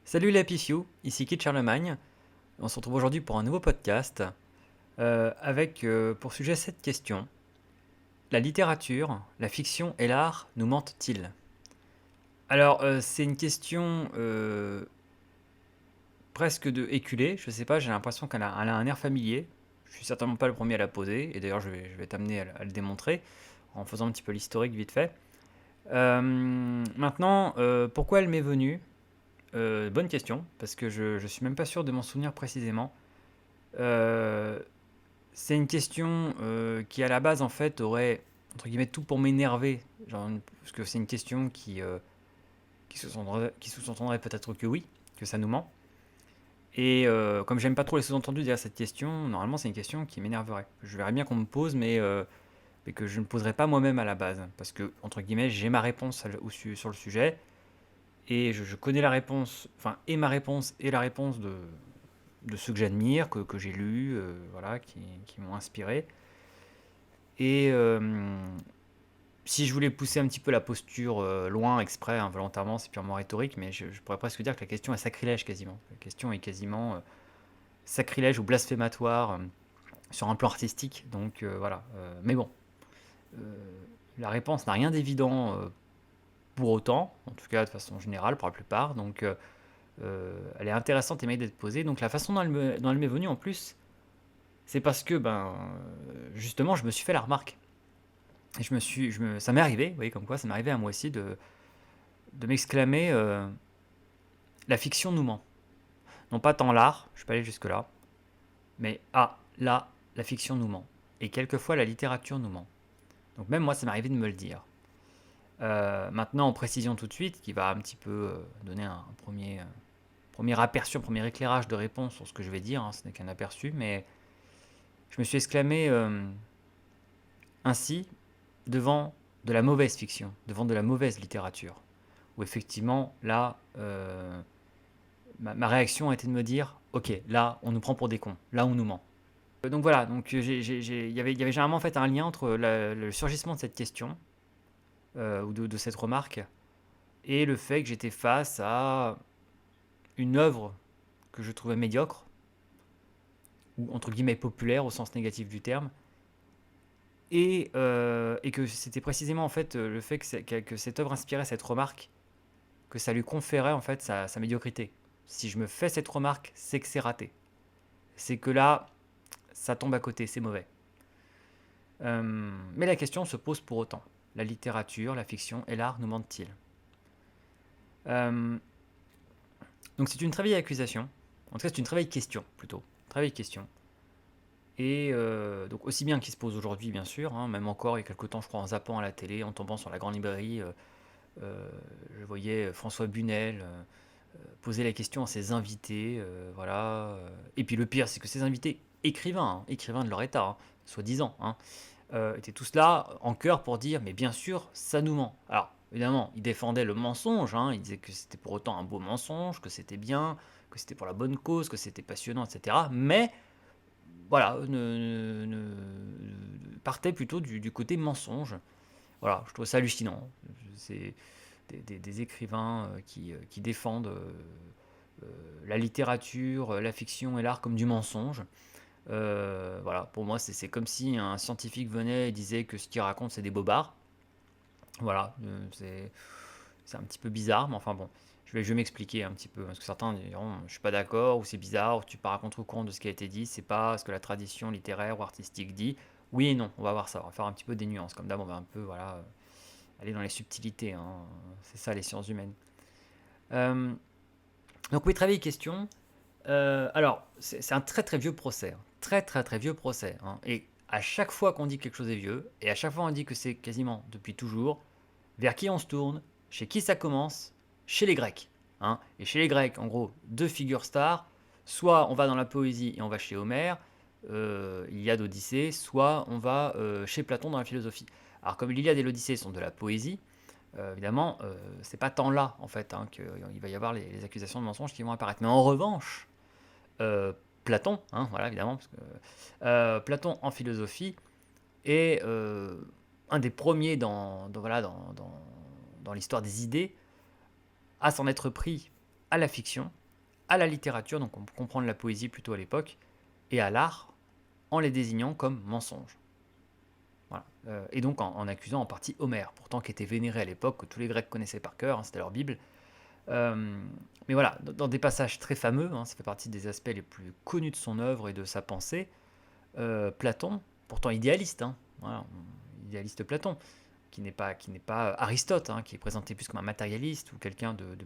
Salut les Pifiou, ici Kit Charlemagne. On se retrouve aujourd'hui pour un nouveau podcast avec pour sujet cette question. La littérature, la fiction et l'art nous mentent-ils? Alors c'est une question presque de éculée, je sais pas, j'ai l'impression qu'elle a un air familier. Je suis certainement pas le premier à la poser et d'ailleurs je vais t'amener à le démontrer en faisant un petit peu l'historique vite fait. Maintenant, pourquoi elle m'est venue? Bonne question, parce que je suis même pas sûr de m'en souvenir précisément. Euh, c'est une question qui à la base en fait aurait entre guillemets tout pour m'énerver, parce que c'est une question qui sous-entendrait peut-être que oui, que ça nous ment. Et comme j'aime pas trop les sous-entendus derrière cette question, normalement c'est une question qui m'énerverait. Je verrais bien qu'on me pose, mais que je ne poserais pas moi-même à la base, parce que entre guillemets j'ai ma réponse sur le sujet et je connais la réponse, enfin et ma réponse et la réponse de ceux que j'admire, que j'ai lus, voilà, qui m'ont inspiré. Et si je voulais pousser un petit peu la posture loin, exprès, involontairement, c'est purement rhétorique, mais je pourrais presque dire que la question est sacrilège quasiment. La question est quasiment sacrilège ou blasphématoire sur un plan artistique. Donc voilà. Mais bon, euh, la réponse n'a rien d'évident pour autant, en tout cas de façon générale pour la plupart. Donc elle est intéressante et mérite d'être posée. Donc la façon dont elle m'est venue en plus, c'est parce que justement je me suis fait la remarque. Et ça m'est arrivé, vous voyez comme quoi, ça m'est arrivé à moi aussi de m'exclamer la fiction nous ment. Non pas tant l'art, je suis pas allé jusque-là, mais là, la fiction nous ment. Et quelquefois la littérature nous ment. Donc même moi, ça m'est arrivé de me le dire. Maintenant, en précision tout de suite, qui va un petit peu donner un premier aperçu, un premier éclairage de réponse sur ce que je vais dire, hein, ce n'est qu'un aperçu, mais je me suis exclamé ainsi devant de la mauvaise fiction, devant de la mauvaise littérature. Où effectivement, là, ma réaction a été de me dire, ok, là, on nous prend pour des cons, là, on nous ment. Donc voilà, donc il y avait généralement en fait un lien entre le surgissement de cette question, ou de cette remarque, et le fait que j'étais face à une œuvre que je trouvais médiocre, ou entre guillemets populaire au sens négatif du terme, et que c'était précisément en fait le fait que cette œuvre inspirait cette remarque, que ça lui conférait en fait sa médiocrité. Si je me fais cette remarque, c'est que c'est raté. C'est que là, ça tombe à côté, c'est mauvais. Mais la question se pose pour autant. La littérature, la fiction et l'art nous mentent-ils? euh, Donc c'est une très vieille accusation. En tout cas, c'est une très vieille question, plutôt. Très vieille question. Et donc aussi bien qui se pose aujourd'hui, bien sûr, hein, même encore il y a quelques temps, je crois, en zappant à la télé, en tombant sur la grande librairie, je voyais François Bunel poser la question à ses invités, voilà. Et puis le pire, c'est que ces invités, écrivains, hein, écrivains de leur état, hein, soi-disant, hein, étaient tous là en chœur pour dire mais bien sûr ça nous ment. Alors évidemment ils défendaient le mensonge, hein, ils disaient que c'était pour autant un beau mensonge, que c'était bien, que c'était pour la bonne cause, que c'était passionnant, etc. Mais voilà, partait plutôt du côté mensonge. Voilà, je trouve ça hallucinant. C'est des écrivains qui défendent la littérature, la fiction et l'art comme du mensonge. Voilà, pour moi, c'est comme si un scientifique venait et disait que ce qu'il raconte, c'est des bobards. Voilà, c'est un petit peu bizarre, mais enfin bon, je vais m'expliquer un petit peu, parce que certains diront, je suis pas d'accord, ou c'est bizarre, ou tu pars à contre-courant de ce qui a été dit, c'est pas ce que la tradition littéraire ou artistique dit. Oui et non, on va voir ça, on va faire un petit peu des nuances, comme d'hab, on va un peu, voilà, aller dans les subtilités, hein. C'est ça les sciences humaines. Euh, donc oui, très vieille question. Alors, c'est un très très vieux procès, hein. Très très très vieux procès, hein. Et à chaque fois qu'on dit que quelque chose est vieux, et à chaque fois on dit que c'est quasiment depuis toujours, vers qui on se tourne, chez qui ça commence, chez les Grecs, hein. Et chez les Grecs, en gros, deux figures stars, soit on va dans la poésie et on va chez Homère, l'Iliade, Odyssée, soit on va chez Platon dans la philosophie. Alors comme l'Iliade et l'Odyssée sont de la poésie, évidemment, c'est pas tant là en fait, hein, qu'il va y avoir les accusations de mensonges qui vont apparaître. Mais en revanche, euh, Platon, hein, voilà évidemment, parce que Platon en philosophie est un des premiers voilà, dans l'histoire des idées à s'en être pris à la fiction, à la littérature, donc on peut comprendre la poésie plutôt à l'époque, et à l'art, en les désignant comme mensonges. Voilà. Et donc en accusant en partie Homère, pourtant qui était vénéré à l'époque, que tous les Grecs connaissaient par cœur, hein, c'était leur Bible. Euh, mais voilà, dans des passages très fameux, hein, ça fait partie des aspects les plus connus de son œuvre et de sa pensée, Platon, pourtant idéaliste, hein, voilà, idéaliste Platon, qui n'est pas Aristote, hein, qui est présenté plus comme un matérialiste ou quelqu'un de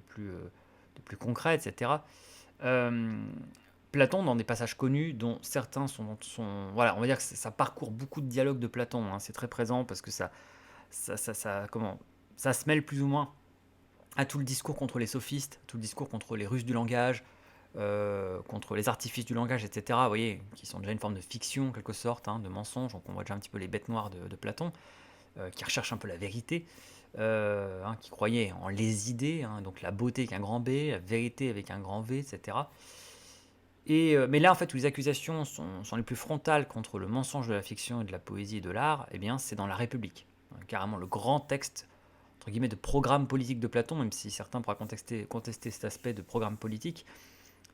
plus concret, etc. Euh, Platon, dans des passages connus, dont certains voilà, on va dire que ça parcourt beaucoup de dialogues de Platon, hein, c'est très présent parce que ça se mêle plus ou moins à tout le discours contre les sophistes, tout le discours contre les ruses du langage, contre les artifices du langage, etc., vous voyez, qui sont déjà une forme de fiction, en quelque sorte, hein, de mensonge, donc on voit déjà un petit peu les bêtes noires de Platon, qui recherchent un peu la vérité, hein, qui croyaient en les idées, hein, donc la beauté avec un grand B, la vérité avec un grand V, etc. Mais là, en fait, où les accusations sont les plus frontales contre le mensonge de la fiction et de la poésie et de l'art, eh bien, c'est dans La République. Carrément le grand texte, entre guillemets, de programme politique de Platon, même si certains pourraient contester cet aspect de programme politique.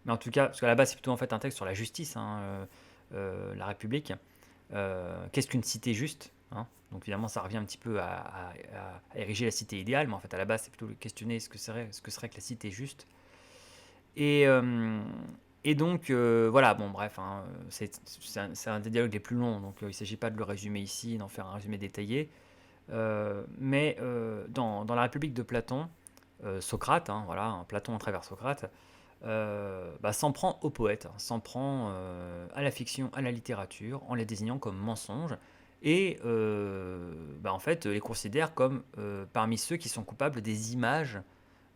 Mais en tout cas, parce qu'à la base, c'est plutôt en fait un texte sur la justice, hein, La République. Qu'est-ce qu'une cité juste, hein. Donc évidemment, ça revient un petit peu à ériger la cité idéale, mais en fait, à la base, c'est plutôt questionner ce que serait que la cité juste. Et, euh, et donc, voilà, bon, bref, hein, c'est un des dialogues les plus longs, donc il ne s'agit pas de le résumer ici, d'en faire un résumé détaillé. Mais dans La République de Platon, Socrate, hein, voilà, hein, Platon à travers Socrate, s'en prend aux poètes, hein, s'en prend à la fiction, à la littérature, en les désignant comme mensonges, et en fait les considère comme parmi ceux qui sont coupables des images,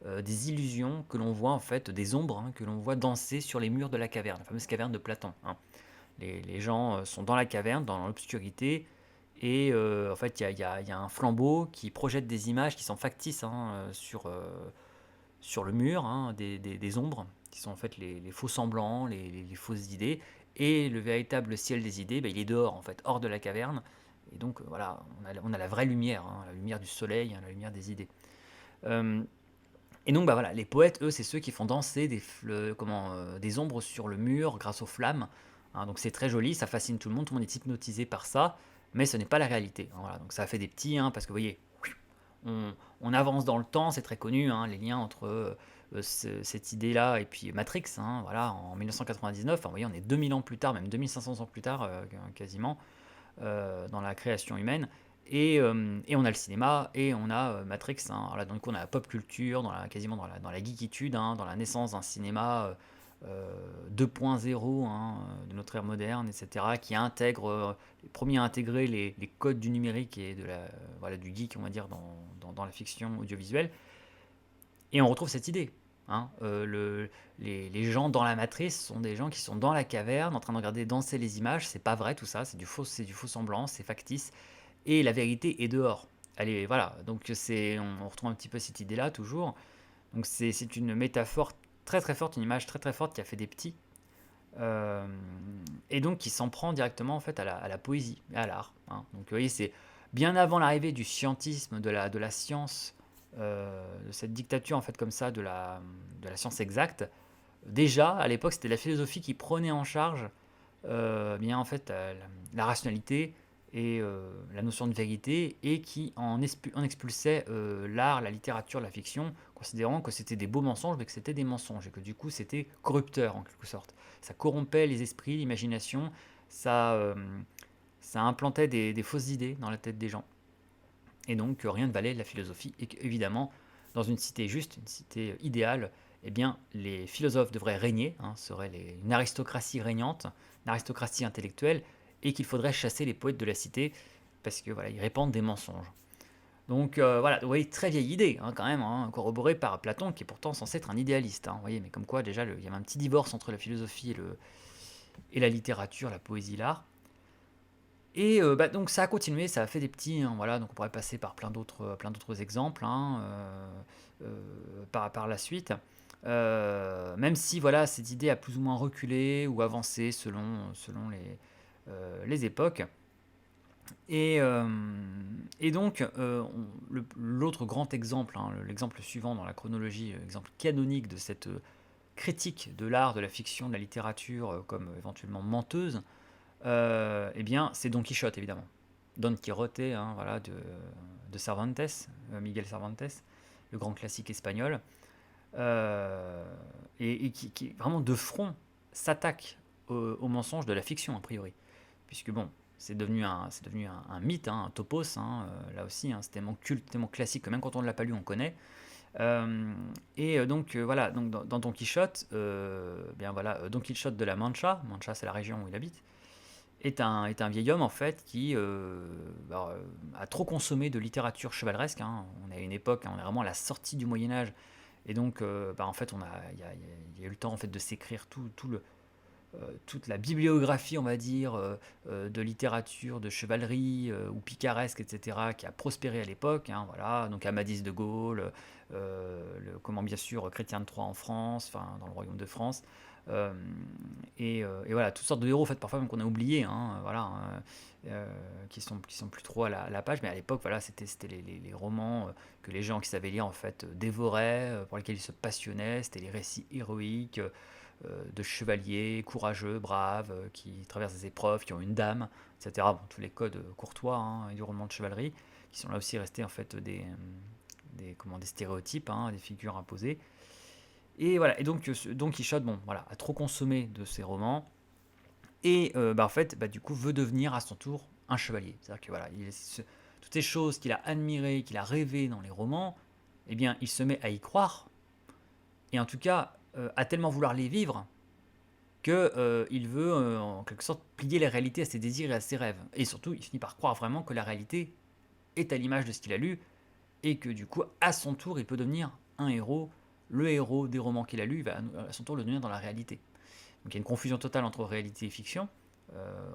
des illusions que l'on voit en fait, des ombres, hein, que l'on voit danser sur les murs de la caverne, la fameuse caverne de Platon, hein. Les gens sont dans la caverne, dans l'obscurité, et en fait il y a un flambeau qui projette des images qui sont factices, hein, sur le mur, hein, des ombres, qui sont en fait les faux semblants, les fausses idées, et le véritable ciel des idées, il est dehors, en fait, hors de la caverne, et donc voilà, on a la vraie lumière, hein, la lumière du soleil, hein, la lumière des idées. Euh, et donc voilà, les poètes, eux, c'est ceux qui font danser des ombres sur le mur grâce aux flammes, hein. Donc c'est très joli, ça fascine tout le monde est hypnotisé par ça, mais ce n'est pas la réalité, hein. Voilà, donc ça fait des petits, hein, parce que vous voyez, on avance dans le temps, c'est très connu, hein, les liens entre cette idée-là et puis Matrix, hein, voilà, en 1999, enfin, vous voyez, on est 2000 ans plus tard, même 2500 ans plus tard, quasiment, dans la création humaine. Et on a le cinéma et on a Matrix, hein. Voilà, donc on a la pop culture, quasiment dans la geekitude, hein, dans la naissance d'un cinéma 2.0, hein, de notre ère moderne, etc., qui intègre, les premiers à intégrer les codes du numérique et voilà, du geek, on va dire, dans la fiction audiovisuelle. Et on retrouve cette idée, hein. Les gens dans la matrice sont des gens qui sont dans la caverne en train de regarder danser les images. C'est pas vrai tout ça, c'est du faux semblant, c'est factice. Et la vérité est dehors. Allez, voilà, donc on retrouve un petit peu cette idée-là toujours. Donc c'est une métaphore très très forte, une image très très forte qui a fait des petits. Euh, et donc qui s'en prend directement en fait à la poésie et à l'art, hein. Donc vous voyez, c'est bien avant l'arrivée du scientisme, de la science, de cette dictature en fait comme ça de la science exacte. Déjà à l'époque, c'était la philosophie qui prenait en charge bien en fait la rationalité et la notion de vérité, et qui en expulsait l'art, la littérature, la fiction, considérant que c'était des beaux mensonges, mais que c'était des mensonges, et que du coup c'était corrupteur en quelque sorte. Ça corrompait les esprits, l'imagination, ça, euh, ça implantait des fausses idées dans la tête des gens. Et donc rien ne valait la philosophie, et qu'évidemment, dans une cité juste, une cité idéale, eh bien, les philosophes devraient régner, hein, une aristocratie régnante, une aristocratie intellectuelle, et qu'il faudrait chasser les poètes de la cité, parce que voilà, ils répandent des mensonges. Donc voilà, vous voyez, très vieille idée, hein, quand même, hein, corroborée par Platon, qui est pourtant censé être un idéaliste, hein, vous voyez, mais comme quoi déjà, il y avait un petit divorce entre la philosophie et la littérature, la poésie, l'art. Et donc ça a continué, ça a fait des petits, hein, voilà, donc on pourrait passer par plein d'autres exemples, hein, par la suite. Même si voilà, cette idée a plus ou moins reculé ou avancé selon les époques. Et, euh, et donc, l'autre grand exemple, hein, l'exemple suivant dans la chronologie, l'exemple canonique de cette critique de l'art, de la fiction, de la littérature comme éventuellement menteuse, eh bien, c'est Don Quichotte, évidemment. Don Quixote, hein, voilà, de Cervantes, Miguel Cervantes, le grand classique espagnol, euh, et qui vraiment de front s'attaque au mensonge de la fiction, a priori. Puisque bon, c'est devenu un mythe, hein, un topos, hein, là aussi, hein, c'est tellement culte, tellement classique que même quand on ne l'a pas lu, on connaît. Donc voilà, donc dans Don Quichotte, bien voilà, Don Quichotte de la Mancha, Mancha c'est la région où il habite, est un vieil homme en fait qui a trop consommé de littérature chevaleresque, hein. On est à une époque, hein, on est vraiment à la sortie du Moyen Âge, et donc en fait il y a eu le temps en fait de s'écrire toute la bibliographie, on va dire, de littérature, de chevalerie ou picaresque, etc., qui a prospéré à l'époque, hein, voilà, donc Amadis de Gaulle, comment bien sûr Chrétien de Troyes en France, enfin dans le royaume de France, euh, et voilà, toutes sortes de héros, en fait, parfois même qu'on a oubliés, hein, voilà, hein, qui sont plus trop à la page, mais à l'époque, voilà, c'était les romans que les gens qui savaient lire, en fait, dévoraient, pour lesquels ils se passionnaient, c'était les récits héroïques, de chevaliers courageux, braves, qui traversent des épreuves, qui ont une dame, etc. Bon, tous les codes courtois, hein, et du roman de chevalerie, qui sont là aussi restés en fait des stéréotypes, hein, des figures imposées. Et voilà, et donc Don Quichotte, bon, voilà, a trop consommé de ces romans, et en fait, du coup, veut devenir à son tour un chevalier. C'est-à-dire que voilà, toutes ces choses qu'il a admirées, qu'il a rêvées dans les romans, eh bien, il se met à y croire, et en tout cas, à tellement vouloir les vivre, que il veut en quelque sorte plier la réalité à ses désirs et à ses rêves. Et surtout, il finit par croire vraiment que la réalité est à l'image de ce qu'il a lu, et que du coup, à son tour, il peut devenir un héros, le héros des romans qu'il a lus, il va à son tour le devenir dans la réalité. Donc il y a une confusion totale entre réalité et fiction,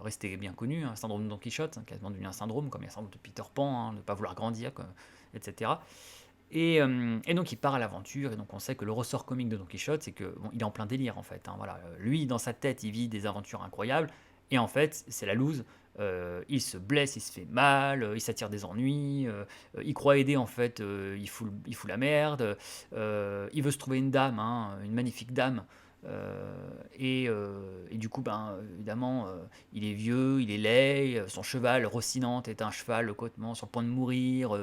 resté bien connu, un syndrome de Don Quichotte, hein, quasiment devenu un syndrome, comme il y a un syndrome de Peter Pan, hein, de ne pas vouloir grandir, quoi, etc. Et donc il part à l'aventure, et donc on sait que le ressort comique de Don Quichotte, c'est que bon, il est en plein délire en fait, hein, voilà. Lui, dans sa tête, il vit des aventures incroyables, et en fait, c'est la loose. Il se blesse, il se fait mal, il s'attire des ennuis, il croit aider en fait, il fout la merde, il veut se trouver une dame, hein, une magnifique dame, et du coup, évidemment, il est vieux, il est laid, son cheval Rocinante est un cheval complètement sur le point de mourir,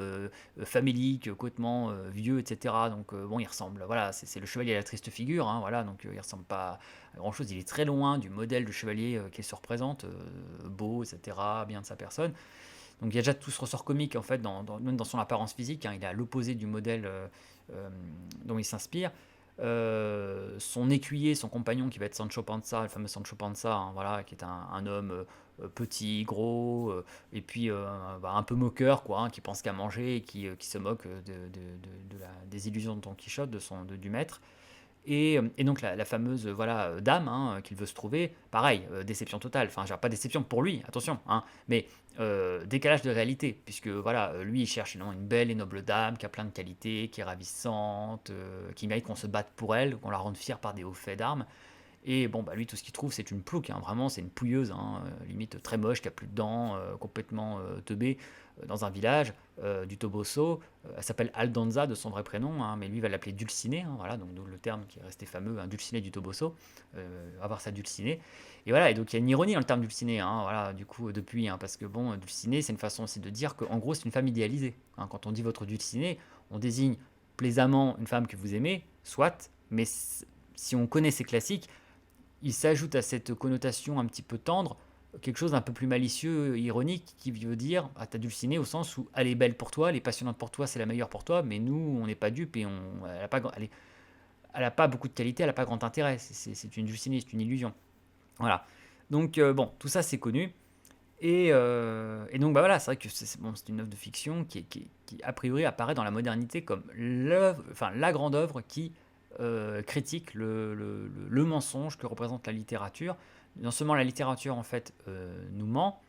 famélique, complètement vieux, etc. Donc bon, il ressemble, voilà, c'est le chevalier à la triste figure, hein, voilà, donc il ressemble pas à grand chose, il est très loin du modèle de chevalier qu'il se représente, beau, etc., bien de sa personne. Donc il y a déjà tout ce ressort comique en fait, même dans son apparence physique, hein, il est à l'opposé du modèle euh, dont il s'inspire. Son écuyer, son compagnon qui va être Sancho Panza, le fameux Sancho Panza, hein, voilà, qui est un homme petit, gros, et puis un peu moqueur, quoi, hein, qui pense qu'à manger et qui se moque des illusions de Don Quichotte, du maître. Et donc la fameuse voilà, dame, hein, qu'il veut se trouver, pareil, déception totale. Enfin, pas déception pour lui, attention, hein, mais décalage de réalité, puisque voilà, lui il cherche non, une belle et noble dame qui a plein de qualités, qui est ravissante, qui mérite qu'on se batte pour elle, qu'on la rende fière par des hauts faits d'armes. Et bon, lui, tout ce qu'il trouve, c'est une plouque, hein, vraiment, c'est une pouilleuse, hein, limite très moche, qui a plus de dents, complètement teubée, dans un village du Toboso. Elle s'appelle Aldonza de son vrai prénom, hein, mais lui va l'appeler Dulcinée, hein, voilà, donc d'où le terme qui est resté fameux, un Dulcinée du Toboso, avoir sa Dulcinée. Et voilà, et donc il y a une ironie dans le terme Dulcinée, hein, voilà, du coup, depuis, hein, parce que bon, Dulcinée, c'est une façon aussi de dire qu'en gros, c'est une femme idéalisée, hein. Quand on dit votre Dulcinée, on désigne plaisamment une femme que vous aimez, soit, mais si on connaît ces classiques, il s'ajoute à cette connotation un petit peu tendre quelque chose d'un peu plus malicieux, ironique, qui veut dire t'as dulciné au sens où elle est belle pour toi, elle est passionnante pour toi, c'est la meilleure pour toi, mais nous, on n'est pas dupes et elle n'a pas, elle a pas beaucoup de qualité, elle n'a pas grand intérêt. C'est une dulcinée, c'est une illusion. Voilà. Donc, bon, tout ça, c'est connu. Et donc, voilà, c'est vrai que bon, c'est une œuvre de fiction qui, a priori, apparaît dans la modernité comme enfin, la grande œuvre qui critique le mensonge que représente la littérature. Non seulement la littérature, en fait, nous ment,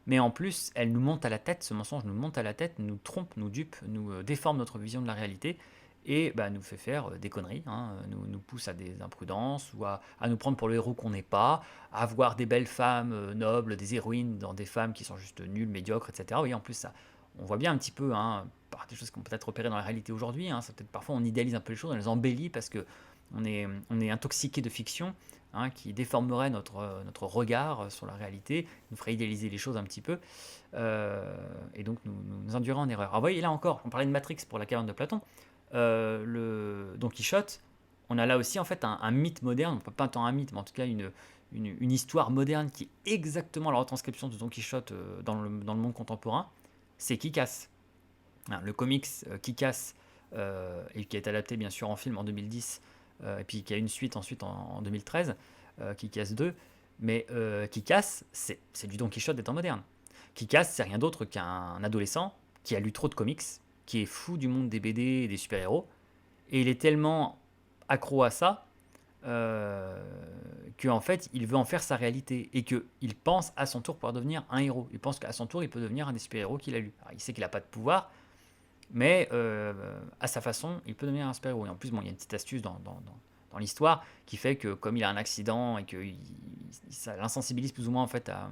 mais en plus, elle nous monte à la tête, ce mensonge nous monte à la tête, nous trompe, nous dupe, nous déforme notre vision de la réalité. et bah, nous fait faire des conneries, hein, nous pousse à des imprudences ou à nous prendre pour le héros qu'on n'est pas, à voir des belles femmes nobles, des héroïnes dans des femmes qui sont juste nulles, médiocres, etc. Oui, en plus, ça, on voit bien un petit peu, hein, par des choses qu'on peut peut-être repérer dans la réalité aujourd'hui, hein, ça peut-être parfois on idéalise un peu les choses, on les embellit parce que on est intoxiqué de fiction, hein, qui déformerait notre regard sur la réalité, nous ferait idéaliser les choses un petit peu, et donc nous induirait en erreur. Alors, vous voyez, là encore, on parlait de Matrix pour la caverne de Platon, le Don Quichotte, on a là aussi en fait un mythe moderne, pas tant un mythe, mais en tout cas une histoire moderne qui est exactement la retranscription de Don Quichotte dans le monde contemporain, c'est Kick-Ass. Hein, le comics Kick-Ass, et qui est adapté bien sûr en film en 2010, et puis qui a une suite ensuite en 2013, Kick-Ass 2, mais Kick-Ass, c'est du Don Quichotte des temps modernes. Kick-Ass, c'est rien d'autre qu'un adolescent qui a lu trop de comics, qui est fou du monde des BD et des super-héros, et il est tellement accro à ça euh, qu'en fait, il veut en faire sa réalité et qu'il pense à son tour pouvoir devenir un héros. Il pense qu'à son tour, il peut devenir un des super-héros qu'il a lu. Alors, il sait qu'il n'a pas de pouvoir, mais à sa façon, il peut devenir un super-héros. Et en plus, bon, il y a une petite astuce dans l'histoire qui fait que comme il a un accident et que ça l'insensibilise plus ou moins en fait à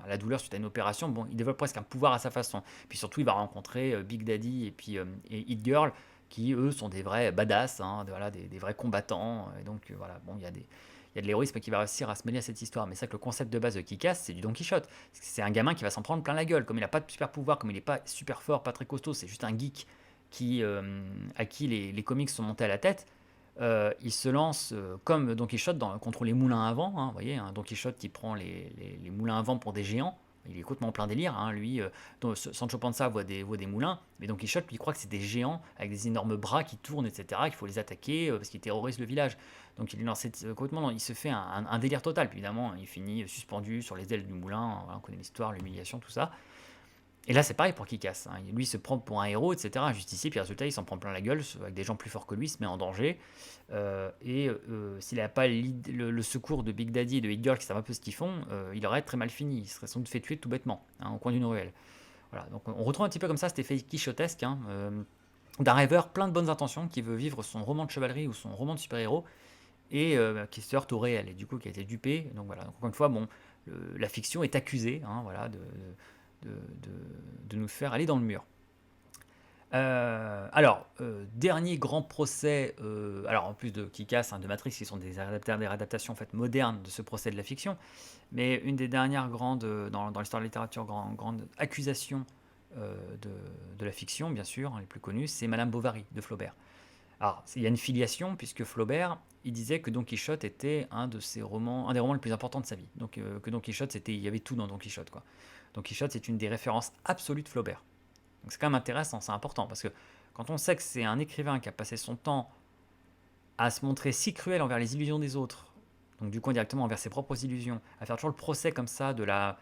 la douleur suite à une opération, bon, il développe presque un pouvoir à sa façon. Puis surtout, il va rencontrer Big Daddy et puis et Hit Girl qui eux sont des vrais badass, hein, voilà, des vrais combattants. Et donc voilà, bon, il y a de l'héroïsme qui va réussir à se mêler à cette histoire. Mais c'est que le concept de base de Kick-Ass, c'est du Don Quichotte. C'est un gamin qui va s'en prendre plein la gueule. Comme il n'a pas de super pouvoir, comme il n'est pas super fort, pas très costaud, c'est juste un geek à qui les comics sont montés à la tête. Il se lance comme Don Quichotte contre les moulins à vent. Hein, vous voyez, un Don Quichotte qui prend les moulins à vent pour des géants. Il est complètement plein délire. Hein, lui, Sancho Panza voit des moulins, mais Don Quichotte lui croit que c'est des géants avec des énormes bras qui tournent, etc., qu'il faut les attaquer parce qu'ils terrorisent le village. Donc il est dans complètement, il se fait un délire total. Puis évidemment, il finit suspendu sur les ailes du moulin. Voilà, on connaît l'histoire, l'humiliation, tout ça. Et là, c'est pareil pour Kick-Ass. Hein. Lui, il se prend pour un héros, etc., un justicier, puis résultat, il s'en prend plein la gueule avec des gens plus forts que lui, il se met en danger. S'il n'avait pas le secours de Big Daddy et de Hit Girl qui savent un peu ce qu'ils font, il aurait très mal fini. Il serait sans doute fait tuer tout bêtement, hein, au coin d'une ruelle. Voilà, donc on retrouve un petit peu comme ça cet effet quichotesque, hein, d'un rêveur plein de bonnes intentions qui veut vivre son roman de chevalerie ou son roman de super-héros et qui se heurte au réel et du coup qui a été dupé. Donc voilà, donc, encore une fois, bon, la fiction est accusée, hein, voilà, de, de nous faire aller dans le mur. Dernier grand procès, alors en plus de Kick-Ass, hein, de Matrix, qui sont des réadaptations en fait, modernes de ce procès de la fiction, mais une des dernières grandes, dans l'histoire de la littérature, grande accusation de la fiction, bien sûr, hein, les plus connues, c'est Madame Bovary de Flaubert. Alors, il y a une filiation, puisque Flaubert, il disait que Don Quichotte était un de ses romans, un des romans les plus importants de sa vie. Donc, que Don Quichotte, il y avait tout dans Don Quichotte, quoi. Don Quichotte, c'est une des références absolues de Flaubert. Donc, c'est quand même intéressant, c'est important, parce que quand on sait que c'est un écrivain qui a passé son temps à se montrer si cruel envers les illusions des autres, donc du coup indirectement envers ses propres illusions, à faire toujours le procès comme ça de là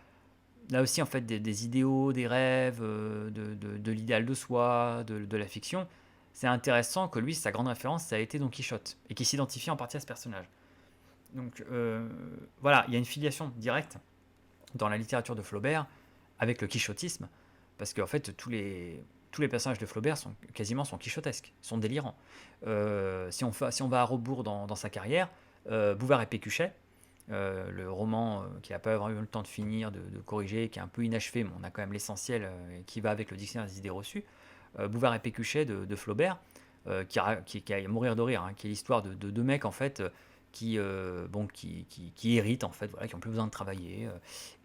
aussi en fait des idéaux, des rêves, de l'idéal de soi, de la fiction, c'est intéressant que lui, sa grande référence, ça a été Don Quichotte, et qu'il s'identifie en partie à ce personnage. Donc voilà, il y a une filiation directe dans la littérature de Flaubert avec le quichotisme, parce qu'en fait, tous les personnages de Flaubert quasiment sont quichotesques, sont délirants. Si on va à rebours dans sa carrière, Bouvard et Pécuchet, le roman qu'il n'a pas eu le temps de finir, de corriger, qui est un peu inachevé, mais on a quand même l'essentiel qui va avec le dictionnaire des idées reçues. Bouvard et Pécuchet de Flaubert, qui a mourir de rire, hein, qui est l'histoire de deux mecs en fait qui héritent en fait, voilà, qui n'ont plus besoin de travailler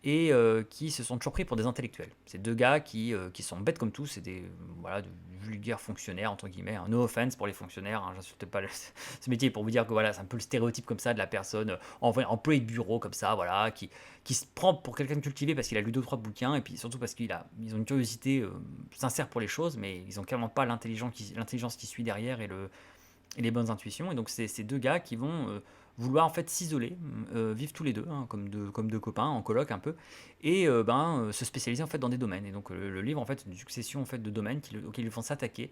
et qui se sont toujours pris pour des intellectuels. C'est deux gars qui sont bêtes comme tout, c'est des voilà, de vulgaires fonctionnaires entre guillemets. Hein. No offense pour les fonctionnaires, hein, j'insulte pas ce métier pour vous dire que voilà, c'est un peu le stéréotype comme ça de la personne employé de bureau comme ça, voilà, qui se prend pour quelqu'un de cultivé parce qu'il a lu deux trois bouquins et puis surtout parce ils ont une curiosité sincère pour les choses, mais ils ont clairement pas l'intelligence qui suit derrière et les bonnes intuitions. Et donc c'est ces deux gars qui vont vouloir en fait s'isoler, vivre tous les deux, hein, comme deux copains en coloc un peu, et se spécialiser en fait dans des domaines. Et donc le livre en fait c'est une succession en fait de domaines auxquels ils vont s'attaquer.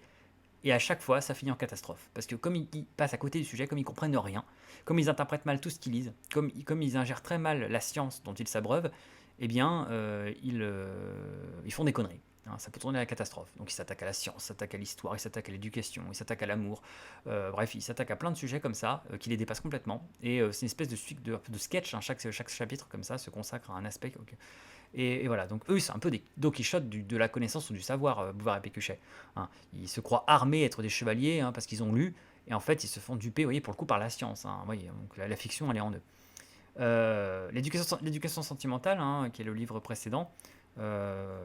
Et à chaque fois, ça finit en catastrophe. Parce que comme ils passent à côté du sujet, comme ils comprennent rien, comme ils interprètent mal tout ce qu'ils lisent, comme ils ingèrent très mal la science dont ils s'abreuvent, eh bien, ils font des conneries. hein, ça peut tourner à la catastrophe. Donc il s'attaque à la science, il s'attaque à l'histoire, il s'attaque à l'éducation, il s'attaque à l'amour. Bref, il s'attaque à plein de sujets comme ça qui les dépassent complètement. Et c'est une espèce de suite de sketch, hein. Chaque chapitre comme ça se consacre à un aspect. Ok. Et voilà, donc eux, c'est un peu des Don Quichotte de la connaissance ou du savoir, Bouvard et Pécuchet, hein. Ils se croient armés, être des chevaliers, hein, parce qu'ils ont lu, et en fait, ils se font duper, vous voyez, pour le coup, par la science, hein. Vous voyez, donc la fiction, elle est en eux. L'éducation sentimentale, hein, qui est le livre précédent, euh,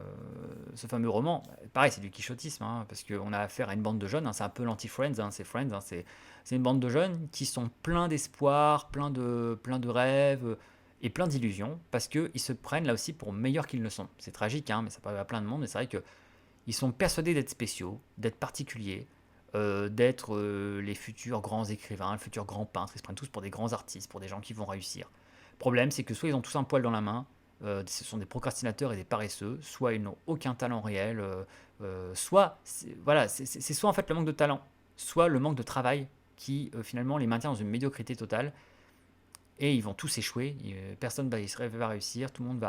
ce fameux roman, pareil, c'est du quichotisme, hein, parce qu'on a affaire à une bande de jeunes, hein, c'est un peu l'anti-Friends, hein, c'est Friends, hein, c'est une bande de jeunes qui sont pleins d'espoir, plein de rêves et plein d'illusions, parce qu'ils se prennent là aussi pour meilleurs qu'ils ne sont. C'est tragique, hein, mais ça parle à plein de monde, mais c'est vrai qu'ils sont persuadés d'être spéciaux, d'être particuliers, d'être les futurs grands écrivains, les futurs grands peintres. Ils se prennent tous pour des grands artistes, pour des gens qui vont réussir. Le problème, c'est que soit ils ont tous un poil dans la main, ce sont des procrastinateurs et des paresseux, soit ils n'ont aucun talent réel, soit voilà, c'est soit en fait le manque de talent, soit le manque de travail qui finalement les maintient dans une médiocrité totale et ils vont tous échouer. Personne va réussir, tout le monde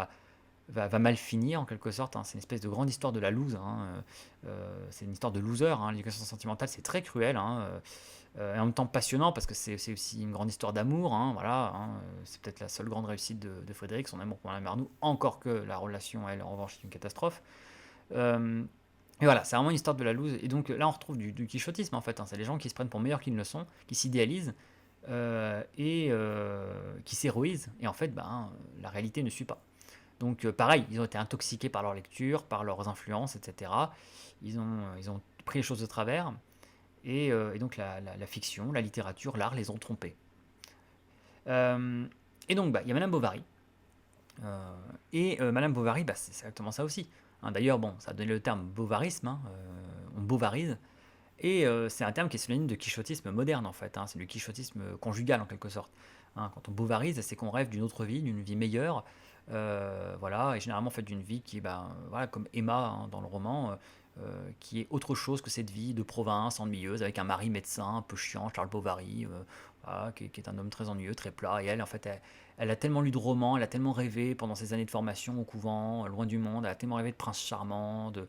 va mal finir en quelque sorte, hein. C'est une espèce de grande histoire de la lose, hein. C'est une histoire de loser, hein. L'éducation sentimentale, c'est très cruel, hein. Et en même temps passionnant parce que c'est aussi une grande histoire d'amour, hein, voilà, hein. C'est peut-être la seule grande réussite de Frédéric, son amour pour Madame Arnoux, encore que la relation, elle, en revanche, est une catastrophe. Euh, et voilà, c'est vraiment une histoire de la loose. Et donc là, on retrouve du quichotisme en fait, hein. C'est les gens qui se prennent pour meilleurs qu'ils ne le sont, qui s'idéalisent qui s'héroïsent. Et en fait, ben, la réalité ne suit pas. Donc pareil, ils ont été intoxiqués par leur lecture, par leurs influences, etc. Ils ont pris les choses de travers. Et donc la fiction, la littérature, l'art les ont trompés. Euh, et donc, bah, il y a Madame Bovary. Madame Bovary, bah, c'est exactement ça aussi, hein. D'ailleurs, bon, ça a donné le terme bovarisme, hein, on bovarise. Et c'est un terme qui est synonyme de quichotisme moderne en fait, hein. C'est du quichotisme conjugal en quelque sorte, hein. Quand on bovarise, c'est qu'on rêve d'une autre vie, d'une vie meilleure, voilà, et généralement en fait d'une vie qui est ben, voilà, comme Emma, hein, dans le roman, qui est autre chose que cette vie de province ennuyeuse avec un mari médecin un peu chiant, Charles Bovary, voilà, qui est un homme très ennuyeux, très plat. Et elle, en fait, elle a tellement lu de romans, elle a tellement rêvé pendant ses années de formation au couvent, loin du monde, elle a tellement rêvé de princes charmants, de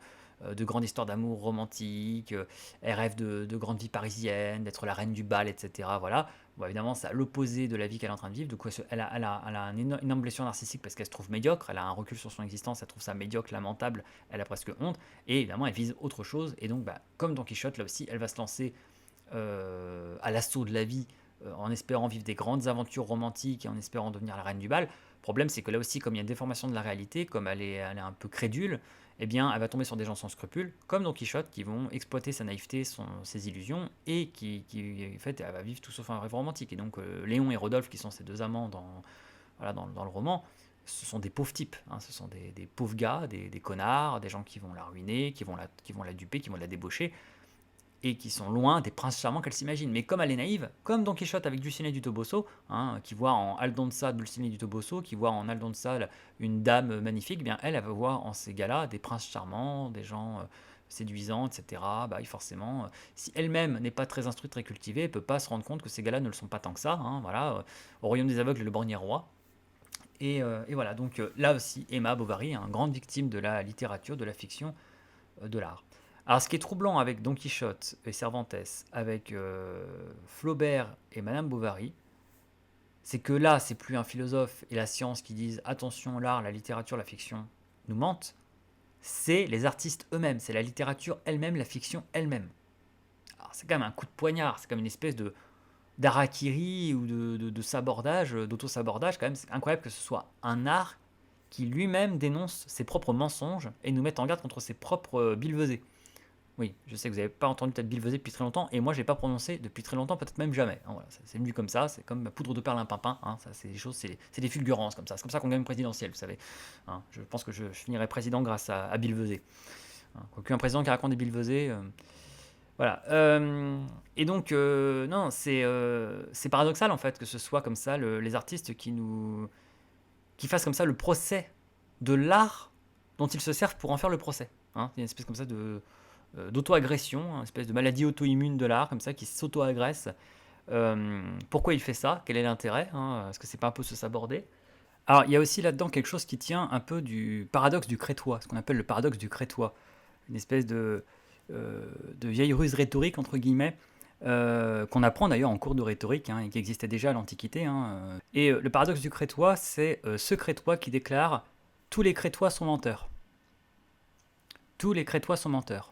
grandes histoires d'amour romantiques, elle rêve de grandes vies parisiennes, d'être la reine du bal, etc. Voilà. Bon, évidemment, c'est à l'opposé de la vie qu'elle est en train de vivre. Du coup, elle a une énorme blessure narcissique parce qu'elle se trouve médiocre, elle a un recul sur son existence, elle trouve ça médiocre, lamentable, elle a presque honte. Et évidemment, elle vise autre chose. Et donc, bah, comme Don Quichotte, là aussi, elle va se lancer à l'assaut de la vie en espérant vivre des grandes aventures romantiques et en espérant devenir la reine du bal. Le problème, c'est que là aussi, comme il y a une déformation de la réalité, comme elle est un peu crédule, eh bien, elle va tomber sur des gens sans scrupules, comme Don Quichotte, qui vont exploiter sa naïveté, ses illusions, et en fait, elle va vivre tout sauf un rêve romantique. Et donc, Léon et Rodolphe, qui sont ses deux amants voilà, dans le roman, ce sont des pauvres types, hein. Ce sont des pauvres gars, des connards, des gens qui vont la ruiner, qui vont la duper, qui vont la débaucher, et qui sont loin des princes charmants qu'elle s'imagine. Mais comme elle est naïve, comme Don Quichotte avec Dulcinée du Toboso, hein, qui voit en Aldonza Dulcinée du Toboso, qui voit en Aldonza une dame magnifique, eh bien elle va voir en ces gars-là des princes charmants, des gens séduisants, etc. Bah, forcément, si elle-même n'est pas très instruite, très cultivée, elle ne peut pas se rendre compte que ces gars-là ne le sont pas tant que ça, hein, voilà, au royaume des aveugles, le borgne roi. Et voilà, donc là aussi, Emma Bovary, une grande victime de la littérature, de la fiction, de l'art. Alors, ce qui est troublant avec Don Quichotte et Cervantes, avec Flaubert et Madame Bovary, c'est que là, c'est plus un philosophe et la science qui disent attention, l'art, la littérature, la fiction nous mentent. C'est les artistes eux-mêmes, c'est la littérature elle-même, la fiction elle-même. Alors, c'est quand même un coup de poignard, c'est comme une espèce de d'harakiri ou de sabordage, d'auto-sabordage. Quand même, c'est incroyable que ce soit un art qui lui-même dénonce ses propres mensonges et nous met en garde contre ses propres billevesées. Oui, je sais que vous n'avez pas entendu peut-être billevesée depuis très longtemps, et moi j'ai pas prononcé depuis très longtemps, peut-être même jamais, hein. Voilà, c'est venu comme ça, c'est comme ma poudre de perlimpinpin, hein. Ça, c'est des choses, c'est des fulgurances comme ça. C'est comme ça qu'on gagne présidentiel, vous savez, hein. Je pense que je finirai président grâce à billevesée, hein. Quoique un président qui raconte des billevesées, voilà. Et donc, non, c'est paradoxal en fait que ce soit comme ça les artistes qui fassent comme ça le procès de l'art dont ils se servent pour en faire le procès, hein. Il y a une espèce comme ça d'auto-agression, une espèce de maladie auto-immune de l'art, comme ça, qui s'auto-agresse. Pourquoi il fait ça? Quel est l'intérêt, hein? Est-ce que c'est pas un peu se saborder? Alors, il y a aussi là-dedans quelque chose qui tient un peu du paradoxe du crétois, ce qu'on appelle le paradoxe du crétois. une espèce de vieille ruse rhétorique, entre guillemets, qu'on apprend d'ailleurs en cours de rhétorique, hein, et qui existait déjà à l'Antiquité. Hein. Et le paradoxe du Crétois, c'est ce Crétois qui déclare « Tous les Crétois sont menteurs ». Tous les Crétois sont menteurs,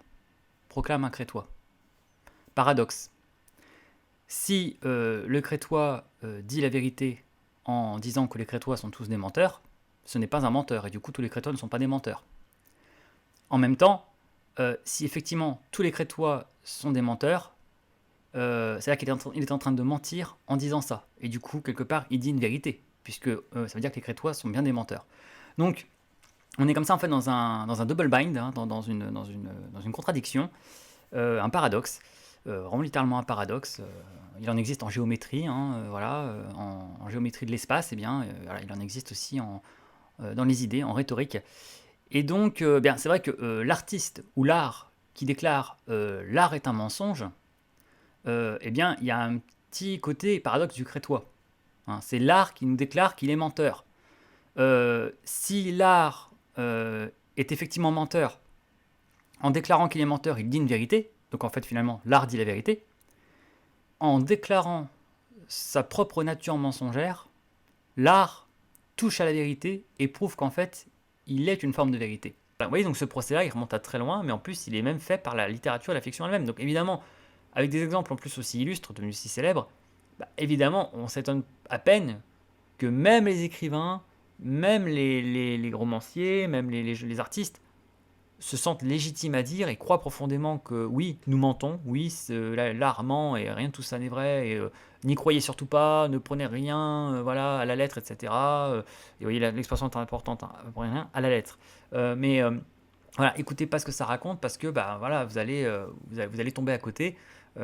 proclame un Crétois. Paradoxe. Si le Crétois dit la vérité en disant que les Crétois sont tous des menteurs, ce n'est pas un menteur, et du coup tous les Crétois ne sont pas des menteurs. En même temps, si effectivement tous les Crétois sont des menteurs, c'est-à-dire qu'il est en train de mentir en disant ça. Et du coup, quelque part, il dit une vérité, puisque ça veut dire que les Crétois sont bien des menteurs. Donc, on est comme ça en fait dans un double bind, hein, dans une contradiction, un paradoxe, vraiment littéralement un paradoxe. Il en existe en géométrie, hein, voilà, en géométrie de l'espace, et bien, voilà, il en existe aussi dans les idées, en rhétorique. Et donc, bien, c'est vrai que l'artiste ou l'art qui déclare l'art est un mensonge, eh bien, il y a un petit côté paradoxe du Crétois. Hein. C'est l'art qui nous déclare qu'il est menteur. Si l'art est effectivement menteur, en déclarant qu'il est menteur, il dit une vérité, donc en fait finalement l'art dit la vérité. En déclarant sa propre nature mensongère, l'art touche à la vérité et prouve qu'en fait il est une forme de vérité. Vous voyez, donc ce procès-là il remonte à très loin, mais en plus il est même fait par la littérature et la fiction elle-même. Donc évidemment, avec des exemples en plus aussi illustres, devenus si célèbres, évidemment on s'étonne à peine que même les écrivains, même les romanciers, même les artistes se sentent légitimes à dire et croient profondément que oui, nous mentons, oui, l'art ment et rien de tout ça n'est vrai, et n'y croyez surtout pas, ne prenez rien voilà, à la lettre, etc. Et vous voyez, l'expression est importante, hein, ne prenez rien à la lettre. Mais voilà, écoutez pas ce que ça raconte parce que voilà, vous allez tomber à côté. Ça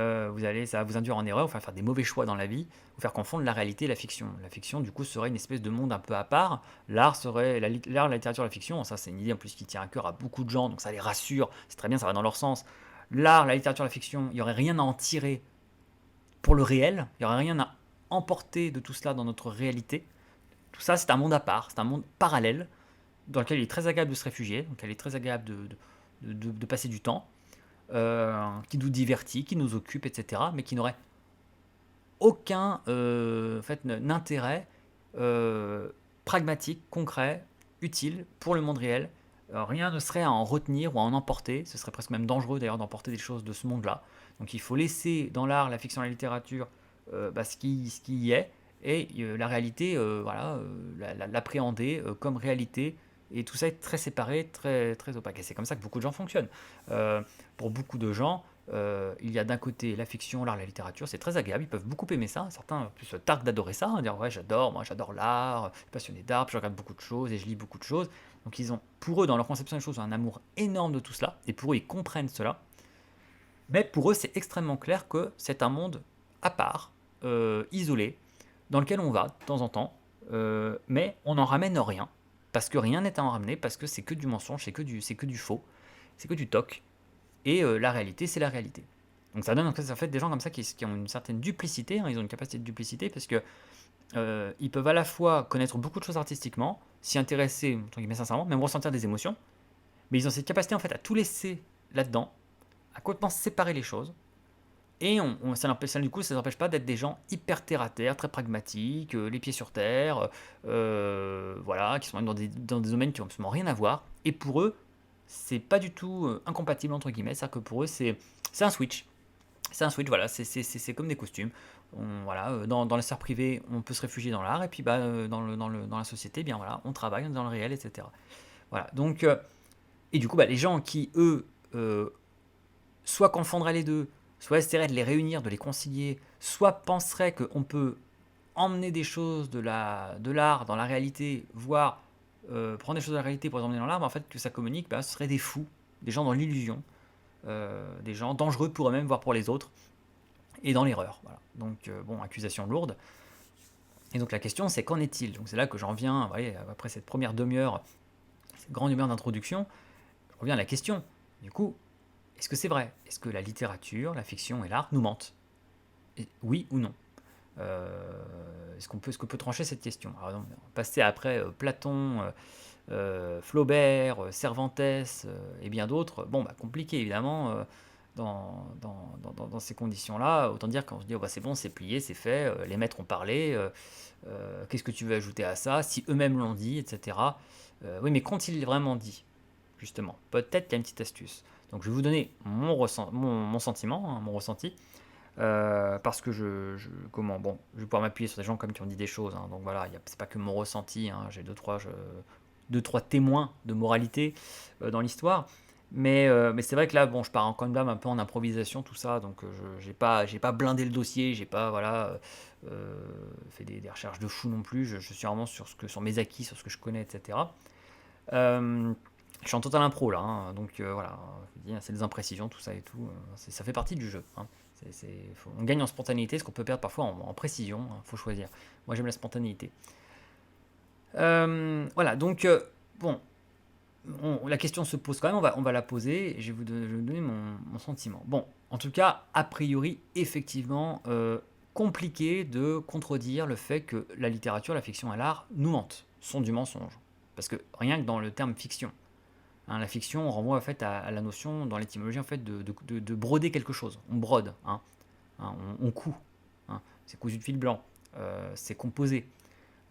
va vous induire en erreur, vous faire des mauvais choix dans la vie, vous faire confondre la réalité et la fiction. La fiction, du coup, serait une espèce de monde un peu à part. L'art serait l'art, la littérature, la fiction. Ça, c'est une idée en plus qui tient à cœur à beaucoup de gens, donc ça les rassure. C'est très bien, ça va dans leur sens. L'art, la littérature, la fiction, il n'y aurait rien à en tirer pour le réel. Il n'y aurait rien à emporter de tout cela dans notre réalité. Tout ça, c'est un monde à part, c'est un monde parallèle dans lequel il est très agréable de se réfugier, dans lequel il est très agréable de passer du temps. Qui nous divertit, qui nous occupe, etc., mais qui n'aurait aucun intérêt pragmatique, concret, utile pour le monde réel. Rien ne serait à en retenir ou à en emporter. Ce serait presque même dangereux d'ailleurs d'emporter des choses de ce monde-là. Donc il faut laisser dans l'art, la fiction, la littérature ce qui y est, et la réalité, l'appréhender comme réalité. Et tout ça est très séparé, très, très opaque. Et c'est comme ça que beaucoup de gens fonctionnent. Pour beaucoup de gens, il y a d'un côté la fiction, l'art, la littérature, c'est très agréable, ils peuvent beaucoup aimer ça. Certains en plus se targuent d'adorer ça, hein, dire ouais, moi j'adore l'art, je suis passionné d'art, je regarde beaucoup de choses et je lis beaucoup de choses. Donc ils ont, pour eux, dans leur conception des choses, un amour énorme de tout cela, et pour eux, ils comprennent cela. Mais pour eux, c'est extrêmement clair que c'est un monde à part, isolé, dans lequel on va de temps en temps, mais on n'en ramène rien, parce que rien n'est à en ramener, parce que c'est que du mensonge, c'est que du faux, c'est que du toc, et la réalité, c'est la réalité. Donc ça donne en fait des gens comme ça qui ont une certaine duplicité, hein, ils ont une capacité de duplicité, parce que ils peuvent à la fois connaître beaucoup de choses artistiquement, s'y intéresser, entre guillemets sincèrement, même ressentir des émotions, mais ils ont cette capacité en fait à tout laisser là-dedans, à complètement séparer les choses. Et du coup, ça ne n'empêche pas d'être des gens hyper terre à terre, très pragmatiques, les pieds sur terre, voilà, qui sont même dans des domaines qui n'ont absolument rien à voir. Et pour eux, c'est pas du tout incompatible, entre guillemets. C'est-à-dire que pour eux, c'est un switch. C'est un switch, voilà, c'est comme des costumes. Voilà, dans la sphère privée, on peut se réfugier dans l'art, et puis dans la société, bien voilà, on travaille dans le réel, etc. Voilà, donc, et du coup, les gens qui, eux, soit confondraient les deux, soit essaieraient de les réunir, de les concilier, soit penseraient qu'on peut emmener des choses de l'art dans la réalité, voire prendre des choses de la réalité pour les emmener dans l'art, en fait, que ça communique, ce seraient des fous, des gens dans l'illusion, des gens dangereux pour eux-mêmes, voire pour les autres, et dans l'erreur. Voilà. Donc, accusation lourde. Et donc la question, c'est qu'en est-il? Donc c'est là que j'en viens, vous voyez, après cette première demi-heure, cette grande demi-heure d'introduction, je reviens à la question. Du coup, est-ce que c'est vrai? Est-ce que la littérature, la fiction et l'art nous mentent? Oui ou non? est-ce qu'on peut trancher cette question? Alors, donc, passer après Platon, Flaubert, Cervantes et bien d'autres, bon, bah, compliqué évidemment dans ces conditions-là. Autant dire qu'on se dit, oh, bah, c'est bon, c'est plié, c'est fait, les maîtres ont parlé, qu'est-ce que tu veux ajouter à ça? Si eux-mêmes l'ont dit, etc. Oui, mais qu'ont-ils vraiment dit, justement? Peut-être qu'il y a une petite astuce. Donc je vais vous donner mon sentiment, hein, mon ressenti. Parce que bon, je vais pouvoir m'appuyer sur des gens comme qui ont dit des choses, hein, donc voilà, c'est pas que mon ressenti, hein, j'ai deux, trois témoins de moralité dans l'histoire, mais c'est vrai que là, bon, je pars quand même un peu en improvisation, tout ça, donc j'ai pas blindé le dossier, j'ai pas, voilà, fait des recherches de fou non plus, je suis vraiment sur mes acquis, sur ce que je connais, etc. Euh, je suis en total impro là, hein, donc voilà, je dis, c'est des imprécisions, tout ça et tout, ça fait partie du jeu, hein. On gagne en spontanéité, ce qu'on peut perdre parfois en précision, hein, faut choisir. Moi j'aime la spontanéité. Voilà, donc bon, la question se pose quand même, on va la poser, et je vais vous donner mon sentiment. Bon, en tout cas, a priori, effectivement, compliqué de contredire le fait que la littérature, la fiction et l'art nous mentent, sont du mensonge. Parce que rien que dans le terme fiction, hein, la fiction renvoie en fait à la notion, dans l'étymologie, en fait, de broder quelque chose. On brode, hein, on coud, hein, c'est cousu de fil blanc, c'est composé.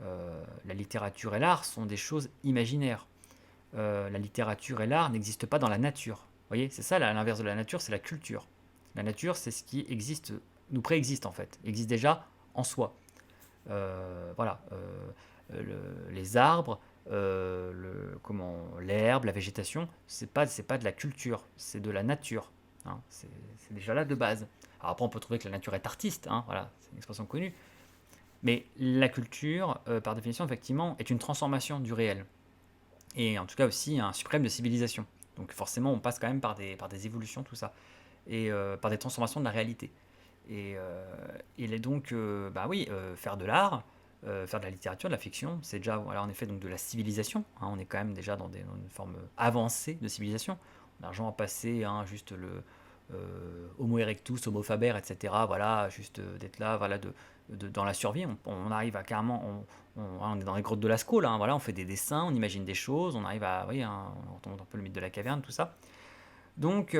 La littérature et l'art sont des choses imaginaires. La littérature et l'art n'existent pas dans la nature. Vous voyez, c'est ça l'inverse de la nature, c'est la culture. La nature, c'est ce qui existe, nous préexiste en fait, existe déjà en soi. Voilà, les arbres, l'herbe, la végétation, c'est pas de la culture, c'est de la nature, hein, c'est déjà là de base. Alors après, on peut trouver que la nature est artiste, hein, voilà, c'est une expression connue, mais la culture, par définition, effectivement, est une transformation du réel, et en tout cas aussi un suprême de civilisation. Donc forcément, on passe quand même par des évolutions, tout ça, et par des transformations de la réalité. Il est donc, bah oui, faire de l'art, faire de la littérature, de la fiction, c'est déjà, voilà, en effet, donc de la civilisation, hein, on est quand même déjà dans une forme avancée de civilisation. L'argent a passé, hein, juste Homo erectus, Homo faber, etc. Voilà, juste d'être là, voilà, dans la survie, on arrive à carrément, on est dans les grottes de Lascaux, là, hein, voilà, on fait des dessins, on imagine des choses, on arrive à, oui, hein, on retombe un peu le mythe de la caverne, tout ça. Donc,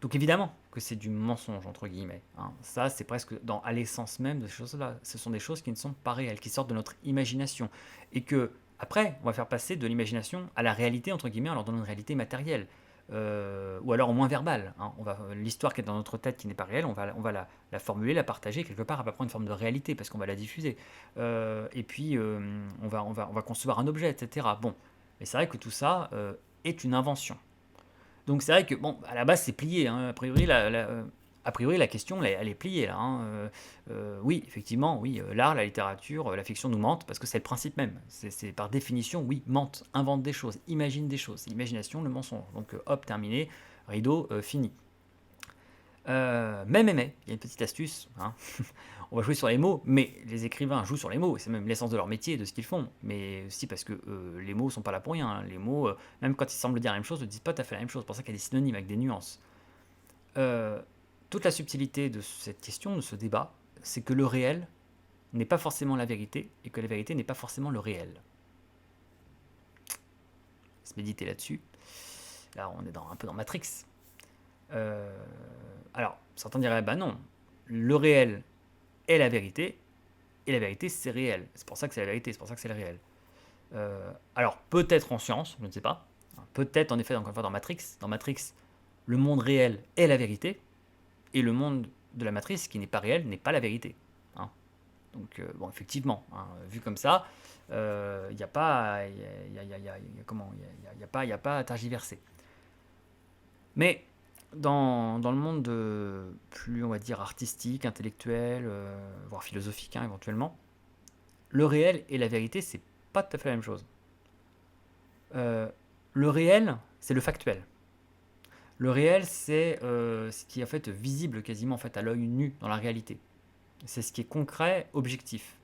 donc évidemment que c'est du mensonge, entre guillemets, hein. Ça, c'est presque à l'essence même de ces choses-là. Ce sont des choses qui ne sont pas réelles, qui sortent de notre imagination. Et que, après, on va faire passer de l'imagination à la réalité, entre guillemets, en leur donnant une réalité matérielle. Ou alors au moins verbale, hein. L'histoire qui est dans notre tête qui n'est pas réelle, on va la formuler, la partager, quelque part, elle va prendre une forme de réalité parce qu'on va la diffuser. Et puis, on va concevoir un objet, etc. Bon, mais c'est vrai que tout ça est une invention. Donc c'est vrai que, bon, à la base, c'est plié, hein. A priori, la question, elle est pliée, là, hein. Oui, effectivement, oui, l'art, la littérature, la fiction nous mentent, parce que c'est le principe même. C'est par définition, oui, mentent, inventent des choses, imaginent des choses. L'imagination, le mensonge. Donc hop, terminé, rideau, fini. Mais, il y a une petite astuce, hein. On va jouer sur les mots, mais les écrivains jouent sur les mots, c'est même l'essence de leur métier, de ce qu'ils font. Mais aussi parce que les mots sont pas là pour rien, hein. Les mots, même quand ils semblent dire la même chose, ne disent pas tout à fait la même chose. C'est pour ça qu'il y a des synonymes avec des nuances. Euh, Toute la subtilité de cette question, de ce débat, c'est que le réel n'est pas forcément la vérité, et que la vérité n'est pas forcément le réel. Se méditer là-dessus. Là, on est un peu dans Matrix. Euh, alors, certains diraient, bah non, le réel est la vérité, et la vérité c'est réel. C'est pour ça que c'est la vérité, c'est pour ça que c'est le réel. Alors, peut-être en science, je ne sais pas. Peut-être en effet, encore une fois, dans Matrix, le monde réel est la vérité, et le monde de la matrice, qui n'est pas réel, n'est pas la vérité, hein. Donc, bon, effectivement, hein, vu comme ça, il n'y a pas, comment, y a pas à tergiverser. Mais dans le monde plus, on va dire, artistique, intellectuel, voire philosophique, hein, éventuellement, le réel et la vérité, c'est pas tout à fait la même chose. Euh, le réel, c'est le factuel. Le réel, c'est ce qui est en fait visible quasiment en fait à l'œil nu dans la réalité. C'est ce qui est concret, objectif,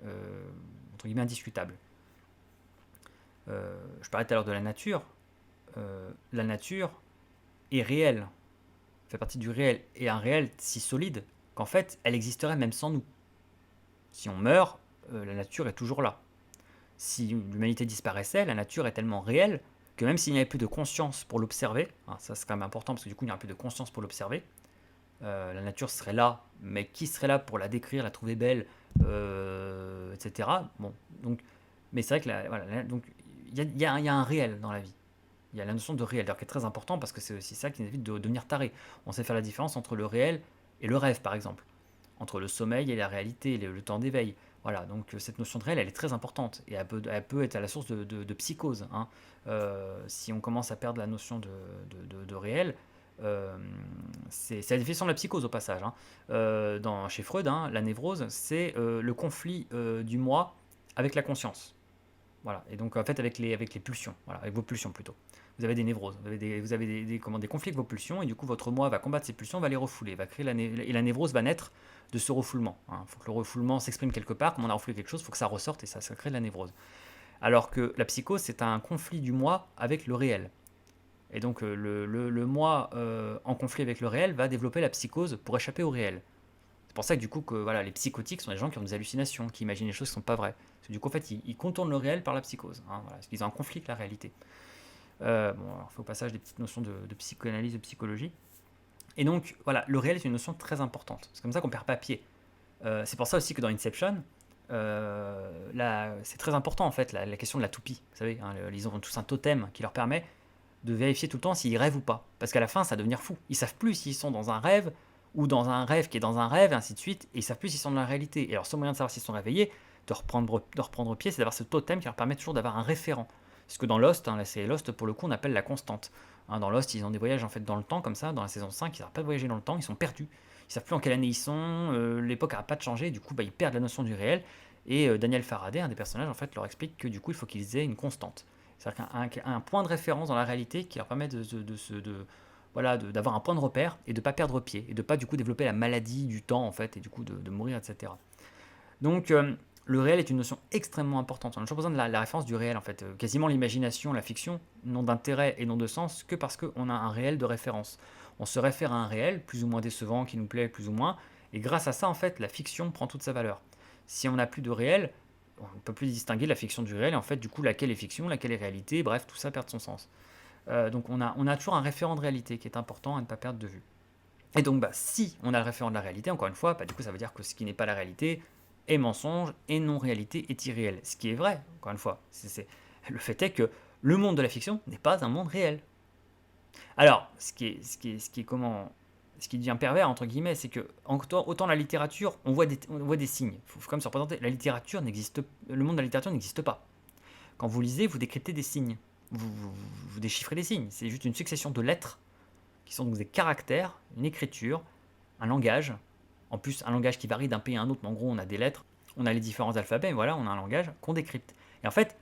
entre guillemets indiscutable. Je parlais tout à l'heure de la nature. La nature est réelle, fait partie du réel, et un réel si solide qu'en fait, elle existerait même sans nous. Si on meurt, la nature est toujours là. Si l'humanité disparaissait, la nature est tellement réelle que même s'il n'y avait plus de conscience pour l'observer, hein, ça c'est quand même important parce que du coup il n'y aurait plus de conscience pour l'observer, la nature serait là, mais qui serait là pour la décrire, la trouver belle, etc. Bon, donc, mais c'est vrai que voilà, donc il y a un réel dans la vie. Il y a la notion de réel, d'ailleurs qui est très important parce que c'est aussi ça qui nous évite de devenir taré. On sait faire la différence entre le réel et le rêve, par exemple, entre le sommeil et la réalité, le temps d'éveil. Voilà, donc cette notion de réel, elle est très importante et elle peut être à la source de psychose, hein. Si on commence à perdre la notion de réel, euh, c'est la définition de la psychose au passage, hein. Chez Freud, hein, la névrose, c'est le conflit du moi avec la conscience. Voilà, et donc en fait avec les pulsions, voilà, avec vos pulsions plutôt. Vous avez des névroses, vous avez des conflits avec vos pulsions, et du coup votre moi va combattre ces pulsions, va les refouler, va créer et la névrose va naître de ce refoulement. Il faut que le refoulement s'exprime quelque part, comme on a refoulé quelque chose, il faut que ça ressorte, et ça crée de la névrose. Alors que la psychose, c'est un conflit du moi avec le réel. Et donc le moi en conflit avec le réel va développer la psychose pour échapper au réel. C'est pour ça que du coup que voilà, les psychotiques sont des gens qui ont des hallucinations, qui imaginent des choses qui ne sont pas vraies. Parce que du coup en fait ils contournent le réel par la psychose, hein, voilà, parce qu'ils ont un conflit avec la réalité. Bon, alors, on fait au passage des petites notions de psychanalyse, de psychologie. Et donc voilà, le réel est une notion très importante. C'est comme ça qu'on perd pas pied. C'est pour ça aussi que dans Inception, c'est très important en fait la question de la toupie. Vous savez, hein, ils ont tous un totem qui leur permet de vérifier tout le temps s'ils rêvent ou pas. Parce qu'à la fin, ça va devenir fou. Ils savent plus s'ils sont dans un rêve ou dans un rêve qui est dans un rêve, et ainsi de suite, et ils savent plus s'ils sont dans la réalité. Et alors, seul moyen de savoir s'ils sont réveillés, de reprendre pied, c'est d'avoir ce totem qui leur permet toujours d'avoir un référent. Ce que dans Lost, hein, la série Lost, pour le coup, on appelle la constante. Hein, dans Lost, ils ont des voyages en fait dans le temps, comme ça, dans la saison 5, ils n'arrêtent pas de voyager dans le temps, ils sont perdus. Ils savent plus en quelle année ils sont, l'époque n'arrête pas de changer, du coup, ils perdent la notion du réel. Et Daniel Faraday, un des personnages, en fait, leur explique que du coup, il faut qu'ils aient une constante. C'est-à-dire un point de référence dans la réalité qui leur permet voilà, d'avoir un point de repère et de ne pas perdre pied et de ne pas du coup développer la maladie du temps en fait et du coup de mourir, etc. Donc le réel est une notion extrêmement importante. On a toujours besoin de la référence du réel en fait. Quasiment l'imagination, la fiction n'ont d'intérêt et n'ont de sens que parce qu'on a un réel de référence. On se réfère à un réel plus ou moins décevant, qui nous plaît plus ou moins, et grâce à ça en fait la fiction prend toute sa valeur. Si on n'a plus de réel, on ne peut plus distinguer la fiction du réel, et en fait, du coup, laquelle est fiction, laquelle est réalité, bref, tout ça perd son sens. Donc on a toujours un référent de réalité qui est important à ne pas perdre de vue. Et donc, si on a le référent de la réalité, encore une fois, du coup, ça veut dire que ce qui n'est pas la réalité est mensonge, et non-réalité est irréel. Ce qui est vrai, encore une fois. Le fait est que le monde de la fiction n'est pas un monde réel. Alors, ce qui devient pervers, entre guillemets, c'est que, autant la littérature, on voit des signes. Il faut quand même se représenter. Le monde de la littérature n'existe pas. Quand vous lisez, vous décryptez des signes. Vous déchiffrez des signes. C'est juste une succession de lettres qui sont donc des caractères, une écriture, un langage. En plus, un langage qui varie d'un pays à un autre, mais en gros, on a des lettres, on a les différents alphabets, voilà, on a un langage qu'on décrypte. Et en fait,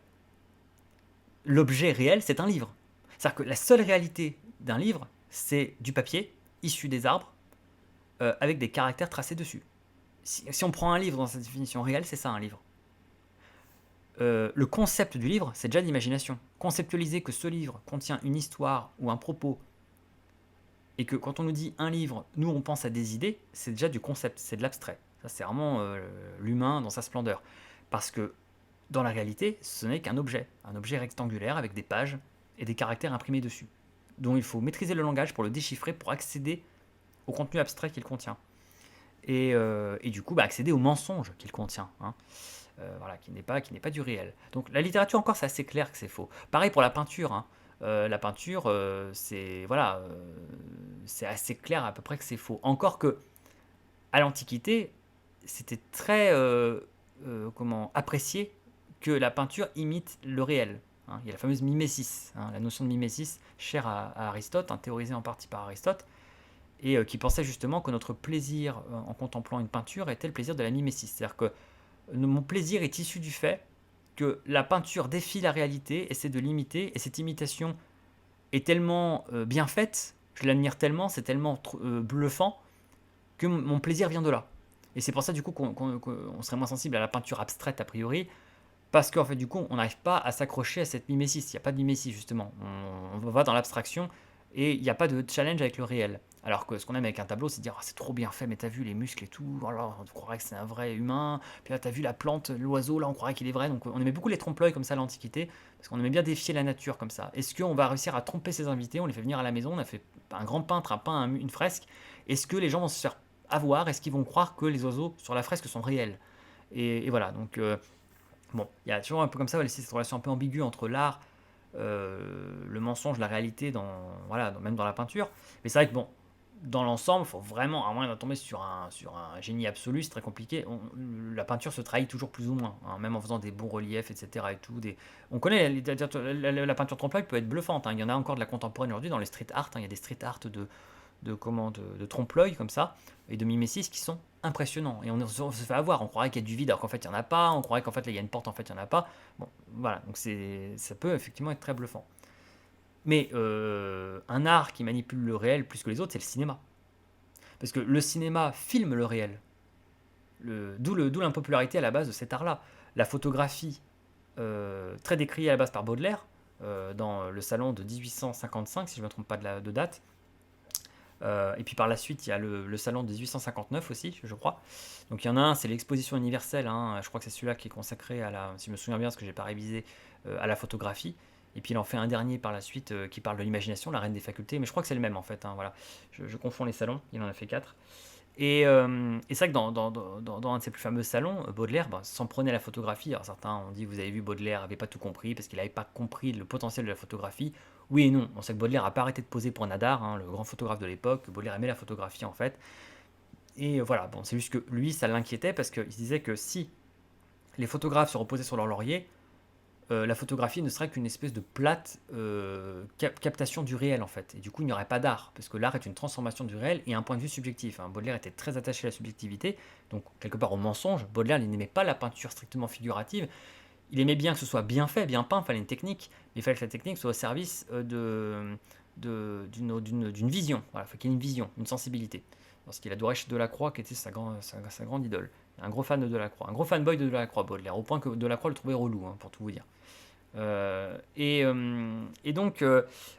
l'objet réel, c'est un livre. C'est-à-dire que la seule réalité d'un livre, c'est du papier issu des arbres avec des caractères tracés dessus. Si on prend un livre dans sa définition réelle, c'est ça un livre. Le concept du livre, c'est déjà de l'imagination. Conceptualiser que ce livre contient une histoire ou un propos, et que quand on nous dit un livre, nous on pense à des idées, c'est déjà du concept, c'est de l'abstrait. Ça c'est vraiment l'humain dans sa splendeur. Parce que dans la réalité, ce n'est qu'un objet rectangulaire avec des pages et des caractères imprimés dessus, dont il faut maîtriser le langage pour le déchiffrer, pour accéder au contenu abstrait qu'il contient. Et du coup, accéder au mensonge qu'il contient. Hein. Voilà, qui n'est pas du réel. Donc la littérature encore, c'est assez clair que c'est faux. Pareil pour la peinture. Hein. La peinture, c'est assez clair à peu près que c'est faux. Encore que à l'Antiquité, c'était très apprécié que la peinture imite le réel. Hein. Il y a la fameuse mimesis, hein, la notion de mimesis chère à Aristote, hein, théorisée en partie par Aristote, et qui pensait justement que notre plaisir en contemplant une peinture était le plaisir de la mimesis. C'est-à-dire que mon plaisir est issu du fait que la peinture défie la réalité, essaie de l'imiter, et cette imitation est tellement bien faite, je l'admire tellement, c'est tellement bluffant, que mon plaisir vient de là. Et c'est pour ça du coup qu'on serait moins sensible à la peinture abstraite a priori, parce qu'en fait du coup on n'arrive pas à s'accrocher à cette mimesis, il n'y a pas de mimesis justement, on va dans l'abstraction, et il n'y a pas de challenge avec le réel. Alors que ce qu'on aime avec un tableau, c'est dire: «Ah, c'est trop bien fait, mais t'as vu les muscles et tout, oh là, on croirait que c'est un vrai humain. Puis là, t'as vu la plante, l'oiseau, là, on croirait qu'il est vrai». Donc on aimait beaucoup les trompe-l'œil comme ça à l'Antiquité, parce qu'on aimait bien défier la nature comme ça. Est-ce qu'on va réussir à tromper ses invités? On les fait venir à la maison, on a fait un grand peintre a peint une fresque. Est-ce que les gens vont se faire avoir? Est-ce qu'ils vont croire que les oiseaux sur la fresque sont réels? Et voilà, donc bon, il y a toujours un peu comme ça, cette relation un peu ambiguë entre l'art, le mensonge, la réalité, voilà, même dans la peinture. Mais c'est vrai que bon, dans l'ensemble, il faut vraiment, à moins de tomber sur un génie absolu, c'est très compliqué. La peinture se trahit toujours plus ou moins, hein, même en faisant des beaux reliefs, etc. Et tout, on connaît, la peinture trompe-l'œil peut être bluffante, hein. Il y en a encore de la contemporaine aujourd'hui dans les street art, hein. Il y a des street art de trompe-l'œil comme ça, et de mimésis qui sont impressionnants. Et on se fait avoir, on croirait qu'il y a du vide alors qu'en fait il n'y en a pas, on croirait qu'en fait là, il y a une porte, en fait il n'y en a pas. Bon, voilà, donc ça peut effectivement être très bluffant. Mais un art qui manipule le réel plus que les autres, c'est le cinéma. Parce que le cinéma filme le réel. D'où l'impopularité à la base de cet art-là. La photographie, très décriée à la base par Baudelaire, dans le salon de 1855, si je ne me trompe pas de date. Et puis par la suite, il y a le salon de 1859 aussi, je crois. Donc il y en a un, c'est l'exposition universelle, hein, je crois que c'est celui-là qui est consacré si je me souviens bien, parce que j'ai pas révisé, à la photographie. Et puis il en fait un dernier par la suite qui parle de l'imagination, la reine des facultés, mais je crois que c'est le même en fait, hein, voilà. Je confonds les salons, il en a fait 4. Et c'est vrai que dans un de ses plus fameux salons, Baudelaire s'en prenait à la photographie. Alors certains ont dit, vous avez vu, Baudelaire n'avait pas tout compris parce qu'il n'avait pas compris le potentiel de la photographie. Oui et non, on sait que Baudelaire n'a pas arrêté de poser pour Nadar, hein, le grand photographe de l'époque. Baudelaire aimait la photographie en fait. Et voilà, bon, c'est juste que lui, ça l'inquiétait parce qu'il se disait que si les photographes se reposaient sur leur laurier, la photographie ne serait qu'une espèce de plate captation du réel en fait. Et du coup, il n'y aurait pas d'art, parce que l'art est une transformation du réel et un point de vue subjectif, hein. Baudelaire était très attaché à la subjectivité, donc quelque part au mensonge. Baudelaire il n'aimait pas la peinture strictement figurative. Il aimait bien que ce soit bien fait, bien peint, il fallait une technique, mais il fallait que la technique soit au service d'une vision. Voilà, il faut qu'il y ait une vision, une sensibilité. Parce qu'il adorait Delacroix, qui était sa grande idole. Un gros fan de Delacroix, un gros fanboy de Delacroix, Baudelaire, au point que Delacroix le trouvait relou, hein, pour tout vous dire. Et donc,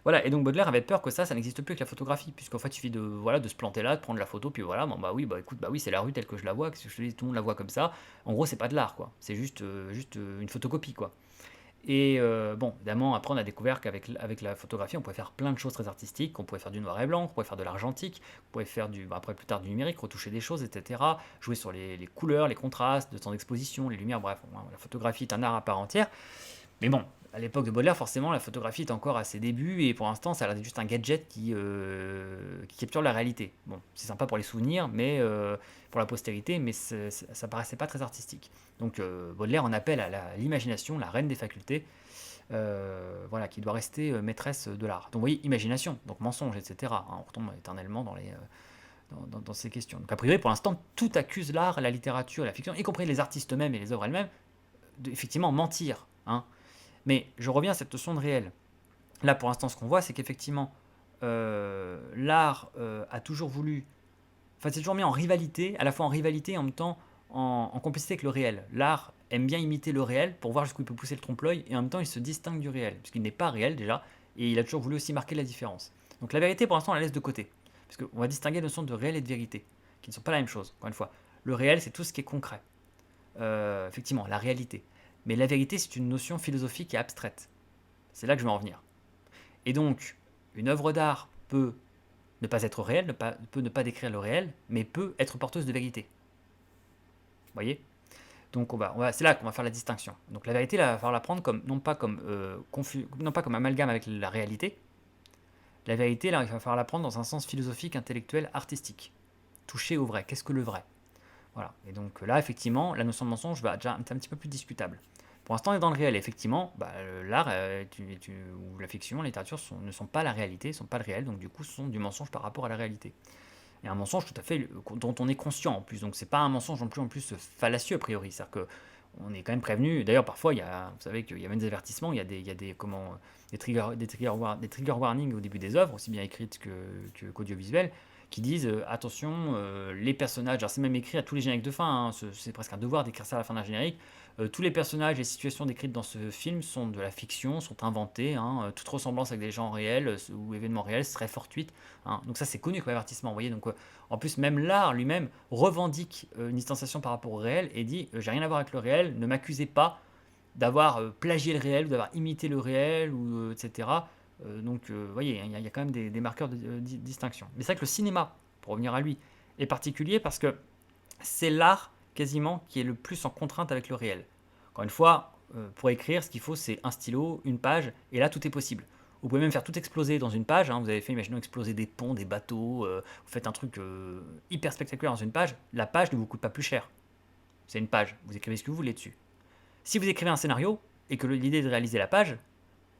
voilà, et donc Baudelaire avait peur que ça n'existe plus avec la photographie, puisqu'en fait il suffit de se planter là, de prendre la photo, puis voilà, bon, bah oui, bah écoute, bah oui, c'est la rue telle que je la vois, que je te dis, tout le monde la voit comme ça. En gros, c'est pas de l'art, quoi, c'est juste une photocopie, quoi. Et bon, évidemment, après on a découvert qu'avec la photographie, on pouvait faire plein de choses très artistiques, on pouvait faire du noir et blanc, on pouvait faire de l'argentique, on pouvait faire après plus tard du numérique, retoucher des choses, etc. Jouer sur les couleurs, les contrastes, de temps d'exposition, les lumières, bref, la photographie est un art à part entière. Mais bon, à l'époque de Baudelaire, forcément, la photographie est encore à ses débuts et pour l'instant, ça a l'air d'être juste un gadget qui capture la réalité. Bon, c'est sympa pour les souvenirs, mais pour la postérité, mais ça paraissait pas très artistique. Donc Baudelaire en appelle à l'imagination, la reine des facultés, voilà, qui doit rester maîtresse de l'art. Donc vous voyez, imagination, donc mensonge, etc. Hein, on retombe éternellement dans ces questions. Donc a priori, pour l'instant, tout accuse l'art, la littérature, la fiction, y compris les artistes eux-mêmes et les œuvres elles-mêmes, effectivement mentir. Hein. Mais je reviens à cette notion de réel. Là, pour l'instant, ce qu'on voit, c'est qu'effectivement, l'art a toujours voulu. Enfin, c'est toujours mis en rivalité, à la fois en rivalité et en même temps en complicité avec le réel. L'art aime bien imiter le réel pour voir jusqu'où il peut pousser le trompe-l'œil, et en même temps, il se distingue du réel, puisqu'il n'est pas réel déjà, et il a toujours voulu aussi marquer la différence. Donc la vérité, pour l'instant, on la laisse de côté. Parce qu'on va distinguer la notion de réel et de vérité, qui ne sont pas la même chose, encore une fois. Le réel, c'est tout ce qui est concret. Effectivement, la réalité. Mais la vérité, c'est une notion philosophique et abstraite. C'est là que je veux en venir. Et donc, une œuvre d'art peut ne pas être réelle, peut ne pas décrire le réel, mais peut être porteuse de vérité. Vous voyez? Donc c'est là qu'on va faire la distinction. Donc la vérité, là, il va falloir la prendre comme, non pas comme amalgame avec la réalité. La vérité, là, il va falloir la prendre dans un sens philosophique, intellectuel, artistique. Toucher au vrai. Qu'est-ce que le vrai? Voilà. Et donc là, effectivement, la notion de mensonge va déjà être un petit peu plus discutable. Pour l'instant, on est dans le réel. Effectivement, l'art ou la fiction, la littérature ne sont pas la réalité, ne sont pas le réel, donc du coup, ce sont du mensonge par rapport à la réalité. Et un mensonge tout à fait dont on est conscient en plus. Donc c'est pas un mensonge non plus en plus fallacieux a priori. C'est-à-dire qu'on est quand même prévenu. D'ailleurs, parfois, vous savez qu'il y a même des avertissements, il y a des trigger warnings au début des œuvres, aussi bien écrites qu'audiovisuelles, qui disent attention, les personnages, alors c'est même écrit à tous les génériques de fin, hein, c'est presque un devoir d'écrire ça à la fin d'un générique. Tous les personnages et situations décrites dans ce film sont de la fiction, sont inventés, hein, toute ressemblance avec des gens réels ou événements réels serait fortuite, hein. Donc ça c'est connu comme avertissement, vous voyez. Donc en plus même l'art lui-même revendique une distanciation par rapport au réel et dit j'ai rien à voir avec le réel, ne m'accusez pas d'avoir plagié le réel ou d'avoir imité le réel, ou, etc. Donc, vous voyez, il y a quand même des marqueurs de distinction. Mais c'est vrai que le cinéma, pour revenir à lui, est particulier parce que c'est l'art quasiment qui est le plus en contrainte avec le réel. Encore une fois, pour écrire, ce qu'il faut, c'est un stylo, une page, et là, tout est possible. Vous pouvez même faire tout exploser dans une page, hein. Vous avez fait, imaginons, exploser des ponts, des bateaux, vous faites un truc hyper spectaculaire dans une page, la page ne vous coûte pas plus cher. C'est une page, vous écrivez ce que vous voulez dessus. Si vous écrivez un scénario et que l'idée est de réaliser la page,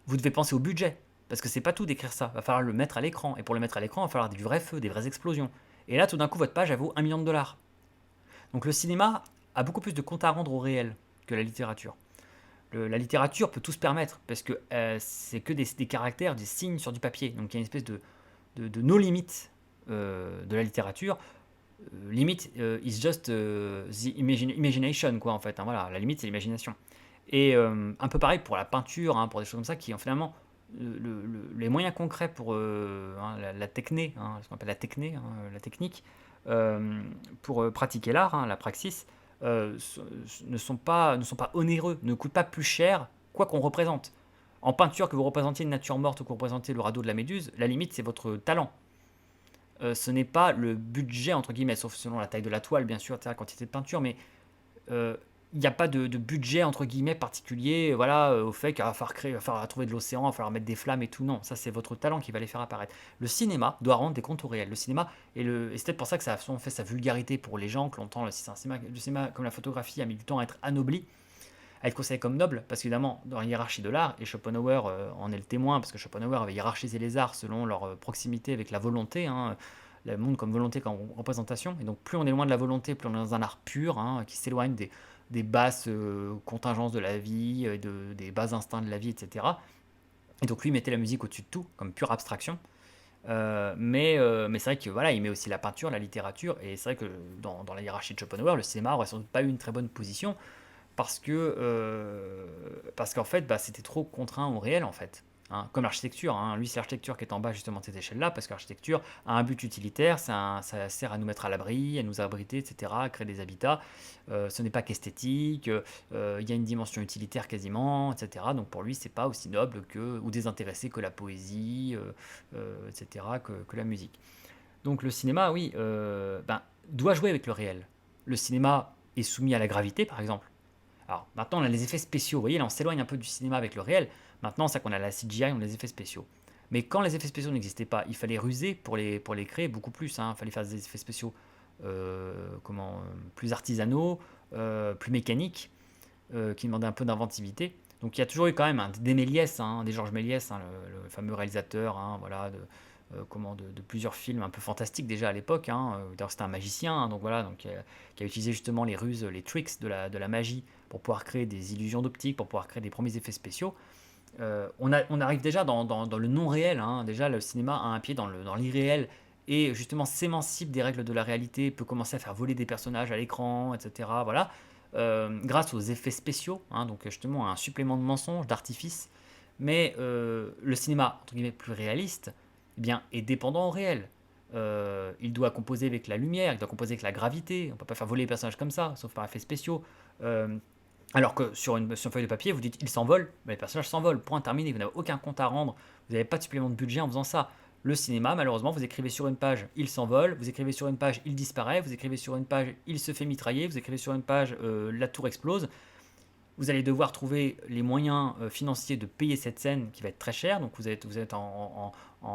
vous devez penser au budget. Parce que c'est pas tout d'écrire ça. Il va falloir le mettre à l'écran. Et pour le mettre à l'écran, il va falloir du vrai feu, des vraies explosions. Et là, tout d'un coup, votre page, elle vaut 1 million de dollars. Donc le cinéma a beaucoup plus de compte à rendre au réel que la littérature. La littérature peut tout se permettre, parce que c'est que des caractères, des signes sur du papier. Donc il y a une espèce de no limit de la littérature. Limite is just the imagination, quoi, en fait, hein. Voilà, la limite c'est l'imagination. Et un peu pareil pour la peinture, hein, pour des choses comme ça qui ont finalement les moyens concrets pour hein, la techné, hein, ce qu'on appelle la techné, hein, la technique, pour pratiquer l'art, hein, la praxis, ne sont pas onéreux, ne coûtent pas plus cher quoi qu'on représente. En peinture, que vous représentiez une nature morte ou que vous représentiez le radeau de la Méduse, la limite c'est votre talent. Ce n'est pas le budget, entre guillemets, sauf selon la taille de la toile, bien sûr, la quantité de peinture, mais il n'y a pas de budget, entre guillemets, particulier, voilà, au fait qu'il va falloir créer, il va falloir trouver de l'océan, il va falloir mettre des flammes et tout. Non, ça c'est votre talent qui va les faire apparaître. Le cinéma doit rendre des comptes au réel. Le cinéma, et c'est peut-être pour ça que ça a souvent fait sa vulgarité pour les gens, que longtemps le cinéma, comme la photographie, a mis du temps à être anobli, à être considéré comme noble, parce qu'évidemment, dans la hiérarchie de l'art, et Schopenhauer en est le témoin, parce que Schopenhauer avait hiérarchisé les arts selon leur proximité avec la volonté, hein, le monde comme volonté, comme représentation, et donc plus on est loin de la volonté, plus on est dans un art pur, hein, qui s'éloigne des basses contingences de la vie, des bas instincts de la vie, etc. Et donc lui mettait la musique au-dessus de tout, comme pure abstraction. Mais c'est vrai que voilà, il met aussi la peinture, la littérature, et c'est vrai que dans la hiérarchie de Schopenhauer, le cinéma aurait sans doute pas eu une très bonne position, parce qu'en fait, bah, c'était trop contraint au réel, en fait. Hein. Comme l'architecture, hein. Lui, c'est l'architecture qui est en bas justement de cette échelle-là, parce que l'architecture a un but utilitaire, ça sert à nous mettre à l'abri, à nous abriter, etc., à créer des habitats. Ce n'est pas qu'esthétique, il y a une dimension utilitaire quasiment, etc. Donc pour lui, c'est pas aussi noble ou désintéressé que la poésie, etc., que la musique. Donc le cinéma, oui, ben, doit jouer avec le réel. Le cinéma est soumis à la gravité, par exemple. Alors maintenant, on a les effets spéciaux. Vous voyez, là, on s'éloigne un peu du cinéma avec le réel. Maintenant, c'est qu'on a la CGI, on a les effets spéciaux. Mais quand les effets spéciaux n'existaient pas, il fallait ruser pour les créer beaucoup plus, hein. Il fallait faire des effets spéciaux plus artisanaux, plus mécaniques, qui demandaient un peu d'inventivité. Donc il y a toujours eu quand même des Méliès, hein, des Georges Méliès, hein, le fameux réalisateur, hein, voilà, de plusieurs films un peu fantastiques déjà à l'époque, hein. D'ailleurs c'était un magicien, hein, donc voilà, donc, qui a utilisé justement les ruses, les tricks de la magie pour pouvoir créer des illusions d'optique, pour pouvoir créer des premiers effets spéciaux. On arrive déjà dans le non réel, hein. Déjà le cinéma a un pied dans l'irréel et justement s'émancipe des règles de la réalité, peut commencer à faire voler des personnages à l'écran, etc. Voilà. Grâce aux effets spéciaux, hein, donc justement un supplément de mensonge, d'artifice, mais le cinéma entre guillemets plus réaliste, eh bien, est dépendant au réel. Il doit composer avec la lumière, il doit composer avec la gravité. On ne peut pas faire voler les personnages comme ça, sauf par effets spéciaux. Euh, alors que sur une feuille de papier, vous dites il s'envole, mais les personnages s'envolent, point terminé, vous n'avez aucun compte à rendre, vous n'avez pas de supplément de budget en faisant ça. Le cinéma, malheureusement, vous écrivez sur une page, il s'envole, vous écrivez sur une page, il disparaît, vous écrivez sur une page, il se fait mitrailler, vous écrivez sur une page, la tour explose. Vous allez devoir trouver les moyens financiers de payer cette scène qui va être très chère, donc vous êtes en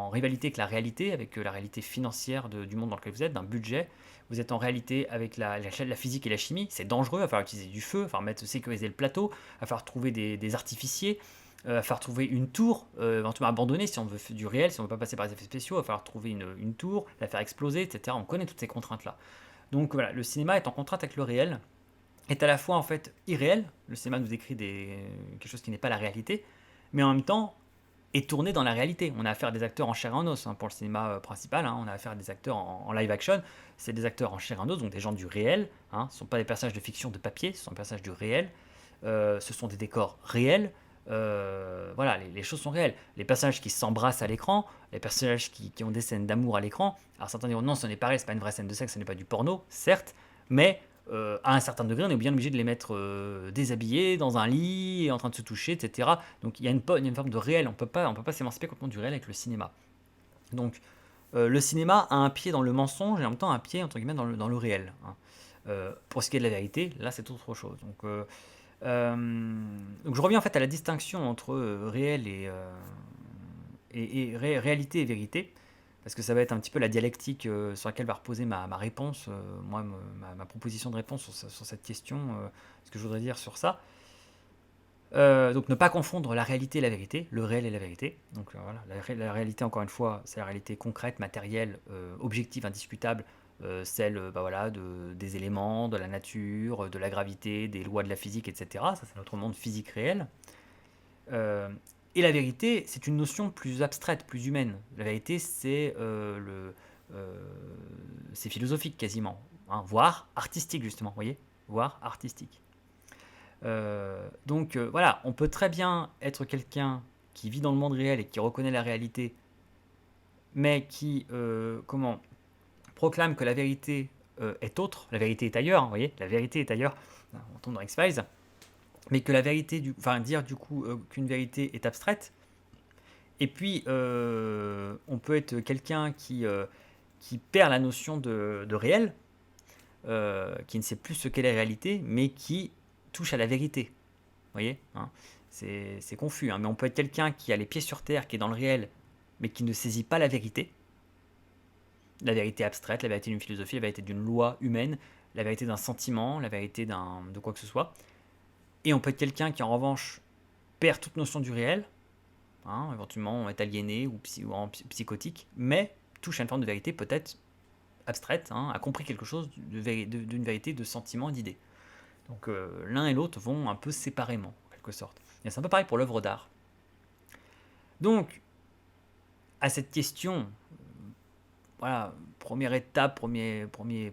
rivalité avec la réalité, avec la réalité financière du monde dans lequel vous êtes, d'un budget. Vous êtes en réalité avec la physique et la chimie, c'est dangereux, il va falloir utiliser du feu, il va falloir sécuriser le plateau, il va falloir trouver des artificiers, il va falloir trouver une tour, éventuellement abandonnée si on veut du réel, si on ne veut pas passer par les effets spéciaux, il va falloir trouver une tour, la faire exploser, etc. On connaît toutes ces contraintes-là. Donc voilà, le cinéma est en contrainte avec le réel, est à la fois en fait irréel, le cinéma nous décrit quelque chose qui n'est pas la réalité, mais en même temps est tourné dans la réalité. On a affaire à des acteurs en chair et en os, hein, pour le cinéma principal, hein, on a affaire à des acteurs en live action, c'est des acteurs en chair et en os, donc des gens du réel, hein, ce ne sont pas des personnages de fiction de papier, ce sont des personnages du réel, ce sont des décors réels, voilà, les choses sont réelles. Les personnages qui s'embrassent à l'écran, les personnages qui ont des scènes d'amour à l'écran, alors certains diront non, ce n'est pas réel, c'est pas une vraie scène de sexe, ce n'est pas du porno, certes, mais à un certain degré, on est bien obligé de les mettre déshabillés, dans un lit, en train de se toucher, etc. Donc il y a une forme de réel, on peut pas s'émanciper complètement du réel avec le cinéma. Donc le cinéma a un pied dans le mensonge et en même temps un pied entre guillemets dans le réel, hein. Pour ce qui est de la vérité, là c'est autre chose. Donc je reviens en fait à la distinction entre réel et réalité et vérité, parce que ça va être un petit peu la dialectique sur laquelle va reposer ma réponse, ma proposition de réponse sur cette question, ce que je voudrais dire sur ça. Donc ne pas confondre la réalité et la vérité, le réel et la vérité. Donc voilà, la réalité encore une fois, c'est la réalité concrète, matérielle, objective, indiscutable, celle voilà, des éléments, de la nature, de la gravité, des lois de la physique, etc. Ça c'est notre monde physique réel. Euh, et la vérité, c'est une notion plus abstraite, plus humaine. La vérité, c'est philosophique quasiment, hein, voire artistique justement, vous voyez, voire artistique. Donc voilà, on peut très bien être quelqu'un qui vit dans le monde réel et qui reconnaît la réalité, mais qui proclame que la vérité est autre, la vérité est ailleurs, vous voyez, la vérité est ailleurs, on tombe dans X-Files, mais que la vérité, dire du coup qu'une vérité est abstraite. Et puis, on peut être quelqu'un qui perd la notion de réel, qui ne sait plus ce qu'est la réalité, mais qui touche à la vérité. Vous voyez, hein, c'est confus, hein, mais on peut être quelqu'un qui a les pieds sur terre, qui est dans le réel, mais qui ne saisit pas la vérité abstraite, la vérité d'une philosophie, la vérité d'une loi humaine, la vérité d'un sentiment, la vérité de quoi que ce soit. Et on peut être quelqu'un qui, en revanche, perd toute notion du réel, hein, éventuellement est aliéné ou psychotique, mais touche à une forme de vérité peut-être abstraite, hein, a compris quelque chose d'une vérité, de sentiment et d'idée. Donc l'un et l'autre vont un peu séparément, en quelque sorte. Et c'est un peu pareil pour l'œuvre d'art. Donc, à cette question, voilà, première étape, premier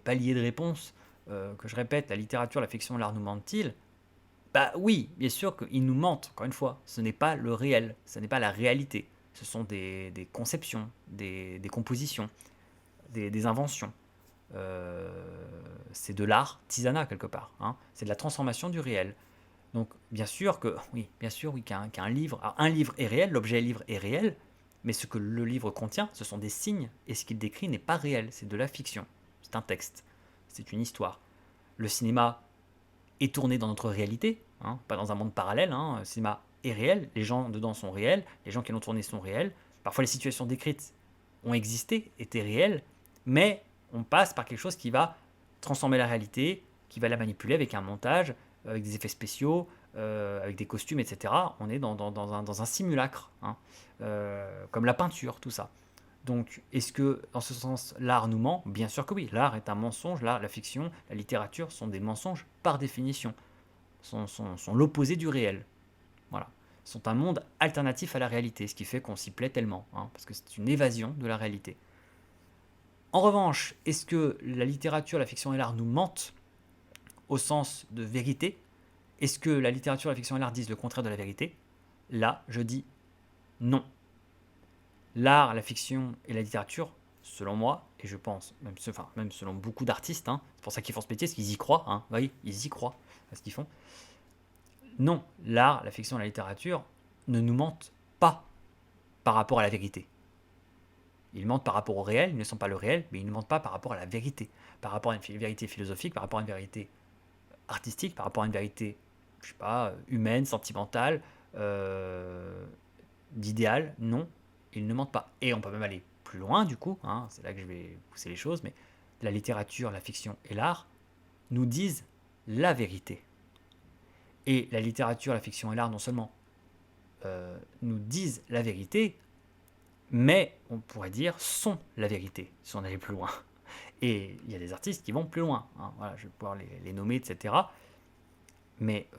palier de réponse, que je répète, la littérature, la fiction, l'art nous mentent-ils? Bah oui, bien sûr qu'ils nous mentent, encore une fois. Ce n'est pas le réel, ce n'est pas la réalité. Ce sont des conceptions, des compositions, des inventions. Euh, c'est de l'art artisanat quelque part, hein. C'est de la transformation du réel. Donc bien sûr oui, qu'un livre, alors, un livre est réel, l'objet livre est réel, mais ce que le livre contient, ce sont des signes, et ce qu'il décrit n'est pas réel, c'est de la fiction, c'est un texte, c'est une histoire. Le cinéma est tourné dans notre réalité, hein, pas dans un monde parallèle, hein. Le cinéma est réel, les gens dedans sont réels, les gens qui l'ont tourné sont réels, parfois les situations décrites ont existé, étaient réelles, mais on passe par quelque chose qui va transformer la réalité, qui va la manipuler avec un montage, avec des effets spéciaux, avec des costumes, etc. On est dans un simulacre, hein, comme la peinture, tout ça. Donc, est-ce que, dans ce sens, l'art nous ment? Bien sûr que oui. L'art est un mensonge. L'art, la fiction, la littérature sont des mensonges par définition. Sont l'opposé du réel. Voilà. Sont un monde alternatif à la réalité, ce qui fait qu'on s'y plaît tellement, hein, parce que c'est une évasion de la réalité. En revanche, est-ce que la littérature, la fiction et l'art nous mentent au sens de vérité? Est-ce que la littérature, la fiction et l'art disent le contraire de la vérité? Là, je dis non. L'art, la fiction et la littérature, selon moi, et je pense, même selon beaucoup d'artistes, hein, c'est pour ça qu'ils font ce métier, parce qu'ils y croient, hein, oui, ils y croient à ce qu'ils font. Non, l'art, la fiction et la littérature ne nous mentent pas par rapport à la vérité. Ils mentent par rapport au réel, ils ne sont pas le réel, mais ils ne mentent pas par rapport à la vérité, par rapport à une vérité philosophique, par rapport à une vérité artistique, par rapport à une vérité, je sais pas, humaine, sentimentale, d'idéal. Non, ils ne mentent pas. Et on peut même aller plus loin, du coup, hein, c'est là que je vais pousser les choses, mais la littérature, la fiction et l'art nous disent la vérité. Et la littérature, la fiction et l'art, non seulement nous disent la vérité, mais on pourrait dire sont la vérité, si on allait plus loin. Et il y a des artistes qui vont plus loin, hein, voilà, je vais pouvoir les nommer, etc. Mais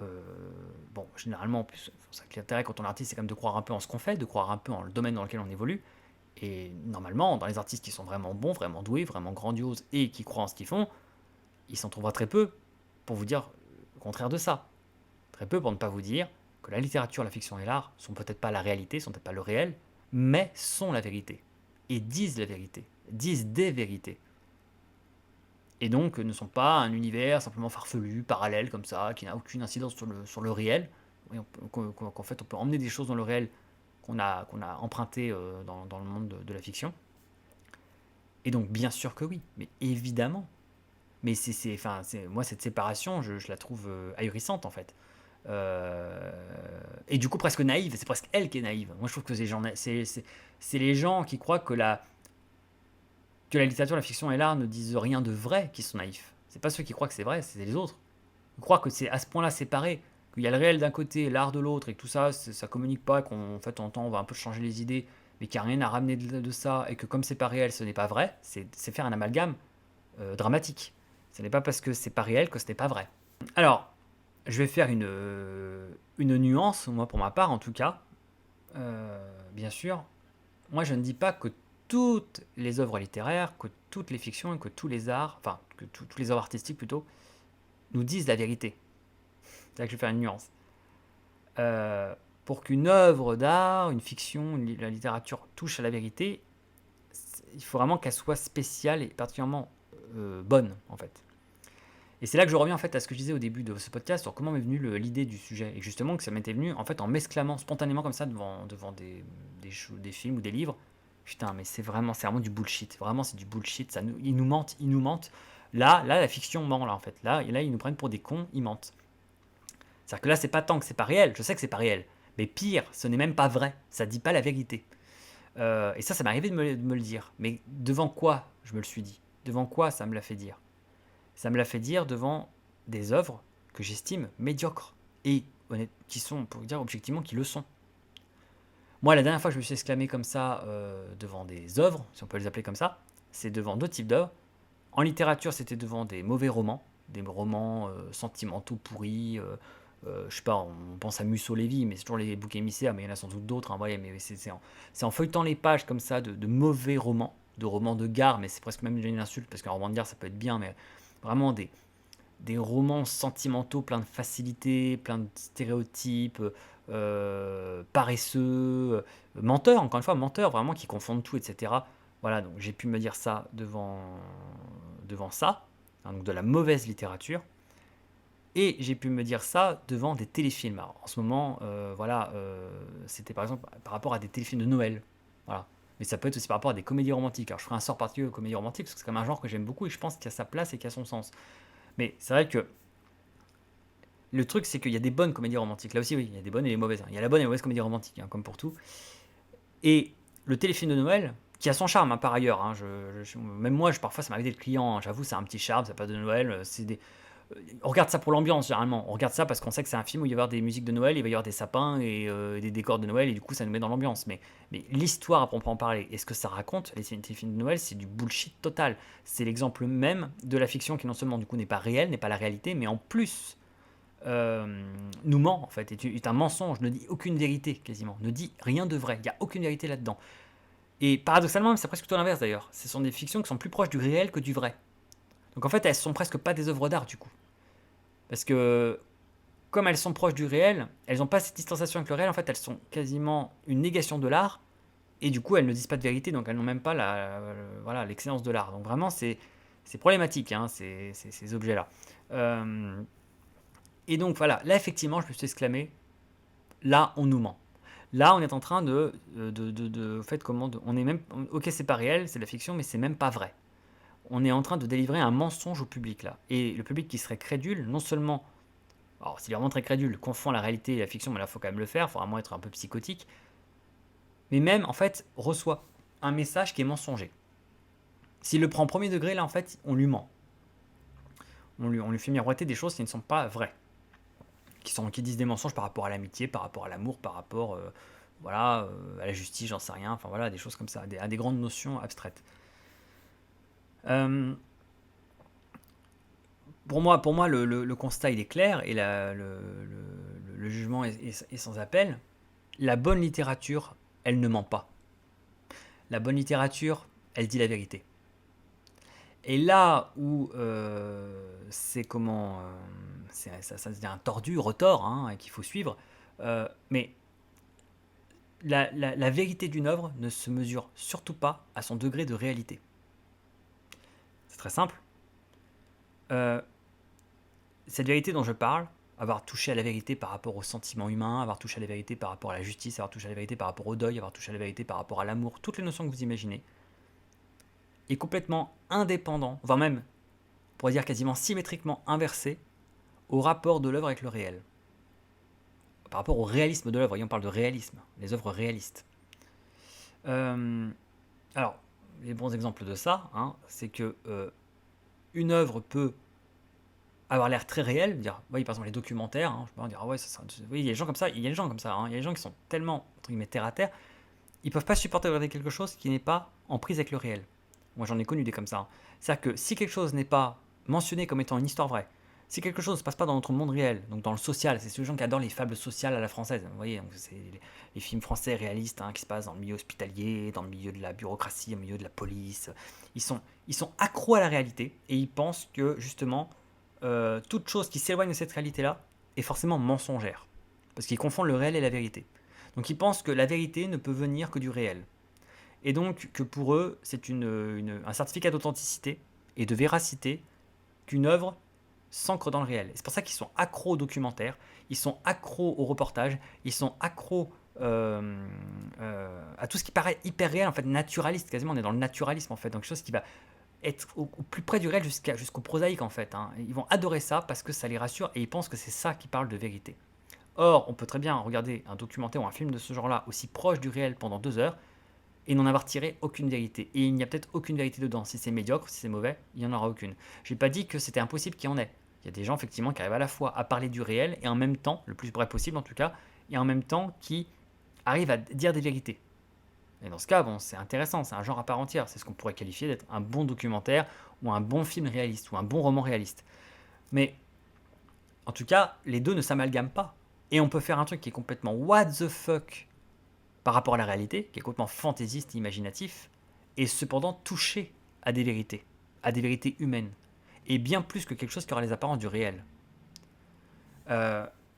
bon, généralement, en plus, ça qui l'intérêt quand on est artiste, c'est quand même de croire un peu en ce qu'on fait, de croire un peu en le domaine dans lequel on évolue. Et normalement, dans les artistes qui sont vraiment bons, vraiment doués, vraiment grandioses et qui croient en ce qu'ils font, il s'en trouvera très peu pour vous dire le contraire de ça. Très peu pour ne pas vous dire que la littérature, la fiction et l'art sont peut-être pas la réalité, sont peut-être pas le réel, mais sont la vérité. Et disent la vérité, disent des vérités. Et donc ne sont pas un univers simplement farfelu, parallèle comme ça, qui n'a aucune incidence sur le réel. Qu'en fait on peut emmener des choses dans le réel qu'on a emprunté dans le monde de la fiction. Et donc bien sûr que oui, mais évidemment. Mais enfin, moi cette séparation, je la trouve ahurissante en fait. Et du coup presque naïve, c'est presque elle qui est naïve. Moi je trouve que c'est les gens qui croient que la littérature, la fiction et l'art ne disent rien de vrai qui sont naïfs. C'est pas ceux qui croient que c'est vrai, c'est les autres. Ils croient que c'est à ce point-là séparé, qu'il y a le réel d'un côté, l'art de l'autre, et que tout ça, ça communique pas, qu'en fait, on va un peu changer les idées, mais qu'il n'y a rien à ramener de ça, et que comme c'est pas réel, ce n'est pas vrai, c'est faire un amalgame dramatique. Ce n'est pas parce que c'est pas réel que ce n'est pas vrai. Alors, je vais faire une nuance, moi pour ma part en tout cas. Bien sûr, moi je ne dis pas que toutes les œuvres littéraires, que toutes les fictions et que tous les arts, enfin que tous les œuvres artistiques plutôt, nous disent la vérité. C'est là que je vais faire une nuance. Pour qu'une œuvre d'art, une fiction, la littérature touche à la vérité, il faut vraiment qu'elle soit spéciale et particulièrement bonne en fait. Et c'est là que je reviens en fait à ce que je disais au début de ce podcast sur comment m'est venue l'idée du sujet. Et justement que ça m'était venu en fait en m'exclamant spontanément comme ça devant des films ou des livres. Putain, mais c'est vraiment du bullshit. Vraiment, c'est du bullshit. Ils nous mentent, ils nous mentent. Là, la fiction ment là en fait. Là, ils nous prennent pour des cons, ils mentent. C'est-à-dire que là, c'est pas tant que c'est pas réel. Je sais que c'est pas réel. Mais pire, ce n'est même pas vrai. Ça dit pas la vérité. Et ça m'est arrivé de me le dire. Mais devant quoi je me le suis dit? Devant quoi ça me l'a fait dire? Ça me l'a fait dire devant des œuvres que j'estime médiocres et qui sont, pour dire objectivement, qui le sont. Moi, la dernière fois que je me suis exclamé comme ça devant des œuvres, si on peut les appeler comme ça, c'est devant deux types d'œuvres. En littérature, c'était devant des mauvais romans, des romans sentimentaux pourris. Je sais pas, on pense à Musso Lévy, mais c'est toujours les boucs émissaires, mais il y en a sans doute d'autres. Hein, voyez, mais c'est en feuilletant les pages comme ça de mauvais romans, de romans de gare, mais c'est presque même une insulte, parce qu'un roman de gare, ça peut être bien, mais vraiment des romans sentimentaux plein de facilité, plein de stéréotypes, paresseux, menteurs, encore une fois, menteurs, vraiment qui confondent tout, etc. Voilà, donc j'ai pu me dire ça devant ça, hein, donc de la mauvaise littérature. Et j'ai pu me dire ça devant des téléfilms. Alors, en ce moment, voilà, c'était par exemple par rapport à des téléfilms de Noël. Voilà. Mais ça peut être aussi par rapport à des comédies romantiques. Alors je ferai un sort particulier aux comédies romantiques parce que c'est comme un genre que j'aime beaucoup et je pense qu'il a sa place et qu'il a son sens. Mais c'est vrai que le truc, c'est qu'il y a des bonnes comédies romantiques. Là aussi, oui, il y a des bonnes et des mauvaises. Il y a la bonne et la mauvaise comédie romantique, hein, comme pour tout. Et le téléfilm de Noël, qui a son charme, hein, par ailleurs. Hein, même moi, parfois, ça m'arrive d'être client. Hein, j'avoue, c'est un petit charme, ça passe de Noël. On regarde ça pour l'ambiance, généralement. On regarde ça parce qu'on sait que c'est un film où il va y avoir des musiques de Noël, il va y avoir des sapins et des décors de Noël, et du coup, ça nous met dans l'ambiance. Mais l'histoire, à proprement parler, et ce que ça raconte, les téléfilms de Noël, c'est du bullshit total. C'est l'exemple même de la fiction qui, non seulement, du coup, n'est pas réelle, n'est pas la réalité, mais en plus nous ment en fait, est un mensonge, ne dit aucune vérité quasiment, ne dit rien de vrai, il n'y a aucune vérité là-dedans. Et paradoxalement, c'est presque tout l'inverse d'ailleurs, ce sont des fictions qui sont plus proches du réel que du vrai. Donc en fait, elles sont presque pas des œuvres d'art du coup. Parce que comme elles sont proches du réel, elles n'ont pas cette distanciation avec le réel, en fait elles sont quasiment une négation de l'art, et du coup elles ne disent pas de vérité, donc elles n'ont même pas voilà, l'excellence de l'art. Donc vraiment c'est problématique, hein, ces objets-là. Et donc voilà, là effectivement je me suis exclamé, là on nous ment. Là on est en train en fait, on est même, ok c'est pas réel, c'est de la fiction, mais c'est même pas vrai. On est en train de délivrer un mensonge au public là. Et le public qui serait crédule, non seulement, alors s'il est vraiment très crédule, confond la réalité et la fiction, mais là il faut quand même le faire, il faut vraiment être un peu psychotique, mais même en fait reçoit un message qui est mensonger. S'il le prend premier degré, là en fait on lui ment. On lui fait miroiter des choses qui ne sont pas vraies. Qui disent des mensonges par rapport à l'amitié, par rapport à l'amour, par rapport voilà, à la justice, j'en sais rien, enfin voilà, des choses comme ça, à des grandes notions abstraites. pour moi le constat il est clair et le jugement est sans appel. La bonne littérature, elle ne ment pas. La bonne littérature, elle dit la vérité. Et là où c'est comment ça devient un tordu, retors, hein, qu'il faut suivre, mais la vérité d'une œuvre ne se mesure surtout pas à son degré de réalité. C'est très simple. Euh, cette vérité dont je parle, avoir touché à la vérité par rapport aux sentiments humains, avoir touché à la vérité par rapport à la justice, avoir touché à la vérité par rapport au deuil, avoir touché à la vérité par rapport à l'amour, toutes les notions que vous imaginez, est complètement indépendant, voire même, on pourrait dire quasiment symétriquement inversé au rapport de l'œuvre avec le réel. Par rapport au réalisme de l'œuvre, on parle de réalisme, les œuvres réalistes. Euh, alors, les bons exemples de ça, hein, c'est que une œuvre peut avoir l'air très réel, dire, oui, par exemple les documentaires, hein, je peux dire, ah ouais, oui, il y a des gens comme ça, il y a des gens comme ça, hein, il y a des gens qui sont tellement, entre guillemets, terre à terre, ils peuvent pas supporter de regarder quelque chose qui n'est pas en prise avec le réel. Moi, j'en ai connu des comme ça. Hein. C'est-à-dire que si quelque chose n'est pas mentionné comme étant une histoire vraie, si quelque chose ne se passe pas dans notre monde réel, donc dans le social, c'est ceux gens qui adorent les fables sociales à la française. Vous voyez, c'est les films français réalistes hein, qui se passent dans le milieu hospitalier, dans le milieu de la bureaucratie, au milieu de la police. Ils sont, ils sont accros à la réalité et ils pensent que justement, toute chose qui s'éloigne de cette réalité-là est forcément mensongère. Parce qu'ils confondent le réel et la vérité. Donc ils pensent que la vérité ne peut venir que du réel. Et donc que pour eux, c'est un certificat d'authenticité et de véracité qu'une œuvre s'ancre dans le réel. C'est pour ça qu'ils sont accros aux documentaires, ils sont accros aux reportages, ils sont accros à tout ce qui paraît hyper réel, en fait naturaliste, quasiment on est dans le naturalisme en fait, donc quelque chose qui va être au plus près du réel jusqu'au prosaïque en fait. Hein. Ils vont adorer ça parce que ça les rassure et ils pensent que c'est ça qui parle de vérité. Or, on peut très bien regarder un documentaire ou un film de ce genre-là aussi proche du réel pendant 2 heures et n'en avoir tiré aucune vérité. Et il n'y a peut-être aucune vérité dedans. Si c'est médiocre, si c'est mauvais, il n'y en aura aucune. Je n'ai pas dit que c'était impossible qu'il y en ait. Il y a des gens effectivement qui arrivent à la fois à parler du réel et en même temps, le plus vrai possible en tout cas, et en même temps qui arrivent à dire des vérités. Et dans ce cas, bon, c'est intéressant, c'est un genre à part entière. C'est ce qu'on pourrait qualifier d'être un bon documentaire ou un bon film réaliste ou un bon roman réaliste. Mais en tout cas, les deux ne s'amalgament pas. Et on peut faire un truc qui est complètement what the fuck par rapport à la réalité, qui est complètement fantaisiste et imaginatif, et cependant toucher à des vérités humaines, et bien plus que quelque chose qui aura les apparences du réel.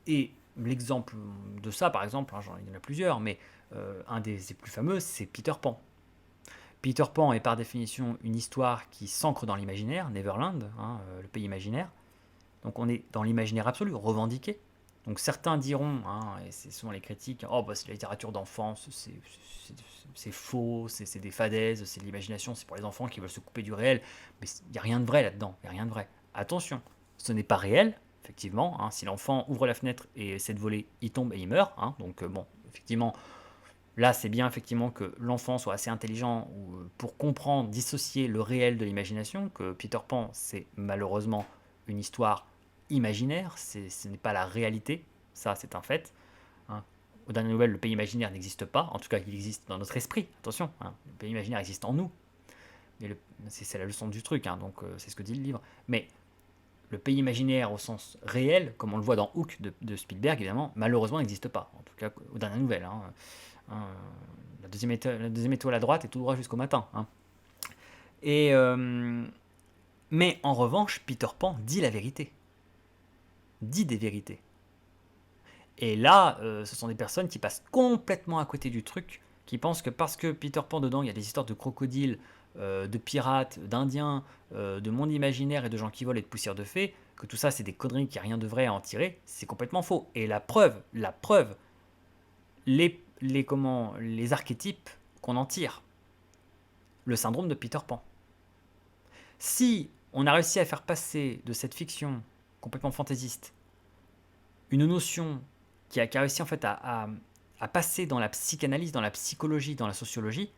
Et l'exemple de ça, par exemple, hein, il y en a plusieurs, mais un des plus fameux, c'est Peter Pan. Peter Pan est par définition une histoire qui s'ancre dans l'imaginaire, Neverland, hein, le pays imaginaire. Donc on est dans l'imaginaire absolu, revendiqué. Donc certains diront, hein, et c'est souvent les critiques, oh bah c'est de la littérature d'enfance, c'est faux, c'est des fadaises, c'est de l'imagination, c'est pour les enfants qui veulent se couper du réel. Mais il n'y a rien de vrai là-dedans, il n'y a rien de vrai. Attention, ce n'est pas réel, effectivement. Hein, si l'enfant ouvre la fenêtre et essaie de voler, il tombe et il meurt. Hein, donc bon, effectivement, là c'est bien effectivement que l'enfant soit assez intelligent pour comprendre, dissocier le réel de l'imagination, que Peter Pan, c'est malheureusement une histoire imaginaire, ce n'est pas la réalité, ça c'est un fait. Hein. Aux dernières nouvelles, le pays imaginaire n'existe pas, en tout cas il existe dans notre esprit, attention, hein. Le pays imaginaire existe en nous, c'est la leçon du truc, hein, donc c'est ce que dit le livre. Mais le pays imaginaire au sens réel, comme on le voit dans Hook de Spielberg, évidemment, malheureusement n'existe pas, en tout cas aux dernières nouvelles. Hein. Hein, la deuxième étoile à droite est tout droit jusqu'au matin. Hein. Et, mais en revanche, Peter Pan dit la vérité, dit des vérités. Et là, ce sont des personnes qui passent complètement à côté du truc, qui pensent que parce que Peter Pan dedans, il y a des histoires de crocodiles, de pirates, d'indiens, de monde imaginaire et de gens qui volent et de poussière de fées, que tout ça c'est des conneries, qu'il n'y a rien de vrai à en tirer, c'est complètement faux. Et la preuve, les archétypes qu'on en tire. Le syndrome de Peter Pan. Si on a réussi à faire passer de cette fiction complètement fantaisiste une notion qui a réussi en fait à passer dans la psychanalyse, dans la psychologie, dans la sociologie,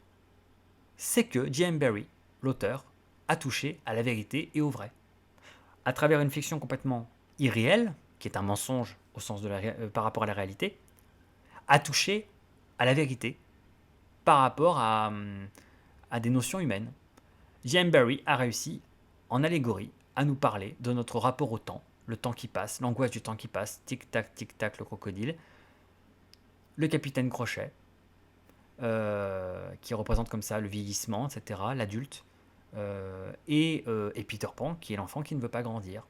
c'est que J.M. Barrie, l'auteur, a touché à la vérité et au vrai. À travers une fiction complètement irréelle, qui est un mensonge au sens par rapport à la réalité, a touché à la vérité par rapport à des notions humaines. J.M. Barrie a réussi, en allégorie, à nous parler de notre rapport au temps, le temps qui passe, l'angoisse du temps qui passe, tic-tac, le crocodile, le capitaine Crochet, qui représente comme ça le vieillissement, etc., l'adulte, et Peter Pan, qui est l'enfant qui ne veut pas grandir.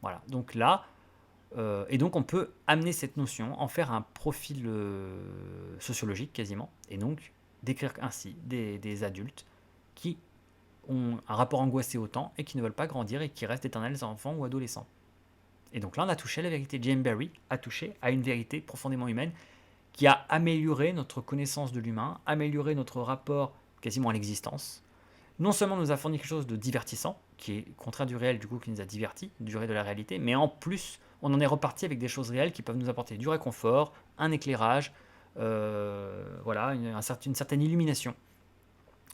Voilà, donc là, et donc on peut amener cette notion, en faire un profil sociologique quasiment, et donc décrire ainsi des adultes qui ont un rapport angoissé au temps et qui ne veulent pas grandir et qui restent éternels enfants ou adolescents. Et donc là, on a touché à la vérité. Jane Barrie a touché à une vérité profondément humaine qui a amélioré notre connaissance de l'humain, amélioré notre rapport quasiment à l'existence. Non seulement nous a fourni quelque chose de divertissant, qui est contraire du réel, du coup, qui nous a divertis, du réel de la réalité, mais en plus, on en est reparti avec des choses réelles qui peuvent nous apporter du réconfort, un éclairage, voilà, une certaine illumination.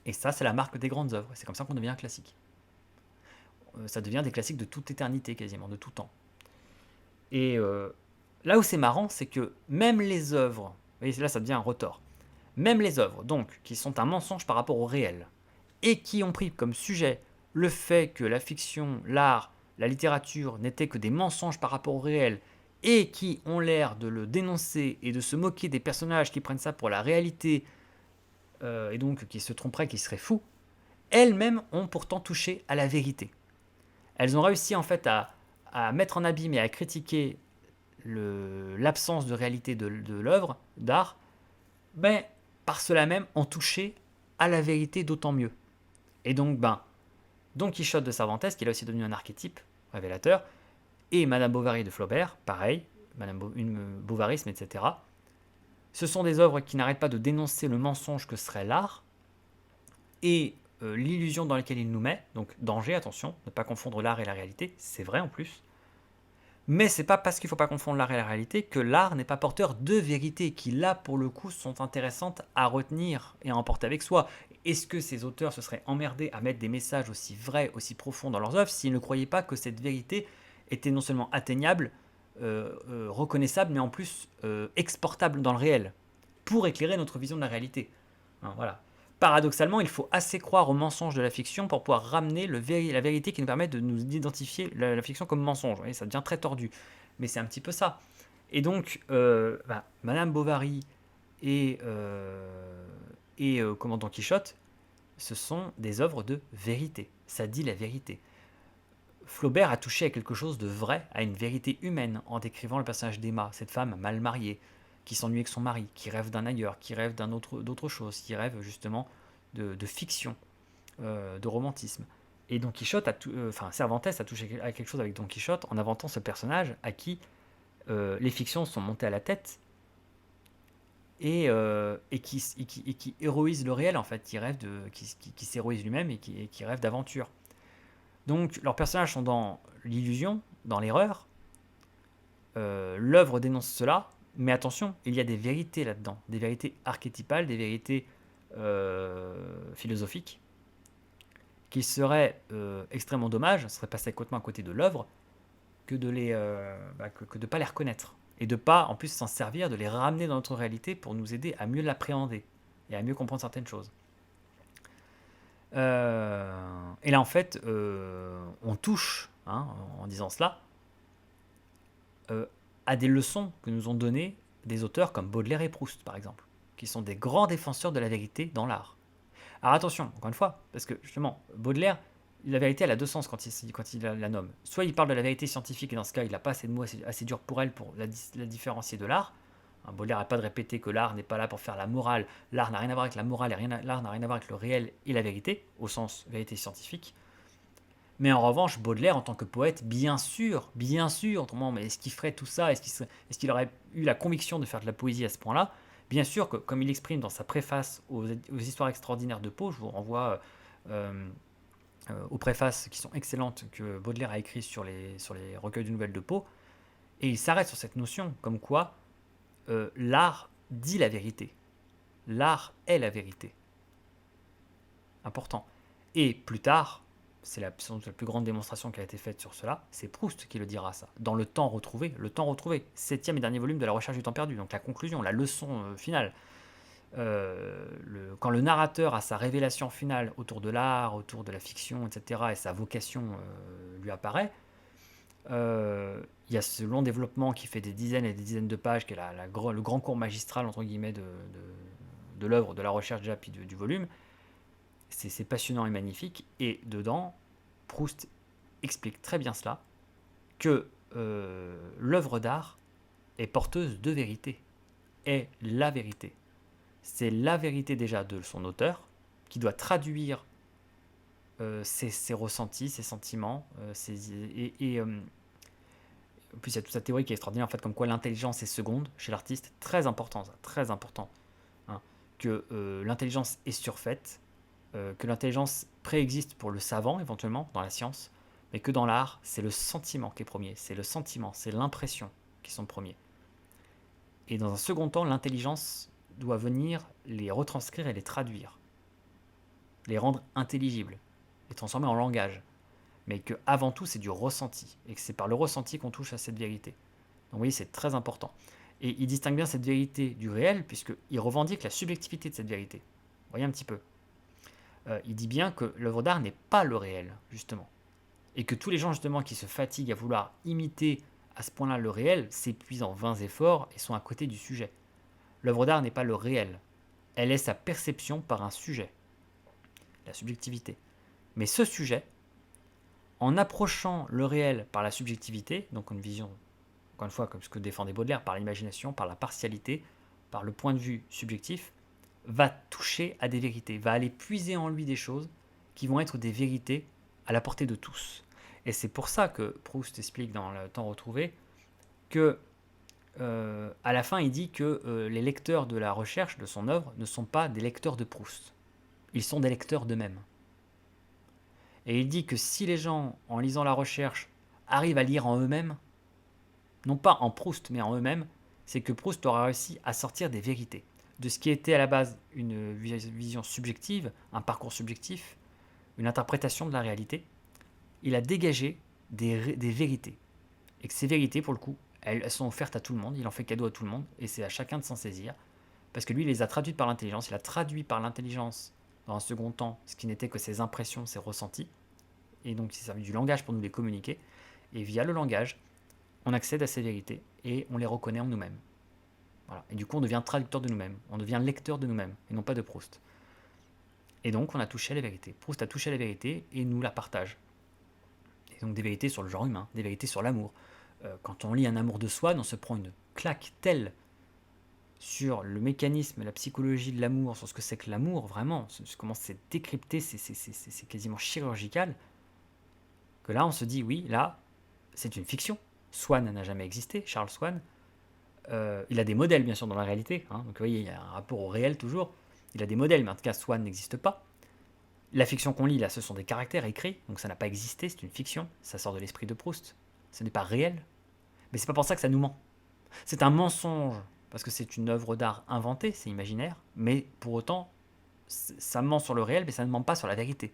Et ça, c'est la marque des grandes œuvres. C'est comme ça qu'on devient un classique. Ça devient des classiques de toute éternité, quasiment, de tout temps. Et là où c'est marrant, c'est que même les œuvres, vous voyez, là ça devient un retort, même les œuvres, donc, qui sont un mensonge par rapport au réel, et qui ont pris comme sujet le fait que la fiction, l'art, la littérature n'étaient que des mensonges par rapport au réel, et qui ont l'air de le dénoncer et de se moquer des personnages qui prennent ça pour la réalité, et donc qui se tromperaient, qui seraient fous, elles-mêmes ont pourtant touché à la vérité. Elles ont réussi en fait à mettre en abîme et à critiquer l'absence de réalité de l'œuvre d'art, mais par cela même ont touché à la vérité d'autant mieux. Et donc, Don Quichotte de Cervantes, qui est aussi devenu un archétype révélateur, et Madame Bovary de Flaubert, pareil, Bovarisme, etc. Ce sont des œuvres qui n'arrêtent pas de dénoncer le mensonge que serait l'art et l'illusion dans laquelle il nous met. Donc danger, attention, ne pas confondre l'art et la réalité, c'est vrai en plus. Mais c'est pas parce qu'il ne faut pas confondre l'art et la réalité que l'art n'est pas porteur de vérité, qui là pour le coup sont intéressantes à retenir et à emporter avec soi. Est-ce que ces auteurs se seraient emmerdés à mettre des messages aussi vrais, aussi profonds dans leurs œuvres s'ils ne croyaient pas que cette vérité était non seulement atteignable, reconnaissable, mais en plus exportable dans le réel, pour éclairer notre vision de la réalité. Hein, voilà. Paradoxalement, il faut assez croire aux mensonges de la fiction pour pouvoir ramener la vérité qui nous permet de nous identifier la fiction comme mensonge. Et ça devient très tordu. Mais c'est un petit peu ça. Et donc, Madame Bovary et Don Quichotte, ce sont des œuvres de vérité. Ça dit la vérité. Flaubert a touché à quelque chose de vrai, à une vérité humaine, en décrivant le personnage d'Emma, cette femme mal mariée, qui s'ennuie avec son mari, qui rêve d'un ailleurs, qui rêve d'autre chose, qui rêve justement de fiction, de romantisme. Et Don Quichotte, Cervantes a touché à quelque chose avec Don Quichotte en inventant ce personnage à qui les fictions sont montées à la tête et qui héroïse le réel en fait, qui s'héroïse lui-même et qui rêve d'aventure. Donc leurs personnages sont dans l'illusion, dans l'erreur. L'œuvre dénonce cela, mais attention, il y a des vérités là-dedans, des vérités archétypales, des vérités philosophiques, qu'il serait extrêmement dommage, ce serait passer complètement à côté de l'œuvre, que de ne pas les reconnaître. Et de pas, en plus, s'en servir, de les ramener dans notre réalité pour nous aider à mieux l'appréhender et à mieux comprendre certaines choses. Et là, en fait, on touche, en disant cela, à des leçons que nous ont données des auteurs comme Baudelaire et Proust, par exemple, qui sont des grands défenseurs de la vérité dans l'art. Alors attention, encore une fois, parce que justement, Baudelaire, la vérité, elle a deux sens quand il la nomme. Soit il parle de la vérité scientifique, et dans ce cas, il n'a pas assez de mots assez durs pour elle pour la différencier de l'art. Baudelaire n'arrête pas de répéter que l'art n'est pas là pour faire la morale. L'art n'a rien à voir avec la morale, l'art n'a rien à voir avec le réel et la vérité, au sens vérité scientifique. Mais en revanche, Baudelaire, en tant que poète, bien sûr, autrement, mais est-ce qu'il ferait tout ça? Est-ce qu'il aurait eu la conviction de faire de la poésie à ce point-là? Bien sûr que, comme il exprime dans sa préface aux Histoires extraordinaires de Poe, je vous renvoie aux préfaces qui sont excellentes que Baudelaire a écrites sur les recueils de nouvelles de Poe, et il s'arrête sur cette notion, comme quoi l'art dit la vérité. L'art est la vérité. Important. Et plus tard, c'est sans doute la plus grande démonstration qui a été faite sur cela, c'est Proust qui le dira ça. Dans Le Temps retrouvé, 7e et dernier volume de La Recherche du temps perdu, donc la conclusion, la leçon finale. quand le narrateur a sa révélation finale autour de l'art, autour de la fiction, etc., et sa vocation lui apparaît, il y a ce long développement qui fait des dizaines et des dizaines de pages, qui est le grand cours magistral, entre guillemets, de l'œuvre, de la recherche déjà, puis du volume. C'est passionnant et magnifique. Et dedans, Proust explique très bien cela, que l'œuvre d'art est porteuse de vérité, est la vérité. C'est la vérité déjà de son auteur, qui doit traduire ses ressentis, ses sentiments, puis il y a toute cette théorie qui est extraordinaire, en fait, comme quoi l'intelligence est seconde chez l'artiste. Très important, ça, très important. Hein, que l'intelligence est surfaite, que l'intelligence préexiste pour le savant, éventuellement, dans la science, mais que dans l'art, c'est le sentiment qui est premier. C'est le sentiment, c'est l'impression qui sont premiers. Et dans un second temps, l'intelligence doit venir les retranscrire et les traduire, les rendre intelligibles, les transformer en langage. Mais que avant tout, c'est du ressenti, et que c'est par le ressenti qu'on touche à cette vérité. Donc oui, c'est très important. Et il distingue bien cette vérité du réel, puisqu'il revendique la subjectivité de cette vérité. Vous voyez un petit peu. Il dit bien que l'œuvre d'art n'est pas le réel, justement. Et que tous les gens, justement, qui se fatiguent à vouloir imiter à ce point-là le réel, s'épuisent en vains efforts et sont à côté du sujet. L'œuvre d'art n'est pas le réel. Elle est sa perception par un sujet, la subjectivité. Mais ce sujet, en approchant le réel par la subjectivité, donc une vision, encore une fois, comme ce que défendait Baudelaire, par l'imagination, par la partialité, par le point de vue subjectif, va toucher à des vérités, va aller puiser en lui des choses qui vont être des vérités à la portée de tous. Et c'est pour ça que Proust explique dans Le Temps retrouvé que à la fin il dit que les lecteurs de la recherche de son œuvre ne sont pas des lecteurs de Proust, ils sont des lecteurs d'eux-mêmes. Et il dit que si les gens, en lisant la recherche, arrivent à lire en eux-mêmes, non pas en Proust, mais en eux-mêmes, c'est que Proust aura réussi à sortir des vérités. De ce qui était à la base une vision subjective, un parcours subjectif, une interprétation de la réalité, il a dégagé des vérités. Et que ces vérités, pour le coup, elles sont offertes à tout le monde, il en fait cadeau à tout le monde, et c'est à chacun de s'en saisir. Parce que lui, il les a traduites par l'intelligence, il a traduit par l'intelligence, dans un second temps, ce qui n'était que ses impressions, ses ressentis, et donc il s'est servi du langage pour nous les communiquer, et via le langage, on accède à ces vérités, et on les reconnaît en nous-mêmes. Voilà. Et du coup, on devient traducteur de nous-mêmes, on devient lecteur de nous-mêmes, et non pas de Proust. Et donc, on a touché à la vérité. Proust a touché à la vérité, et nous la partage. Et donc des vérités sur le genre humain, des vérités sur l'amour. Quand on lit Un amour de Swann, on se prend une claque telle sur le mécanisme, la psychologie de l'amour, sur ce que c'est que l'amour, vraiment, comment c'est décrypté, c'est quasiment chirurgical, que là on se dit, oui, là, c'est une fiction. Swann n'a jamais existé, Charles Swann. Il a des modèles, bien sûr, dans la réalité, hein, donc vous voyez, il y a un rapport au réel toujours. Il a des modèles, mais en tout cas, Swann n'existe pas. La fiction qu'on lit, là, ce sont des caractères écrits, donc ça n'a pas existé, c'est une fiction, ça sort de l'esprit de Proust, ce n'est pas réel, mais c'est pas pour ça que ça nous ment. C'est un mensonge, parce que c'est une œuvre d'art inventée, c'est imaginaire, mais pour autant, ça ment sur le réel, mais ça ne ment pas sur la vérité.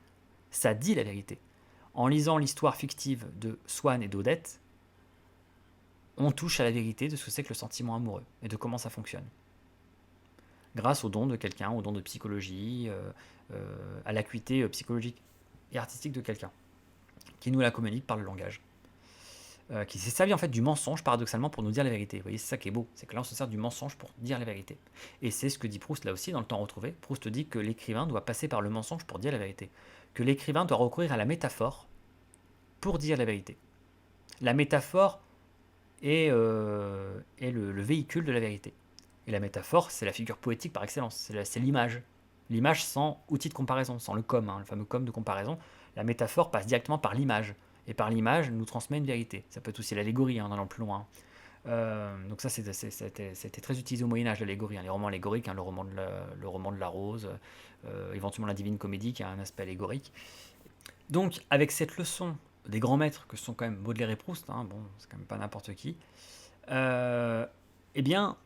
Ça dit la vérité. En lisant l'histoire fictive de Swann et d'Odette, on touche à la vérité de ce que c'est que le sentiment amoureux, et de comment ça fonctionne. Grâce au don de quelqu'un, au don de psychologie, à l'acuité psychologique et artistique de quelqu'un, qui nous la communique par le langage. Qui s'est servi en fait du mensonge paradoxalement pour nous dire la vérité. Vous voyez, c'est ça qui est beau, c'est que là on se sert du mensonge pour dire la vérité. Et c'est ce que dit Proust là aussi dans Le Temps retrouvé. Proust dit que l'écrivain doit passer par le mensonge pour dire la vérité. Que l'écrivain doit recourir à la métaphore pour dire la vérité. La métaphore est le véhicule de la vérité. Et la métaphore, c'est la figure poétique par excellence, c'est l'image. L'image sans outil de comparaison, sans le com, le fameux com de comparaison. La métaphore passe directement par l'image. Et par l'image, nous transmet une vérité. Ça peut être aussi l'allégorie, en allant plus loin. Donc ça, c'était très utilisé au Moyen-Âge, l'allégorie. Les romans allégoriques, le roman de la Rose, éventuellement la Divine Comédie, qui a un aspect allégorique. Donc, avec cette leçon des grands maîtres, que sont quand même Baudelaire et Proust, bon, c'est quand même pas n'importe qui, eh bien,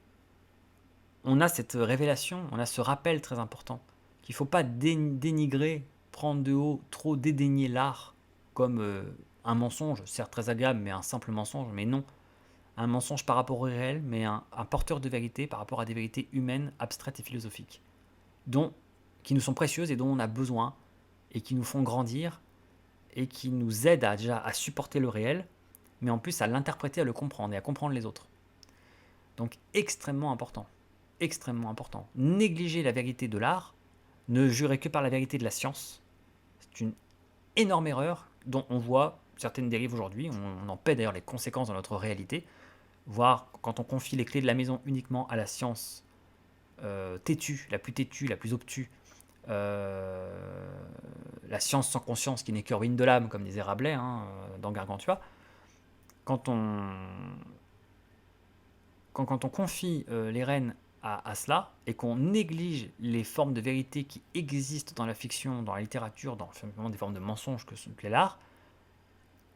on a cette révélation, on a ce rappel très important, qu'il ne faut pas dénigrer, prendre de haut, trop dédaigner l'art comme un mensonge, certes très agréable, mais un simple mensonge, mais non. un mensonge par rapport au réel, mais un porteur de vérité par rapport à des vérités humaines, abstraites et philosophiques, dont, qui nous sont précieuses et dont on a besoin, et qui nous font grandir, et qui nous aident déjà à supporter le réel, mais en plus à l'interpréter, à le comprendre et à comprendre les autres. Donc extrêmement important. Extrêmement important. Négliger la vérité de l'art, ne jurer que par la vérité de la science, c'est une énorme erreur dont on voit certaines dérives aujourd'hui. On en paie d'ailleurs les conséquences dans notre réalité. Voire quand on confie les clés de la maison uniquement à la science têtue, la plus obtuse, la science sans conscience qui n'est que ruine de l'âme, comme disait Rabelais dans Gargantua, quand on, quand on confie les rênes à cela et qu'on néglige les formes de vérité qui existent dans la fiction, dans la littérature, dans des formes de mensonges qu'est l'art,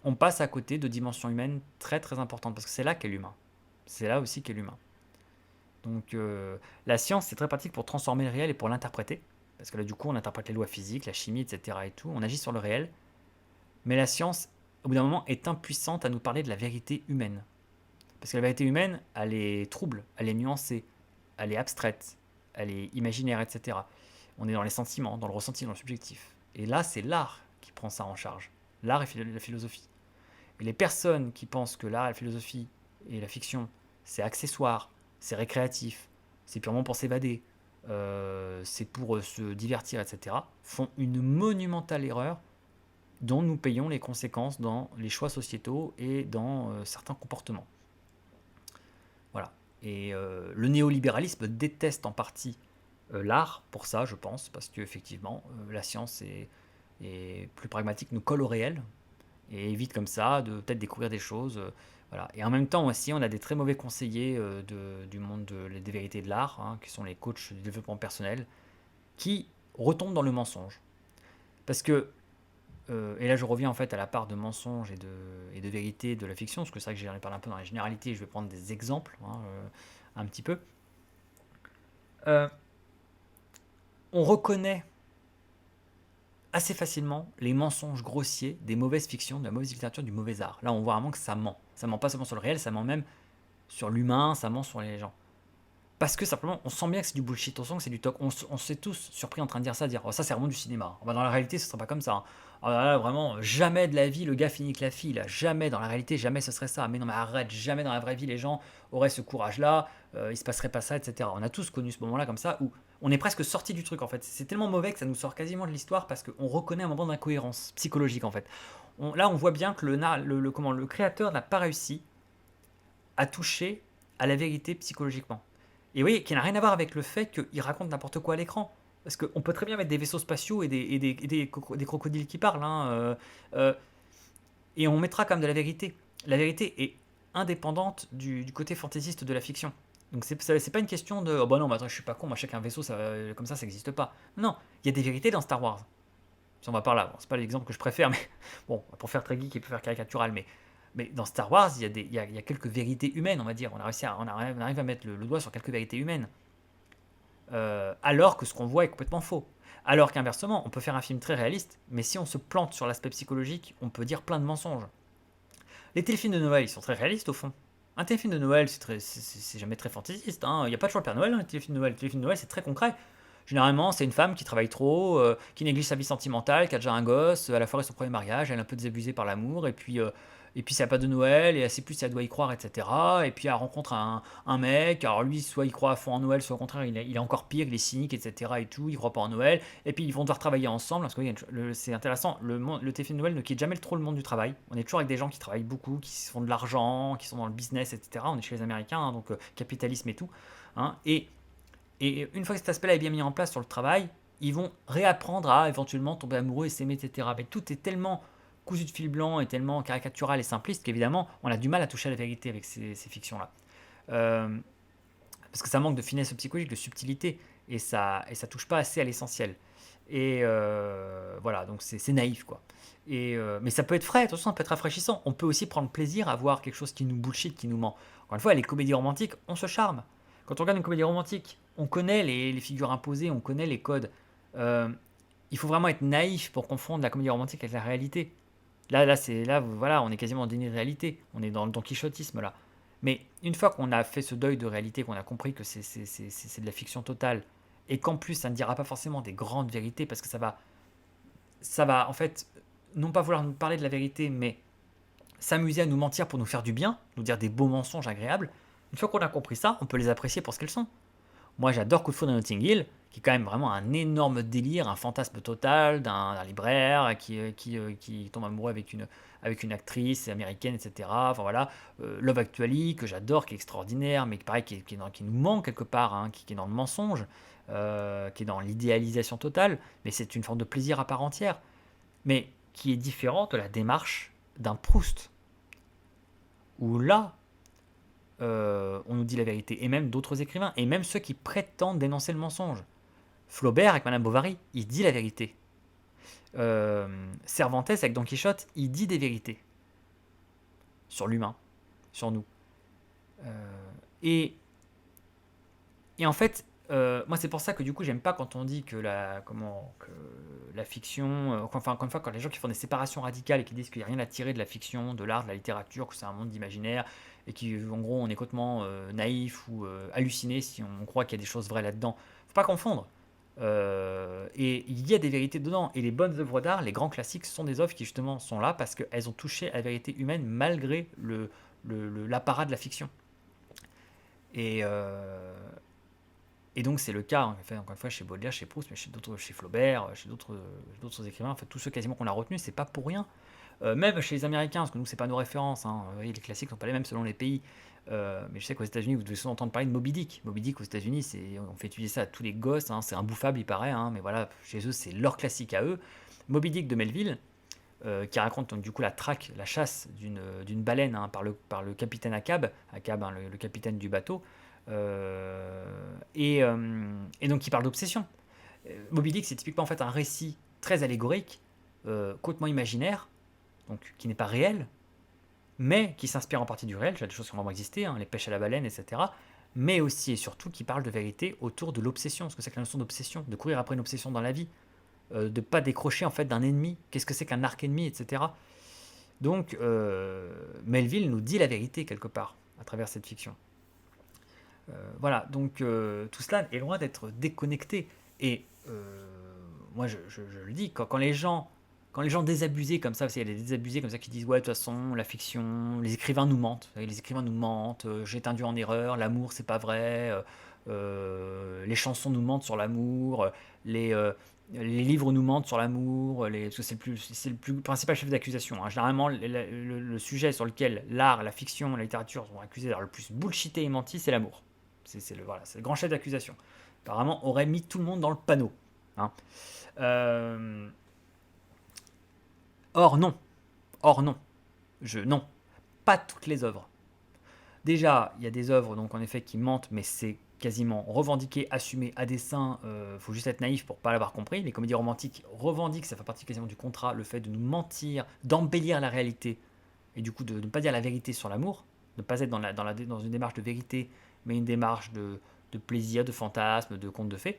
on passe à côté de dimensions humaines très très importantes parce que c'est là qu'est l'humain. C'est là aussi qu'est l'humain. Donc la science c'est très pratique pour transformer le réel et pour l'interpréter parce que là du coup on interprète les lois physiques, la chimie, etc. et tout, on agit sur le réel. Mais la science, au bout d'un moment, est impuissante à nous parler de la vérité humaine. Parce que la vérité humaine, elle est trouble, elle est nuancée, elle est abstraite, elle est imaginaire, etc. On est dans les sentiments, dans le ressenti, dans le subjectif. Et là, c'est l'art qui prend ça en charge. L'art et la philosophie. Et les personnes qui pensent que l'art, la philosophie et la fiction, c'est accessoire, c'est récréatif, c'est purement pour s'évader, c'est pour se divertir, etc., font une monumentale erreur dont nous payons les conséquences dans les choix sociétaux et dans certains comportements. Voilà. Et le néolibéralisme déteste en partie l'art pour ça, je pense, parce qu'effectivement, la science est plus pragmatique, nous colle au réel et évite comme ça de peut-être découvrir des choses. Voilà. Et en même temps aussi, on a des très mauvais conseillers du monde des vérités de l'art, qui sont les coachs du développement personnel, qui retombent dans le mensonge. Parce que et là, je reviens en fait à la part de mensonge et de vérité de la fiction, parce que c'est vrai que j'en ai parlé un peu dans la généralité, je vais prendre des exemples un petit peu. Euh, on reconnaît assez facilement les mensonges grossiers des mauvaises fictions, de la mauvaise littérature, du mauvais art. Là, on voit vraiment que ça ment. Ça ment pas seulement sur le réel, ça ment même sur l'humain, ça ment sur les gens. Parce que simplement, on sent bien que c'est du bullshit, on sent que c'est du talk. On s'est tous surpris en train de dire ça, de dire oh, ça c'est vraiment du cinéma. Bah, dans la réalité, ce ne serait pas comme ça. Hein. Oh là, vraiment, jamais de la vie, le gars finit avec la fille. Là. Jamais dans la réalité, jamais ce serait ça. Mais non, mais arrête, jamais dans la vraie vie, les gens auraient ce courage-là, il se passerait pas ça, etc. On a tous connu ce moment-là comme ça où on est presque sorti du truc en fait. C'est tellement mauvais que ça nous sort quasiment de l'histoire parce qu'on reconnaît un moment d'incohérence psychologique en fait. Là, on voit bien que le créateur n'a pas réussi à toucher à la vérité psychologiquement. Et oui, qui n'a rien à voir avec le fait qu'il raconte n'importe quoi à l'écran. Parce qu'on peut très bien mettre des vaisseaux spatiaux et des crocodiles qui parlent. Et on mettra quand même de la vérité. La vérité est indépendante du côté fantaisiste de la fiction. Donc c'est pas une question de oh bah non, bah attends, je suis pas con, moi chacun un vaisseau, comme ça n'existe pas. Non, il y a des vérités dans Star Wars. Si on va par là, bon, c'est pas l'exemple que je préfère, mais bon, pour faire très geek et pour faire caricatural, mais dans Star Wars, il y a quelques vérités humaines, on va dire. On arrive à mettre le doigt sur quelques vérités humaines. Alors que ce qu'on voit est complètement faux. Alors qu'inversement, on peut faire un film très réaliste, mais si on se plante sur l'aspect psychologique, on peut dire plein de mensonges. Les téléfilms de Noël, ils sont très réalistes au fond. Un téléfilm de Noël, c'est jamais très fantaisiste. Il n'y a pas toujours le Père Noël, un téléfilm de Noël. Le téléfilm de Noël, c'est très concret. Généralement, c'est une femme qui travaille trop, qui néglige sa vie sentimentale, qui a déjà un gosse, elle a foiré son premier mariage, elle est un peu désabusée par l'amour, et puis ça n'a pas de Noël, et elle sait plus si elle doit y croire, etc. Et puis elle rencontre un mec, alors lui, soit il croit à fond en Noël, soit au contraire, il est encore pire, il est cynique, etc. Et tout, il croit pas en Noël. Et puis ils vont devoir travailler ensemble, parce que c'est intéressant, le téléfilm de Noël ne quitte jamais trop le monde du travail. On est toujours avec des gens qui travaillent beaucoup, qui se font de l'argent, qui sont dans le business, etc. On est chez les Américains, donc capitalisme et tout. Et une fois que cet aspect-là est bien mis en place sur le travail, ils vont réapprendre à éventuellement tomber amoureux et s'aimer, etc. Mais tout est tellement cousu de fil blanc et tellement caricatural et simpliste qu'évidemment, on a du mal à toucher à la vérité avec ces fictions-là. Parce que ça manque de finesse psychologique, de subtilité, et ça touche pas assez à l'essentiel. Et voilà, donc c'est naïf, quoi. Mais ça peut être frais, attention, ça peut être rafraîchissant. On peut aussi prendre plaisir à voir quelque chose qui nous bullshit, qui nous ment. Encore une fois, les comédies romantiques, on se charme. Quand on regarde une comédie romantique, on connaît les figures imposées, on connaît les codes. Il faut vraiment être naïf pour confondre la comédie romantique avec la réalité. Là, voilà, on est quasiment en déni de réalité. On est dans le don quichotisme là. Mais une fois qu'on a fait ce deuil de réalité, qu'on a compris que c'est de la fiction totale, et qu'en plus ça ne dira pas forcément des grandes vérités, parce que ça va en fait non pas vouloir nous parler de la vérité, mais s'amuser à nous mentir pour nous faire du bien, nous dire des beaux mensonges agréables. Une fois qu'on a compris ça, on peut les apprécier pour ce qu'elles sont. Moi, j'adore Coup de foudre à Notting Hill, qui est quand même vraiment un énorme délire, un fantasme total d'un libraire qui tombe amoureux avec une actrice américaine, etc. Enfin voilà, Love Actually, que j'adore, qui est extraordinaire, mais qui, pareil, qui nous manque quelque part, hein, qui est dans le mensonge, qui est dans l'idéalisation totale, mais c'est une forme de plaisir à part entière, mais qui est différente de la démarche d'un Proust, où là, on nous dit la vérité, et même d'autres écrivains, et même ceux qui prétendent dénoncer le mensonge. Flaubert avec Madame Bovary, il dit la vérité. Cervantes avec Don Quichotte, il dit des vérités sur l'humain, sur nous. Et, et en fait, moi c'est pour ça que du coup j'aime pas quand on dit que la fiction, enfin encore une fois quand les gens qui font des séparations radicales et qui disent qu'il n'y a rien à tirer de la fiction, de l'art, de la littérature, que c'est un monde d'imaginaire et qui en gros on est complètement naïf ou halluciné si on croit qu'il y a des choses vraies là-dedans. Faut pas confondre. Et il y a des vérités dedans. Et les bonnes œuvres d'art, les grands classiques, sont des œuvres qui justement sont là parce qu'elles ont touché à la vérité humaine malgré l'apparat de la fiction. Et, euh, et donc c'est le cas, en fait, encore une fois, chez Baudelaire, chez Proust, mais chez Flaubert, chez d'autres écrivains, en fait, tous ceux quasiment qu'on a retenus, c'est pas pour rien. Même chez les Américains, parce que nous, c'est pas nos références, hein. Vous voyez, les classiques sont pas les mêmes selon les pays. Mais je sais qu'aux États-Unis, vous devez souvent entendre parler de Moby Dick. Moby Dick aux États-Unis, on fait étudier ça à tous les gosses, hein. C'est imbouffable, il paraît, hein, mais voilà, chez eux, c'est leur classique à eux. Moby Dick de Melville, qui raconte donc, du coup la traque, la chasse d'une baleine, hein, par le capitaine Ahab, hein, le capitaine du bateau, et donc qui parle d'obsession. Moby Dick, c'est typiquement en fait un récit très allégorique, complètement imaginaire, donc qui n'est pas réel, mais qui s'inspire en partie du réel, il y a des choses qui ont vraiment existé, hein, les pêches à la baleine, etc. Mais aussi et surtout qui parle de vérité autour de l'obsession. Ce que c'est que la notion d'obsession, de courir après une obsession dans la vie, de ne pas décrocher en fait d'un ennemi. Qu'est-ce que c'est qu'un arc ennemi, etc. Donc Melville nous dit la vérité quelque part à travers cette fiction. Voilà, donc tout cela est loin d'être déconnecté. Et moi, je le dis, quand les gens désabusés comme ça, parce qu'il y a des désabusés comme ça qui disent ouais, de toute façon, la fiction, les écrivains nous mentent, les écrivains nous mentent, j'ai été induit en erreur, l'amour c'est pas vrai, les chansons nous mentent sur l'amour, les livres nous mentent sur l'amour, parce que c'est le plus principal chef d'accusation, hein. Généralement, le sujet sur lequel l'art, la fiction, la littérature sont accusés d'avoir le plus bullshité et menti, c'est l'amour. C'est le grand chef d'accusation. Apparemment, aurait mis tout le monde dans le panneau, hein. Euh, Or non, or non, non, pas toutes les œuvres. Déjà, il y a des œuvres donc en effet qui mentent, mais c'est quasiment revendiqué, assumé à dessein. Faut juste être naïf pour pas l'avoir compris. Les comédies romantiques revendiquent, ça fait partie quasiment du contrat, le fait de nous mentir, d'embellir la réalité, et du coup de ne pas dire la vérité sur l'amour, de ne pas être dans une démarche de vérité, mais une démarche de plaisir, de fantasme, de conte de fées.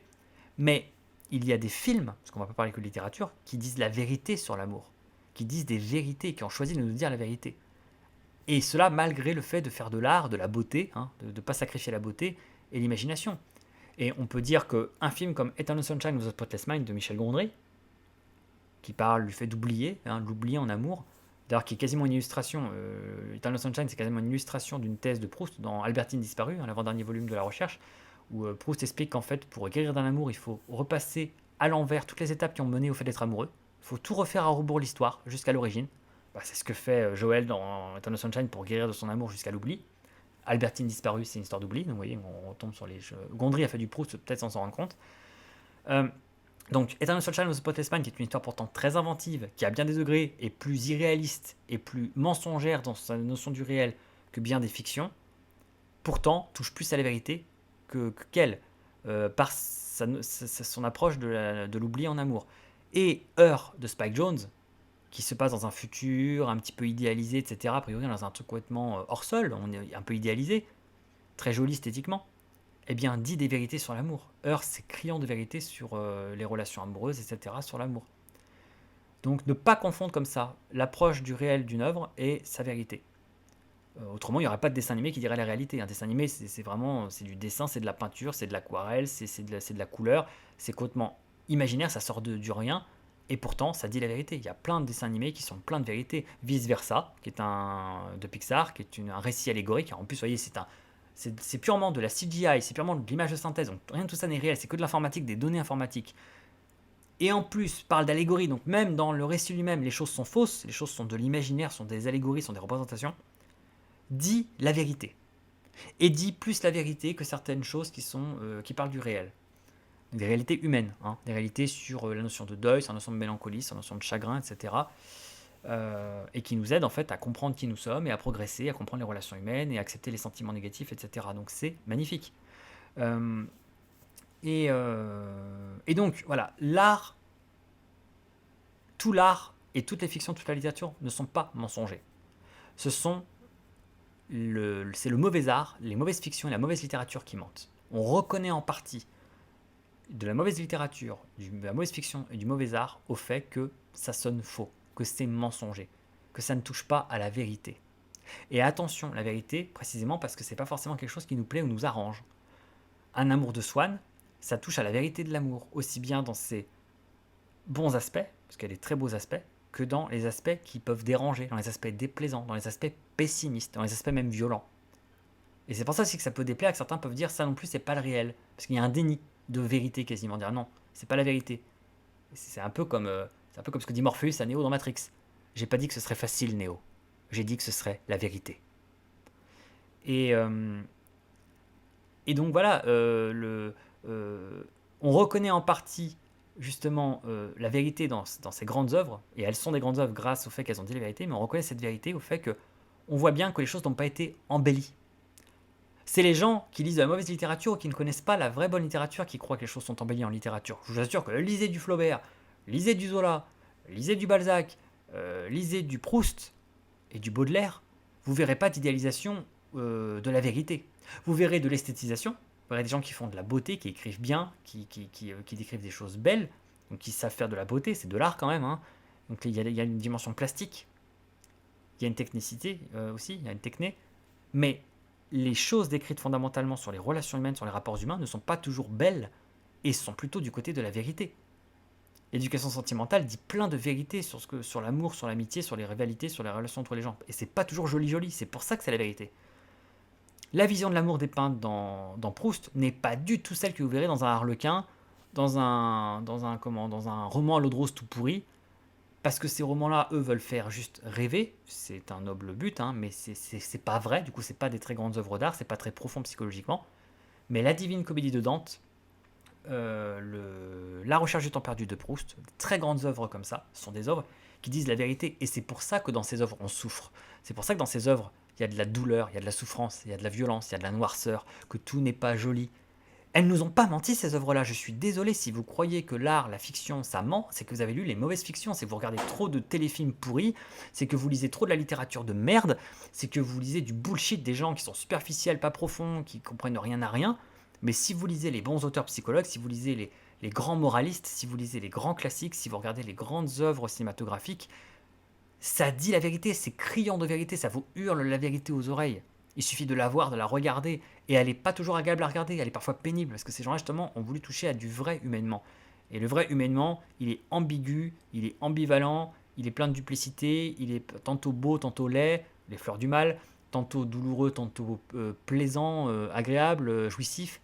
Mais il y a des films, parce qu'on ne va pas parler que de littérature, qui disent la vérité sur l'amour, qui disent des vérités, qui ont choisi de nous dire la vérité. Et cela malgré le fait de faire de l'art, de la beauté, hein, de ne pas sacrifier la beauté et l'imagination. Et on peut dire qu'un film comme Eternal Sunshine of the Spotless Mind de Michel Gondry, qui parle du fait d'oublier, hein, de l'oublier en amour, d'ailleurs qui est quasiment une illustration, Eternal Sunshine c'est quasiment une illustration d'une thèse de Proust dans Albertine disparue, hein, l'avant-dernier volume de la recherche, où Proust explique qu'en fait pour guérir d'un amour il faut repasser à l'envers toutes les étapes qui ont mené au fait d'être amoureux, il faut tout refaire à rebours l'histoire jusqu'à l'origine. Bah, c'est ce que fait Joël dans Eternal Sunshine pour guérir de son amour jusqu'à l'oubli. Albertine disparue, c'est une histoire d'oubli, donc vous voyez, on tombe sur les jeux. Gondry a fait du Proust, peut-être sans s'en rendre compte. Euh, donc, Eternal Sunshine of the Spotless Mind, qui est une histoire pourtant très inventive, qui a bien des degrés, et plus irréaliste et plus mensongère dans sa notion du réel que bien des fictions, pourtant touche plus à la vérité qu'elle, par son approche de l'oubli en amour. Et Heure de Spike Jonze, qui se passe dans un futur un petit peu idéalisé, etc. A priori, dans un truc complètement hors sol, on est un peu idéalisé, très joli esthétiquement, eh bien, dit des vérités sur l'amour. Heure, c'est criant de vérité sur les relations amoureuses, etc., sur l'amour. Donc, ne pas confondre comme ça l'approche du réel d'une œuvre et sa vérité. Autrement, il n'y aurait pas de dessin animé qui dirait la réalité. Un dessin animé, c'est vraiment c'est du dessin, c'est de la peinture, c'est de l'aquarelle, c'est de la couleur, c'est complètement imaginaire, ça sort du rien, et pourtant, ça dit la vérité. Il y a plein de dessins animés qui sont pleins de vérité. Vice Versa, qui est de Pixar, qui est un récit allégorique. En plus, vous voyez, c'est purement de la CGI, c'est purement de l'image de synthèse, donc rien de tout ça n'est réel, c'est que de l'informatique, des données informatiques. Et en plus, parle d'allégorie, donc même dans le récit lui-même, les choses sont fausses, les choses sont de l'imaginaire, sont des allégories, sont des représentations, dit la vérité. Et dit plus la vérité que certaines choses qui parlent du réel. Des réalités humaines, hein, des réalités sur la notion de deuil, sur la notion de mélancolie, sur la notion de chagrin, etc. Et qui nous aident en fait à comprendre qui nous sommes et à progresser, à comprendre les relations humaines et à accepter les sentiments négatifs, etc. Donc c'est magnifique. Euh, et donc voilà, tout l'art et toutes les fictions, toute la littérature ne sont pas mensongers. Ce sont c'est le mauvais art, les mauvaises fictions et la mauvaise littérature qui mentent. On reconnaît en partie de la mauvaise littérature, de la mauvaise fiction et du mauvais art au fait que ça sonne faux, que c'est mensonger, que ça ne touche pas à la vérité. Et attention, la vérité, précisément parce que c'est pas forcément quelque chose qui nous plaît ou nous arrange. Un amour de Swann, ça touche à la vérité de l'amour, aussi bien dans ses bons aspects, parce qu'il y a des très beaux aspects, que dans les aspects qui peuvent déranger, dans les aspects déplaisants, dans les aspects pessimistes, dans les aspects même violents. Et c'est pour ça aussi que ça peut déplaire, que certains peuvent dire ça non plus c'est pas le réel, parce qu'il y a un déni de vérité quasiment, dire non, c'est pas la vérité. C'est un peu comme ce que dit Morpheus à Neo dans Matrix. J'ai pas dit que ce serait facile, Neo. J'ai dit que ce serait la vérité. Et, euh, et donc voilà, on reconnaît en partie justement la vérité dans ces grandes œuvres, et elles sont des grandes œuvres grâce au fait qu'elles ont dit la vérité, mais on reconnaît cette vérité au fait que on voit bien que les choses n'ont pas été embellies. C'est les gens qui lisent de la mauvaise littérature ou qui ne connaissent pas la vraie bonne littérature qui croient que les choses sont embellies en littérature. Je vous assure que lisez du Flaubert, lisez du Zola, lisez du Balzac, lisez du Proust et du Baudelaire, vous verrez pas d'idéalisation de la vérité. Vous verrez de l'esthétisation, vous verrez des gens qui font de la beauté, qui écrivent bien, qui décrivent des choses belles, donc qui savent faire de la beauté, c'est de l'art quand même. Hein. Donc il y a une dimension plastique, il y a une technicité aussi, il y a une techné, mais les choses décrites fondamentalement sur les relations humaines, sur les rapports humains, ne sont pas toujours belles et sont plutôt du côté de la vérité. L'éducation sentimentale dit plein de vérités sur l'amour, sur l'amitié, sur les rivalités, sur les relations entre les gens. Et c'est pas toujours joli, c'est pour ça que c'est la vérité. La vision de l'amour dépeinte dans Proust n'est pas du tout celle que vous verrez dans un Harlequin, dans un roman à l'eau de rose tout pourri, parce que ces romans-là, eux, veulent faire juste rêver, c'est un noble but, hein, mais c'est pas vrai, du coup, c'est pas des très grandes œuvres d'art, c'est pas très profond psychologiquement. Mais la Divine Comédie de Dante, La Recherche du temps perdu de Proust, très grandes œuvres comme ça, sont des œuvres qui disent la vérité, et c'est pour ça que dans ces œuvres, on souffre. C'est pour ça que dans ces œuvres, il y a de la douleur, il y a de la souffrance, il y a de la violence, il y a de la noirceur, que tout n'est pas joli. Elles nous ont pas menti ces œuvres-là. Je suis désolé si vous croyez que l'art, la fiction, ça ment, c'est que vous avez lu les mauvaises fictions, c'est que vous regardez trop de téléfilms pourris, c'est que vous lisez trop de la littérature de merde, c'est que vous lisez du bullshit des gens qui sont superficiels, pas profonds, qui comprennent rien à rien. Mais si vous lisez les bons auteurs psychologues, si vous lisez les grands moralistes, si vous lisez les grands classiques, si vous regardez les grandes œuvres cinématographiques, ça dit la vérité, c'est criant de vérité, ça vous hurle la vérité aux oreilles. Il suffit de la voir, de la regarder, et elle n'est pas toujours agréable à regarder, elle est parfois pénible, parce que ces gens-là, justement, ont voulu toucher à du vrai humainement. Et le vrai humainement, il est ambigu, il est ambivalent, il est plein de duplicité, il est tantôt beau, tantôt laid, les fleurs du mal, tantôt douloureux, tantôt plaisant, agréable, jouissif.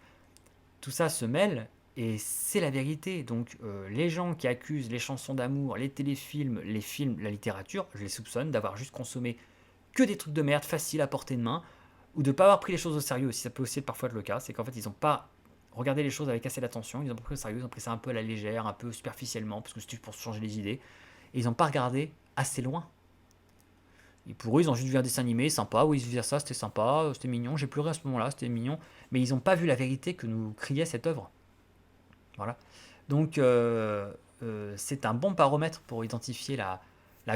Tout ça se mêle, et c'est la vérité. Donc les gens qui accusent les chansons d'amour, les téléfilms, les films, la littérature, je les soupçonne d'avoir juste consommé que des trucs de merde faciles à portée de main, ou de ne pas avoir pris les choses au sérieux aussi, ça peut aussi être parfois le cas, c'est qu'en fait ils n'ont pas regardé les choses avec assez d'attention, ils ont pas pris au sérieux, ils ont pris ça un peu à la légère, un peu superficiellement, parce que c'est pour changer les idées, et ils n'ont pas regardé assez loin. Et pour eux, ils ont juste vu un dessin animé sympa, oui, ils se disaient ça, c'était sympa, c'était mignon, j'ai pleuré à ce moment-là, c'était mignon, mais ils n'ont pas vu la vérité que nous criait cette œuvre. Voilà. Donc, c'est un bon paramètre pour identifier la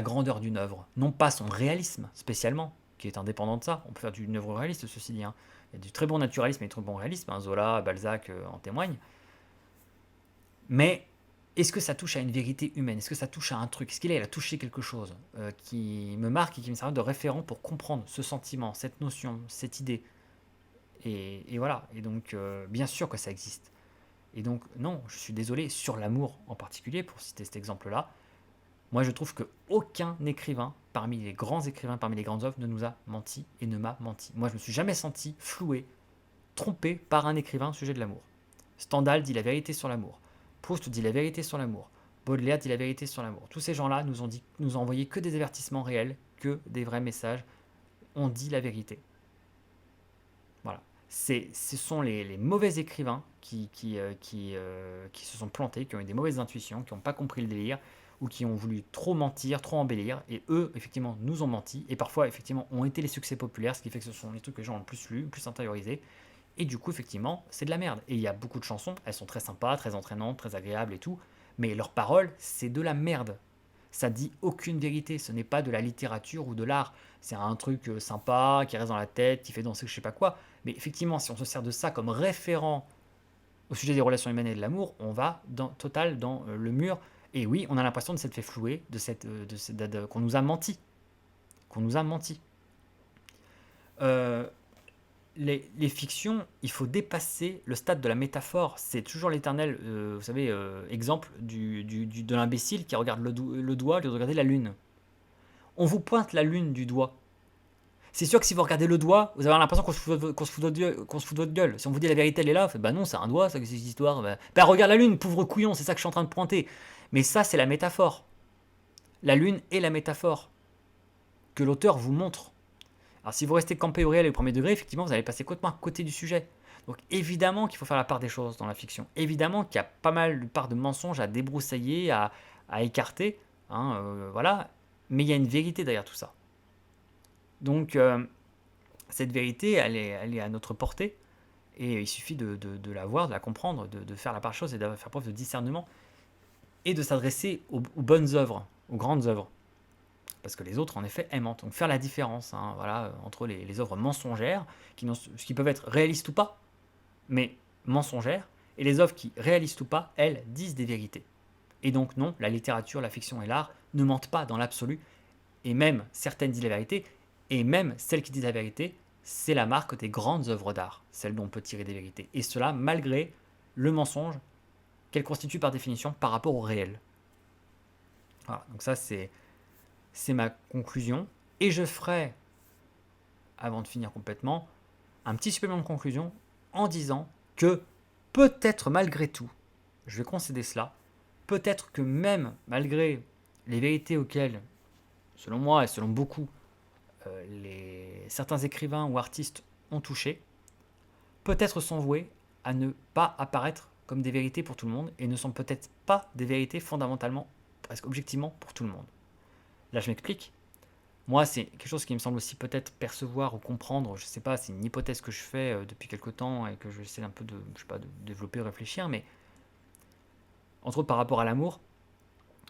grandeur d'une œuvre. Non pas son réalisme, spécialement, qui est indépendant de ça. On peut faire d'une œuvre réaliste, ceci dit. Hein. Il y a du très bon naturalisme et du très bon réalisme. Hein. Zola, Balzac en témoignent. Mais est-ce que ça touche à une vérité humaine? Est-ce que ça touche à un truc? Est-ce qu'il a touché quelque chose qui me marque et qui me sert de référent pour comprendre ce sentiment, cette notion, cette idée? Et voilà. Et donc, bien sûr que ça existe. Et donc, non, je suis désolé, sur l'amour en particulier, pour citer cet exemple-là, moi je trouve qu'aucun écrivain, parmi les grands écrivains, parmi les grandes œuvres, ne nous a menti et ne m'a menti. Moi je me suis jamais senti floué, trompé par un écrivain au sujet de l'amour. Stendhal dit la vérité sur l'amour. Proust dit la vérité sur l'amour. Baudelaire dit la vérité sur l'amour. Tous ces gens-là nous ont envoyé que des avertissements réels, que des vrais messages. On dit la vérité. Voilà. Ce sont les mauvais écrivains qui se sont plantés, qui ont eu des mauvaises intuitions, qui n'ont pas compris le délire, ou qui ont voulu trop mentir, trop embellir, et eux, effectivement, nous ont menti, et parfois, effectivement, ont été les succès populaires, ce qui fait que ce sont les trucs que les gens ont le plus lu, le plus intériorisé, et du coup, effectivement, c'est de la merde. Et il y a beaucoup de chansons, elles sont très sympas, très entraînantes, très agréables et tout, mais leurs paroles, c'est de la merde. Ça dit aucune vérité, ce n'est pas de la littérature ou de l'art. C'est un truc sympa, qui reste dans la tête, qui fait danser je sais pas quoi. Mais effectivement, si on se sert de ça comme référent au sujet des relations humaines et de l'amour, on va total dans le mur. Et oui, on a l'impression de s'être fait flouer, qu'on nous a menti. Qu'on nous a menti. Euh, les fictions, il faut dépasser le stade de la métaphore. C'est toujours l'éternel, vous savez, exemple de l'imbécile qui regarde le doigt au lieu de regarder la lune. On vous pointe la lune du doigt. C'est sûr que si vous regardez le doigt, vous avez l'impression qu'on se fout de votre gueule. Si on vous dit la vérité, elle est là, vous faites, bah non, c'est un doigt, ça, c'est cette histoire. Bah regarde la lune, pauvre couillon, c'est ça que je suis en train de pointer. Mais ça, c'est la métaphore. La lune est la métaphore que l'auteur vous montre. Alors si vous restez campé au réel et au premier degré, effectivement, vous allez passer complètement à côté du sujet. Donc évidemment qu'il faut faire la part des choses dans la fiction. Évidemment qu'il y a pas mal de part de mensonges à débroussailler, à écarter. Hein, voilà. Mais il y a une vérité derrière tout ça. Donc cette vérité, elle est à notre portée. Et il suffit de la voir, de la comprendre, de faire la part des choses et de faire preuve de discernement. Et de s'adresser aux bonnes œuvres, aux grandes œuvres. Parce que les autres, en effet, elles mentent. Donc faire la différence voilà, entre les œuvres mensongères, qui peuvent être réalistes ou pas, mais mensongères, et les œuvres qui, réalistes ou pas, elles, disent des vérités. Et donc non, la littérature, la fiction et l'art ne mentent pas dans l'absolu, et même certaines disent la vérité, et même celles qui disent la vérité, c'est la marque des grandes œuvres d'art, celles dont on peut tirer des vérités. Et cela malgré le mensonge qu'elles constituent par définition par rapport au réel. Voilà, donc ça c'est ma conclusion. Et je ferai, avant de finir complètement, un petit supplément de conclusion en disant que peut-être malgré tout, je vais concéder cela, peut-être que même malgré les vérités auxquelles, selon moi et selon beaucoup, certains écrivains ou artistes ont touché, peut-être sont voués à ne pas apparaître comme des vérités pour tout le monde et ne sont peut-être pas des vérités fondamentalement, presque objectivement pour tout le monde. Là je m'explique. Moi, c'est quelque chose qui me semble aussi peut-être percevoir ou comprendre, je sais pas, c'est une hypothèse que je fais depuis quelque temps et que j'essaie un peu de, je sais pas, de développer, réfléchir, mais entre autres par rapport à l'amour,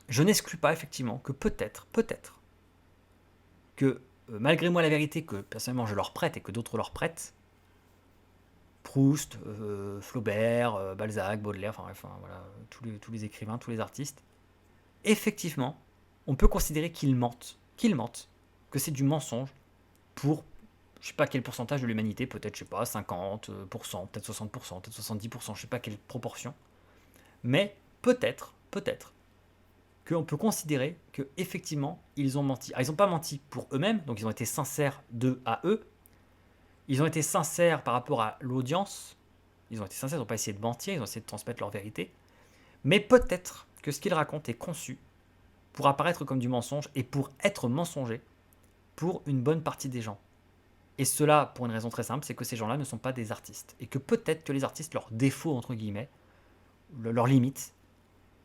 je n'exclus pas effectivement que peut-être, que malgré moi la vérité que personnellement je leur prête et que d'autres leur prêtent, Proust, Flaubert, Balzac, Baudelaire, enfin voilà, tous les écrivains, tous les artistes, effectivement, on peut considérer qu'ils mentent, que c'est du mensonge pour je sais pas quel pourcentage de l'humanité, peut-être, je sais pas, 50%, peut-être 60%, peut-être 70%, je sais pas quelle proportion. Mais peut-être qu'on peut considérer qu'effectivement, ils ont menti. Alors, ils n'ont pas menti pour eux-mêmes, donc ils ont été sincères d'eux à eux. Ils ont été sincères par rapport à l'audience. Ils ont été sincères, ils n'ont pas essayé de mentir, ils ont essayé de transmettre leur vérité. Mais peut-être que ce qu'ils racontent est conçu pour apparaître comme du mensonge et pour être mensonger pour une bonne partie des gens. Et cela pour une raison très simple, c'est que ces gens-là ne sont pas des artistes. Et que peut-être que les artistes, leur défaut, entre guillemets, leur limite,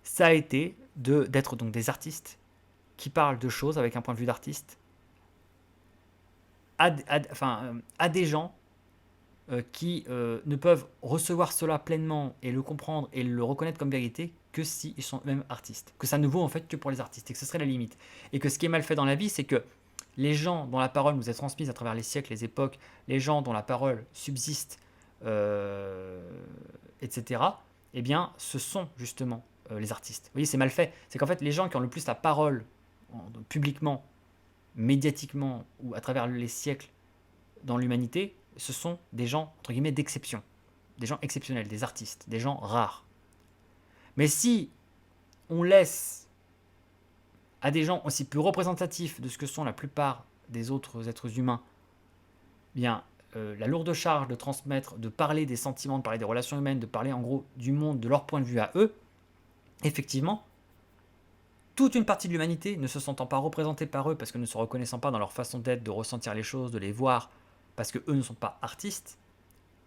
ça a été d'être donc des artistes qui parlent de choses avec un point de vue d'artiste à des gens qui ne peuvent recevoir cela pleinement et le comprendre et le reconnaître comme vérité que s'ils sont eux-mêmes artistes. Que ça ne vaut en fait que pour les artistes et que ce serait la limite. Et que ce qui est mal fait dans la vie, c'est que les gens dont la parole nous est transmise à travers les siècles, les époques, les gens dont la parole subsiste, etc., eh bien, ce sont justement les artistes. Vous voyez, c'est mal fait. C'est qu'en fait, les gens qui ont le plus la parole publiquement, médiatiquement ou à travers les siècles dans l'humanité, ce sont des gens, entre guillemets, d'exception. Des gens exceptionnels, des artistes, des gens rares. Mais si on laisse à des gens aussi peu représentatifs de ce que sont la plupart des autres êtres humains, bien, la lourde charge de transmettre, de parler des sentiments, de parler des relations humaines, de parler en gros du monde, de leur point de vue à eux, effectivement, toute une partie de l'humanité, ne se sentant pas représentée par eux, parce que ne se reconnaissant pas dans leur façon d'être, de ressentir les choses, de les voir, parce qu'eux ne sont pas artistes,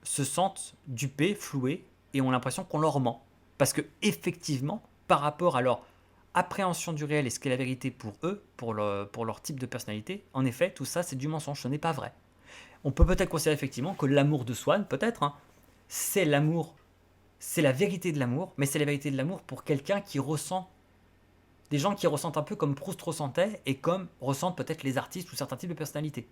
se sentent dupés, floués, et ont l'impression qu'on leur ment. Parce que, effectivement, par rapport à leur appréhension du réel et ce qu'est la vérité pour eux, pour leur type de personnalité, en effet, tout ça, c'est du mensonge, ce n'est pas vrai. On peut peut-être considérer effectivement que l'amour de Swann, peut-être, hein, c'est l'amour, c'est la vérité de l'amour, mais c'est la vérité de l'amour pour quelqu'un qui ressent, des gens qui ressentent un peu comme Proust ressentait et comme ressentent peut-être les artistes ou certains types de personnalités.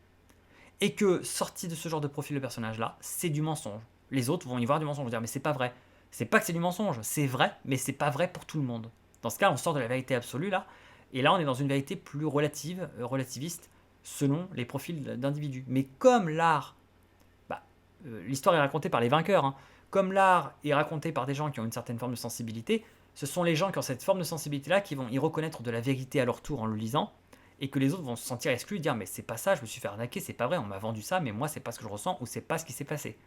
Et que, sorti de ce genre de profil de personnage-là, c'est du mensonge. Les autres vont y voir du mensonge, vont dire mais c'est pas vrai. C'est pas que c'est du mensonge, c'est vrai, mais c'est pas vrai pour tout le monde. Dans ce cas, on sort de la vérité absolue là, et là on est dans une vérité plus relative, relativiste, selon les profils d'individus. Mais comme l'art, l'histoire est racontée par les vainqueurs, hein, comme l'art est raconté par des gens qui ont une certaine forme de sensibilité, ce sont les gens qui ont cette forme de sensibilité-là qui vont y reconnaître de la vérité à leur tour en le lisant, et que les autres vont se sentir exclus, dire mais c'est pas ça, je me suis fait arnaquer, c'est pas vrai, on m'a vendu ça, mais moi c'est pas ce que je ressens ou c'est pas ce qui s'est passé.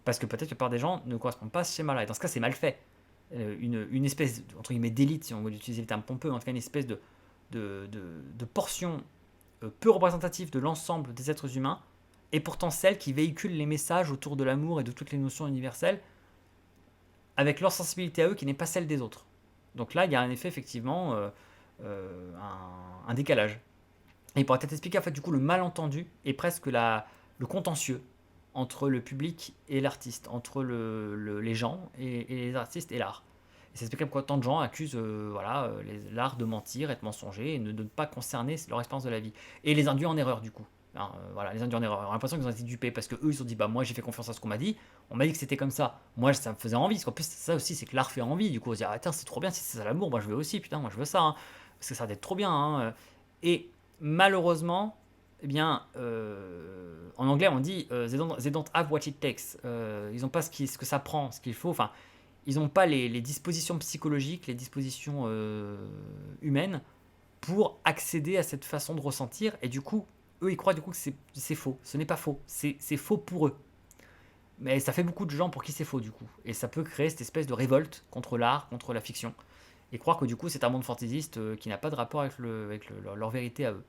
Parce que peut-être que par des gens ne correspondent pas à ce schéma-là. Et dans ce cas, c'est mal fait. Une espèce, entre guillemets, d'élite, si on veut utiliser le terme pompeux, en tout cas une espèce de portion peu représentative de l'ensemble des êtres humains, et pourtant celle qui véhicule les messages autour de l'amour et de toutes les notions universelles, avec leur sensibilité à eux qui n'est pas celle des autres. Donc là, il y a un effet effectivement, un décalage. Et il pourrait peut-être expliquer en fait du coup le malentendu et presque le contentieux entre le public et l'artiste, entre les gens et les artistes et l'art. Et ça explique pourquoi tant de gens accusent l'art de mentir, être mensonger et de ne pas concerner leur expérience de la vie. Et les induit en erreur du coup. Hein, les induit en erreur. On a l'impression qu'ils ont été dupés parce que eux ils se sont dit bah moi j'ai fait confiance à ce qu'on m'a dit, on m'a dit que c'était comme ça. Moi ça me faisait envie. Parce qu'en plus ça aussi c'est que l'art fait envie. Du coup on se dit ah tiens c'est trop bien si c'est ça l'amour, moi je veux aussi putain moi je veux ça. Hein. Parce que ça va être trop bien. Hein. Et malheureusement, eh bien, en anglais on dit they don't have what it takes. Ils n'ont pas ce que ça prend, ce qu'il faut. Enfin, ils n'ont pas les dispositions psychologiques, les dispositions humaines pour accéder à cette façon de ressentir. Et du coup, eux, ils croient du coup que c'est faux. Ce n'est pas faux. C'est faux pour eux. Mais ça fait beaucoup de gens pour qui c'est faux du coup. Et ça peut créer cette espèce de révolte contre l'art, contre la fiction. Et croire que du coup c'est un monde fantaisiste qui n'a pas de rapport avec, leur vérité à eux.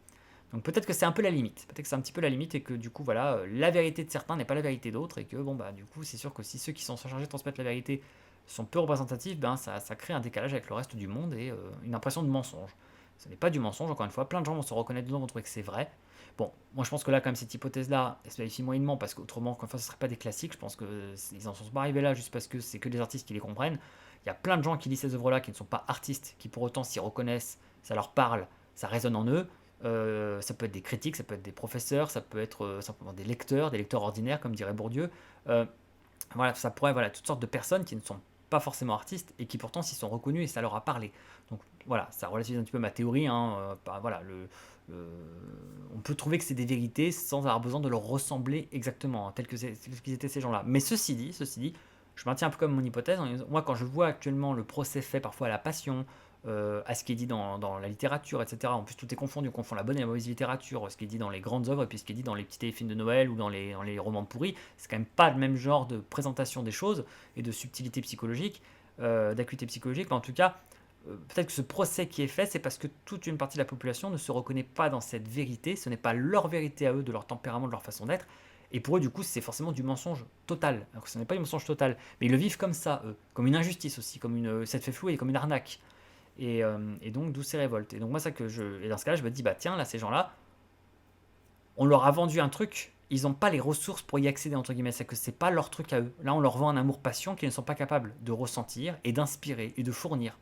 Donc peut-être que c'est un peu la limite, peut-être que c'est un petit peu la limite et que du coup voilà, la vérité de certains n'est pas la vérité d'autres et que bon bah du coup c'est sûr que si ceux qui sont chargés de transmettre la vérité sont peu représentatifs, ben ça crée un décalage avec le reste du monde et une impression de mensonge. Ce n'est pas du mensonge, encore une fois, plein de gens vont se reconnaître dedans, vont trouver que c'est vrai. Bon, moi je pense que là quand même cette hypothèse-là, elle se vérifie moyennement parce qu'autrement, encore une fois, ce ne serait pas des classiques, je pense qu'ils en sont pas arrivés là juste parce que c'est que des artistes qui les comprennent. Il y a plein de gens qui lisent ces œuvres-là qui ne sont pas artistes, qui pour autant s'y reconnaissent, ça leur parle, ça résonne en eux. Ça peut être des critiques, ça peut être des professeurs, ça peut être simplement des lecteurs ordinaires, comme dirait Bourdieu. Voilà, ça pourrait, voilà, toutes sortes de personnes qui ne sont pas forcément artistes et qui pourtant s'y sont reconnus et ça leur a parlé. Donc voilà, ça relativise un petit peu ma théorie. Hein, voilà, on peut trouver que c'est des vérités sans avoir besoin de leur ressembler exactement, hein, tels qu'ils étaient ces gens-là. Mais ceci dit, je maintiens un peu comme mon hypothèse. Moi, quand je vois actuellement le procès fait parfois à la passion, à ce qui est dit dans la littérature, etc. En plus, tout est confondu. On confond la bonne et la mauvaise littérature, ce qui est dit dans les grandes œuvres et puis ce qui est dit dans les petits téléfilms de Noël ou dans les romans pourris. C'est quand même pas le même genre de présentation des choses et de subtilité psychologique, d'acuité psychologique. Mais en tout cas, peut-être que ce procès qui est fait, c'est parce que toute une partie de la population ne se reconnaît pas dans cette vérité. Ce n'est pas leur vérité à eux, de leur tempérament, de leur façon d'être. Et pour eux, du coup, c'est forcément du mensonge total. Alors que ce n'est pas du mensonge total. Mais ils le vivent comme ça, eux. Comme une injustice aussi, comme ça te fait flouer, comme une arnaque. Et donc, d'où ces révoltes. Et donc, moi, et dans ce cas-là, je me dis, bah tiens, là, ces gens-là, on leur a vendu un truc, ils n'ont pas les ressources pour y accéder, entre guillemets. C'est que c'est pas leur truc à eux. Là, on leur vend un amour-passion qu'ils ne sont pas capables de ressentir et d'inspirer et de fournir.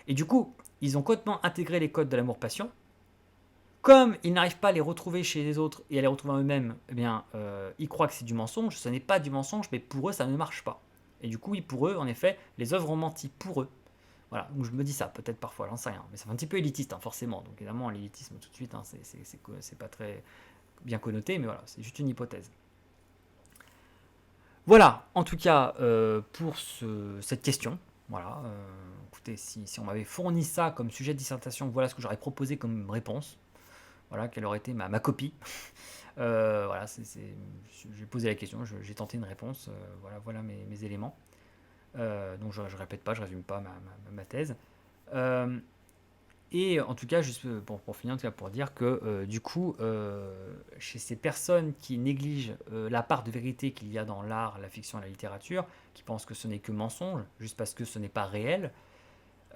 Et du coup, ils ont complètement intégré les codes de l'amour-passion. Comme ils n'arrivent pas à les retrouver chez les autres et à les retrouver en eux-mêmes, eh bien, ils croient que c'est du mensonge. Ce n'est pas du mensonge, mais pour eux, ça ne marche pas. Et du coup, oui, pour eux, en effet, les œuvres ont menti pour eux. Voilà, donc je me dis ça, peut-être parfois, j'en sais rien. Mais ça fait un petit peu élitiste, hein, forcément. Donc évidemment, l'élitisme, tout de suite, hein, c'est pas très bien connoté, mais voilà, c'est juste une hypothèse. Voilà, en tout cas, pour cette question. Voilà, écoutez, si on m'avait fourni ça comme sujet de dissertation, voilà ce que j'aurais proposé comme réponse. Voilà, quelle aurait été ma copie. Voilà, j'ai posé la question, j'ai tenté une réponse. Voilà mes éléments. Donc je répète pas, je résume pas ma thèse. Euh, et en tout cas, juste pour finir, en tout cas, pour dire que du coup, chez ces personnes qui négligent la part de vérité qu'il y a dans l'art, la fiction et la littérature, qui pensent que ce n'est que mensonge, juste parce que ce n'est pas réel,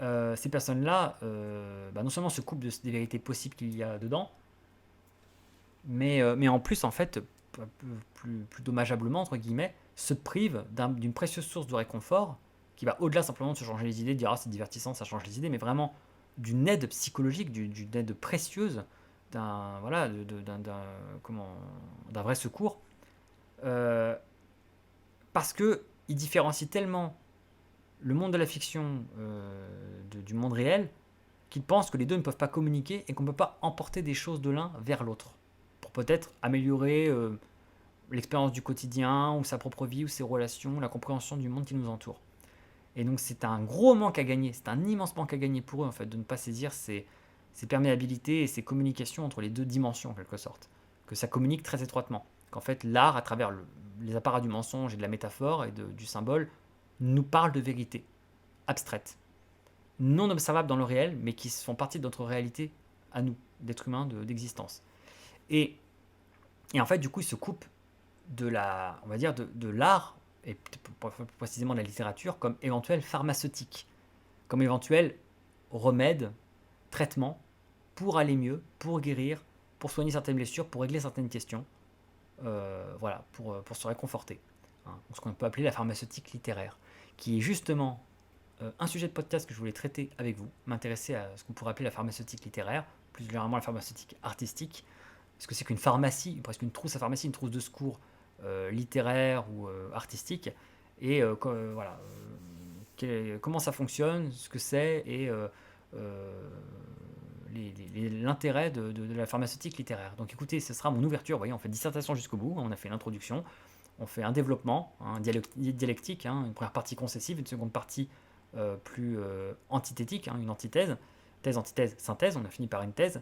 ces personnes-là, non seulement se coupent des vérités possibles qu'il y a dedans, mais en plus, en fait, plus dommageablement, entre guillemets, se privent d'une précieuse source de réconfort qui va au-delà simplement de se changer les idées, de dire ah c'est divertissant, ça change les idées, mais vraiment d'une aide psychologique, d'une aide précieuse, d'un voilà, d'un vrai secours, euh, parce que il différencie tellement le monde de la fiction du monde réel qu'ils pensent que les deux ne peuvent pas communiquer et qu'on ne peut pas emporter des choses de l'un vers l'autre pour peut-être améliorer l'expérience du quotidien ou sa propre vie ou ses relations, la compréhension du monde qui nous entoure. Et donc c'est un gros manque à gagner, c'est un immense manque à gagner pour eux en fait de ne pas saisir ces perméabilités et ces communications entre les deux dimensions en quelque sorte, que ça communique très étroitement, qu'en fait l'art à travers les apparats du mensonge et de la métaphore et du symbole nous parle de vérité abstraite, non observables dans le réel, mais qui font partie de notre réalité à nous, d'êtres humains, d'existence. Et, et en fait, du coup, ils se coupent on va dire, de l'art, et plus précisément de la littérature, comme éventuel pharmaceutique, comme éventuel remède, traitement, pour aller mieux, pour guérir, pour soigner certaines blessures, pour régler certaines questions, voilà, pour se réconforter. Hein, ce qu'on peut appeler la pharmaceutique littéraire, qui est justement un sujet de podcast que je voulais traiter avec vous, m'intéresser à ce qu'on pourrait appeler la pharmaceutique littéraire, plus généralement la pharmaceutique artistique, ce que c'est qu'une pharmacie, presque une trousse à pharmacie, une trousse de secours littéraire ou artistique, et voilà, comment ça fonctionne, ce que c'est, et l'intérêt de la pharmaceutique littéraire. Donc écoutez, ce sera mon ouverture, vous voyez, on fait dissertation jusqu'au bout, on a fait l'introduction, on fait un développement, un dialectique, hein, une première partie concessive, une seconde partie plus antithétique, hein, une antithèse, thèse, antithèse, synthèse, on a fini par une thèse,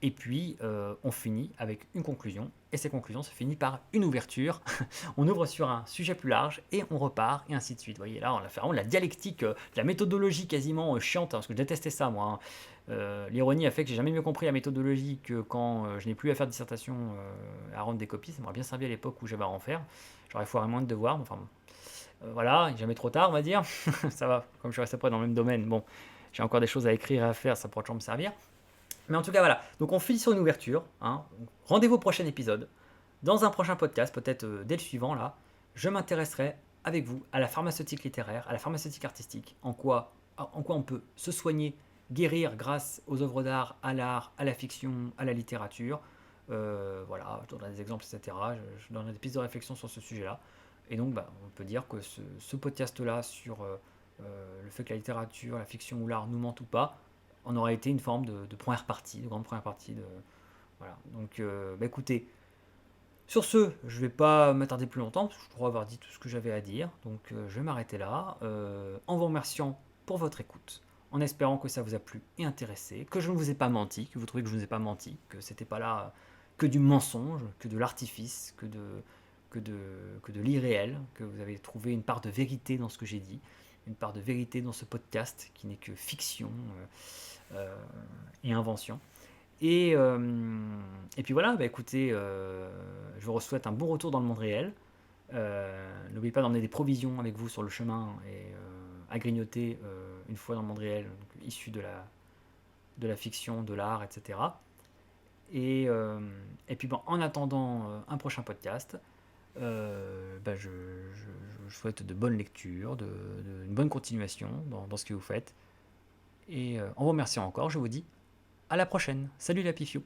et puis on finit avec une conclusion, et ces conclusions se finissent par une ouverture, on ouvre sur un sujet plus large, et on repart, et ainsi de suite. Vous voyez, là on a fait vraiment la dialectique, la méthodologie quasiment chiante, hein, parce que je détestais ça moi, hein. L'ironie a fait que j'ai jamais mieux compris la méthodologie que quand je n'ai plus à faire de dissertation à rendre des copies, ça m'aurait bien servi à l'époque où j'avais à en faire, j'aurais foiré moins de devoirs, mais enfin bon. Voilà, jamais trop tard on va dire, ça va, comme je reste après dans le même domaine, bon, j'ai encore des choses à écrire et à faire, ça pourra toujours me servir. Mais en tout cas, voilà. Donc on finit sur une ouverture. Hein. Rendez-vous au prochain épisode. Dans un prochain podcast, peut-être dès le suivant, là, je m'intéresserai avec vous à la pharmaceutique littéraire, à la pharmaceutique artistique, en quoi on peut se soigner, guérir grâce aux œuvres d'art, à l'art, à la fiction, à la littérature. Voilà, je donnerai des exemples, etc. Je donnerai des pistes de réflexion sur ce sujet-là. Et donc, on peut dire que ce podcast-là sur le fait que la littérature, la fiction ou l'art nous mentent ou pas, on aurait été une forme de première partie, de grande première partie. Voilà. Donc, écoutez, sur ce, je ne vais pas m'attarder plus longtemps, parce que je crois avoir dit tout ce que j'avais à dire. Donc, je vais m'arrêter là, en vous remerciant pour votre écoute, en espérant que ça vous a plu et intéressé, que je ne vous ai pas menti, que vous trouvez que je ne vous ai pas menti, que c'était pas là que du mensonge, que de l'artifice, que de l'irréel, que vous avez trouvé une part de vérité dans ce que j'ai dit, une part de vérité dans ce podcast qui n'est que fiction et invention. Et puis voilà, écoutez, je vous souhaite un bon retour dans le monde réel. N'oubliez pas d'emmener des provisions avec vous sur le chemin et à grignoter une fois dans le monde réel, donc, issu de la fiction, de l'art, etc. Et puis en attendant un prochain podcast, je souhaite de bonnes lectures, une bonne continuation dans ce que vous faites. Et en vous remerciant encore, je vous dis à la prochaine. Salut la Pifio.